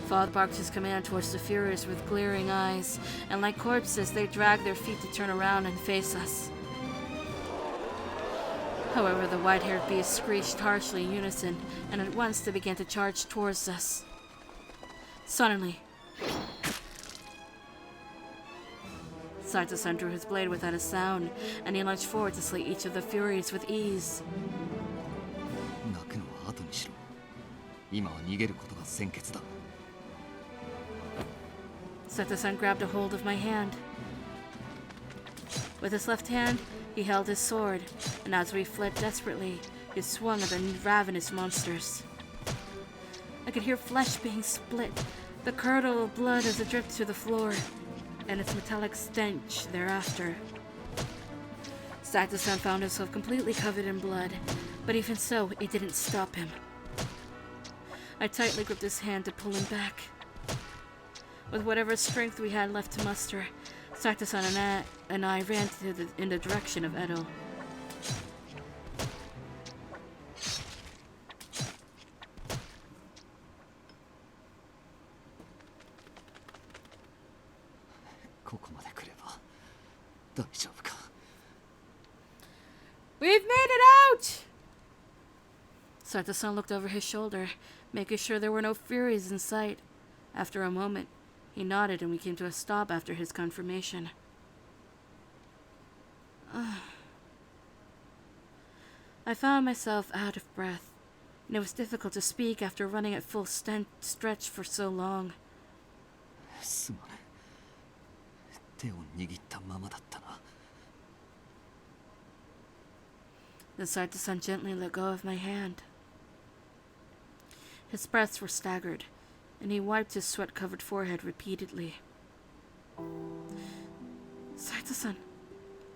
Father barked his command towards the Furious with glaring eyes, and like corpses, they dragged their feet to turn around and face us. However, the white-haired beast screeched harshly in unison, and at once they began to charge towards us. Suddenly, Saito-san drew his blade without a sound, and he lunged forward to slay each of the Furies with ease. 泣くのは後にしろ。今は逃げることが先決だ。Saito-san grabbed a hold of my hand. With his left hand, he held his sword, and as we fled desperately, he swung at the ravenous monsters. I could hear flesh being split, the curdle of blood as it dripped to the floor, and its metallic stench thereafter. Saito-san found himself completely covered in blood, but even so, it didn't stop him. I tightly gripped his hand to pull him back. With whatever strength we had left to muster, Saito-san and I ran in the direction of Edo. We've made it out! Saito-san looked over his shoulder, making sure there were no Furies in sight. After a moment, he nodded and we came to a stop after his confirmation. I found myself out of breath, and it was difficult to speak after running at full stretch for so long. Then Saito-san gently let go of my hand. His breaths were staggered, and he wiped his sweat-covered forehead repeatedly. Saito-san,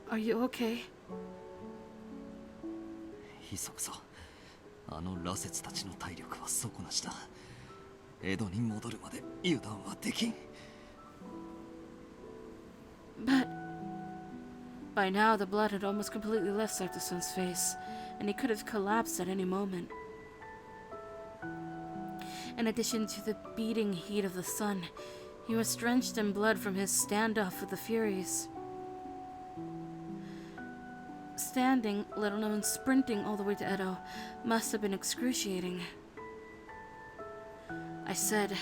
are you okay? いそくそ、あの羅刹たちの体力は底なしだ。江戸に戻るまで油断はできん。But by now the blood had almost completely left Saito-san's face, and he could have collapsed at any moment. In addition to the beating heat of the sun, he was drenched in blood from his standoff with the Furies. Standing, let alone sprinting all the way to Edo, must have been excruciating. I said,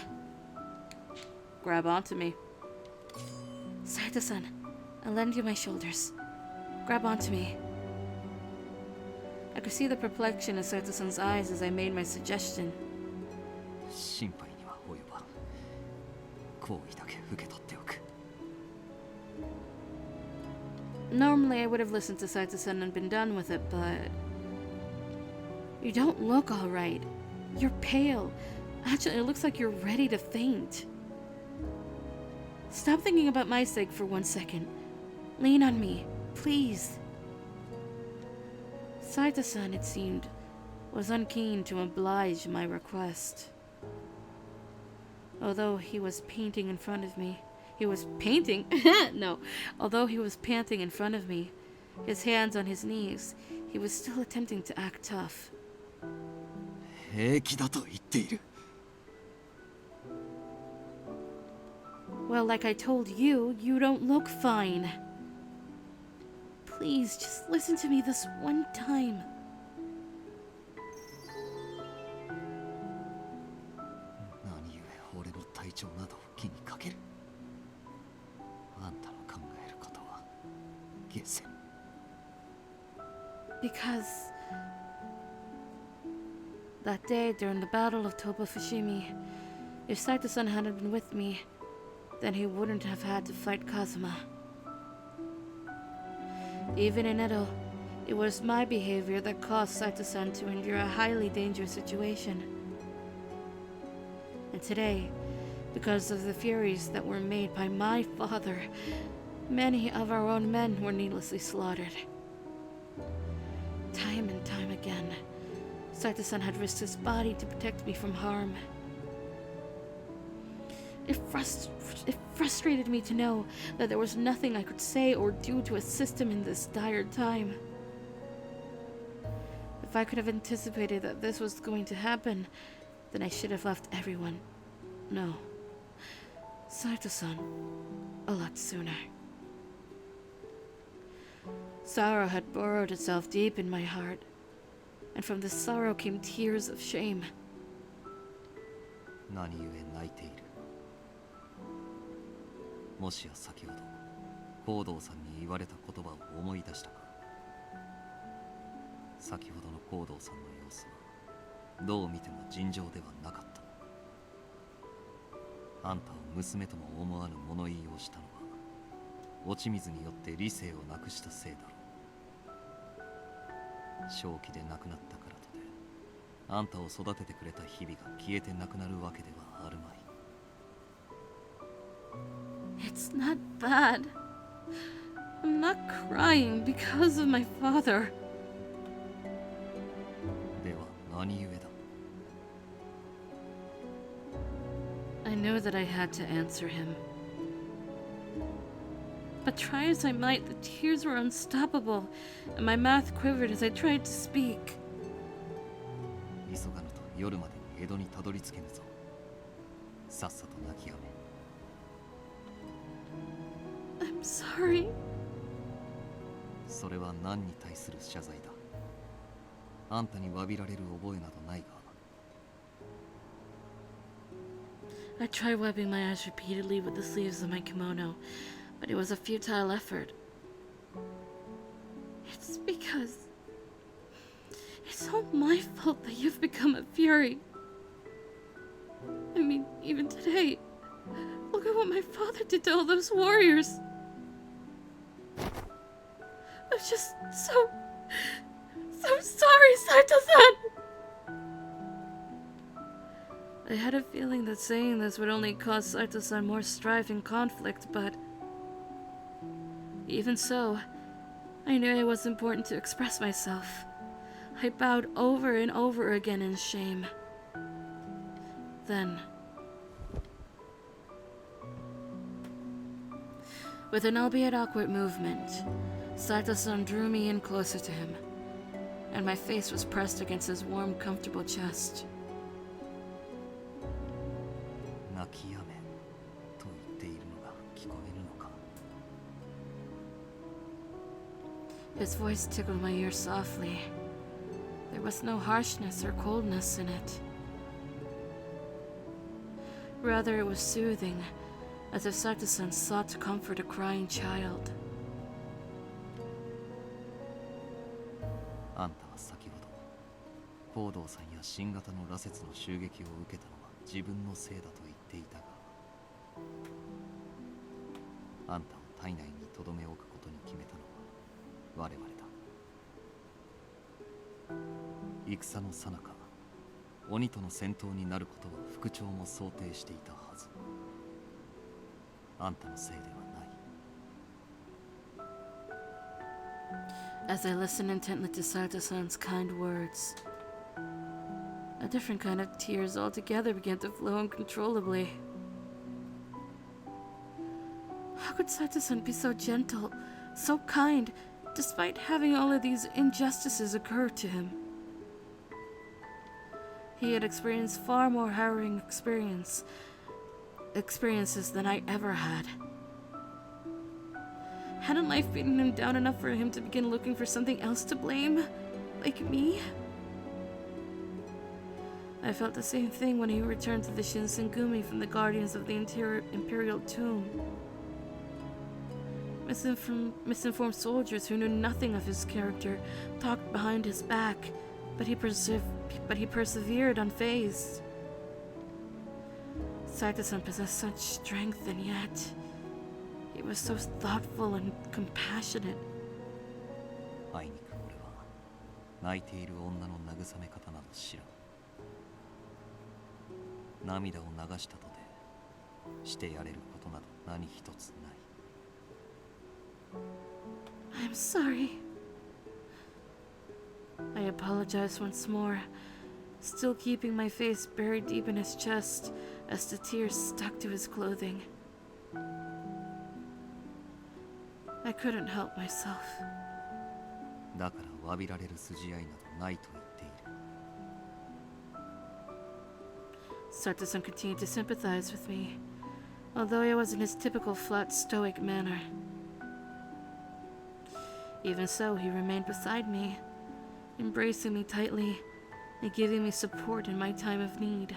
"Grab onto me." Saito-san, I'll lend you my shoulders. Grab onto me. I could see the perplexion in Saito-san's eyes as I made my suggestion. 心配には及ばん。好意だけ受け取っておく。Normally, I would have listened to Saito-san and been done with it, but you don't look all right. You're pale. Actually, it looks like you're ready to faint. Stop thinking about my sake for 1 second. Lean on me, please. Saito-san, it seemed, was unkeen to oblige my request. Although he was painting in front of me, although he was panting in front of me, his hands on his knees, he was still attempting to act tough. 平気だと言っている。Well, like I told you, you don't look fine. Please, just listen to me this one time. Because that day during the Battle of Toba Fushimi, if Saito-san hadn't been with me, then he wouldn't have had to fight Kazuma. Even in Edo, it was my behavior that caused Saito-san to endure a highly dangerous situation. And today, because of the furies that were made by my father, many of our own men were needlessly slaughtered. Time and time again, Saito-san had risked his body to protect me from harm. It frustrated me to know that there was nothing I could say or do to assist him in this dire time. If I could have anticipated that this was going to happen, then I should have left everyone. No, Saito-san, a lot sooner. Sorrow had burrowed itself deep in my heart, and from this sorrow came tears of shame. 何故泣いている。もしや先ほど高堂さんに言われた言葉を思い出したか。先ほどの高堂さんの様子はどう見ても尋常ではなかった。あんたを娘とも思わぬ物言いをしたのは落ち水によって理性をなくしたせいだろう。正気で亡くなったからとてあんたを育ててくれた日々が消えてなくなるわけではあるまい。 It's not bad. I'm not crying because of my father. では何故だ。 I knew that I had to answer him. But try as I might, the tears were unstoppable, and my mouth quivered as I tried to speak. 急がぬと夜までに江戸にたどり着けぬぞ。さっさと泣きやめ。 I'm sorry. それは何に対する謝罪だ。あんたに詫びられる覚えなどないが。 I tried wiping my eyes repeatedly with the sleeves of my kimono, but it was a futile effort. It's because... it's all my fault that you've become a fury. I mean, even today, look at what my father did to all those warriors. I'm just so sorry, Saito-san! I had a feeling that saying this would only cause Saito-san more strife and conflict, but... even so, I knew it was important to express myself. I bowed over and over again in shame. Then... with an albeit awkward movement, Saito-san drew me in closer to him, and my face was pressed against his warm, comfortable chest. 泣きやめと言っているのが聞こえるのか。 His voice tickled my ear softly. There was no harshness or coldness in it. Rather, it was soothing, as if Saito-san sought to comfort a crying child. あんたは先ほど高堂さんや新型の羅刹の襲撃を受けたのは自分のせいだと言っていたが、あんたを体内に留め置くことに決めたのは我々だ。戦の最中、鬼との戦闘になることは副長も想定していたはず。あんたのせいではない。 As I listened intently to Saito-san's kind words, a different kind of tears altogether began to flow uncontrollably. How could Saito-san be so gentle, so kind, despite having all of these injustices occur to him? He had experienced far more harrowing experience, experiences than I ever had. Hadn't life beaten him down enough for him to begin looking for something else to blame? Like me? I felt the same thing when he returned to the Shinsengumi from the Guardians of the Imperial Tomb. Misinformed soldiers who knew nothing of his character talked behind his back, but he persevered unfazed. Saito-san possessed such strength, and yet he was so thoughtful and compassionate. あいにく俺は泣いている女の慰め方など知らん。涙を流したとてしてやれることなど何一つない。I'm sorry. I apologized once more, still keeping my face buried deep in his chest as the tears stuck to his clothing. I couldn't help myself. だから詫びられる筋合いなどないと言っている。Saito-san continued to sympathize with me, although it was in his typical flat, stoic manner. Even so, he remained beside me, embracing me tightly and giving me support in my time of need.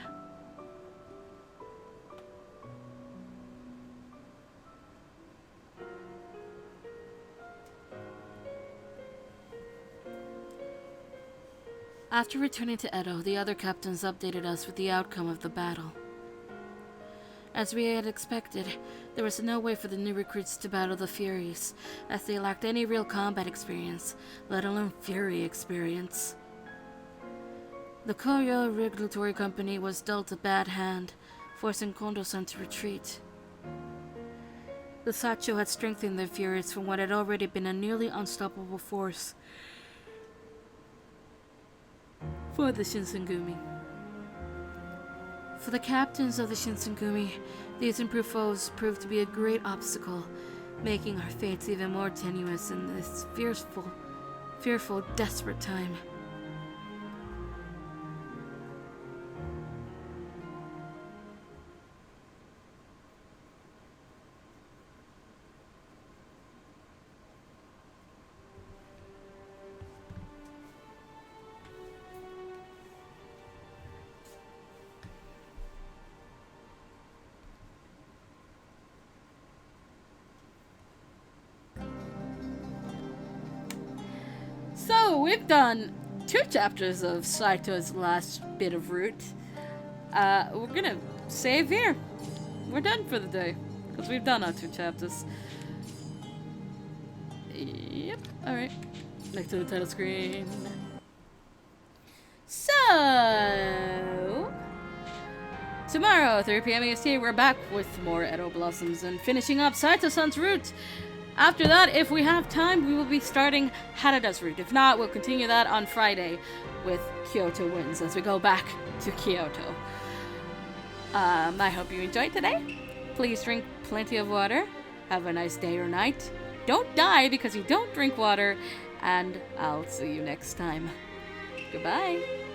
After returning to Edo, the other captains updated us with the outcome of the battle. As we had expected, there was no way for the new recruits to battle the Furies, as they lacked any real combat experience, let alone Fury experience. The Koryo Regulatory Company was dealt a bad hand, forcing Kondo-san to retreat. The Sacho had strengthened their Furies from what had already been a nearly unstoppable force for the Shinsengumi. For the captains of the Shinsengumi, these improved foes proved to be a great obstacle, making our fates even more tenuous in this fearful, desperate time. So, we've done 2 chapters of Saito's last bit of route. We're gonna save here. We're done for the day, because we've done our 2 chapters. Yep, alright. Next to the title screen. So, tomorrow, 3 p.m. EST, we're back with more Edo Blossoms and finishing up Saito-san's route. After that, if we have time, we will be starting Harada's route. If not, we'll continue that on Friday with Kyoto Winds as we go back to Kyoto. I hope you enjoyed today. Please drink plenty of water. Have a nice day or night. Don't die because you don't drink water. And I'll see you next time. Goodbye.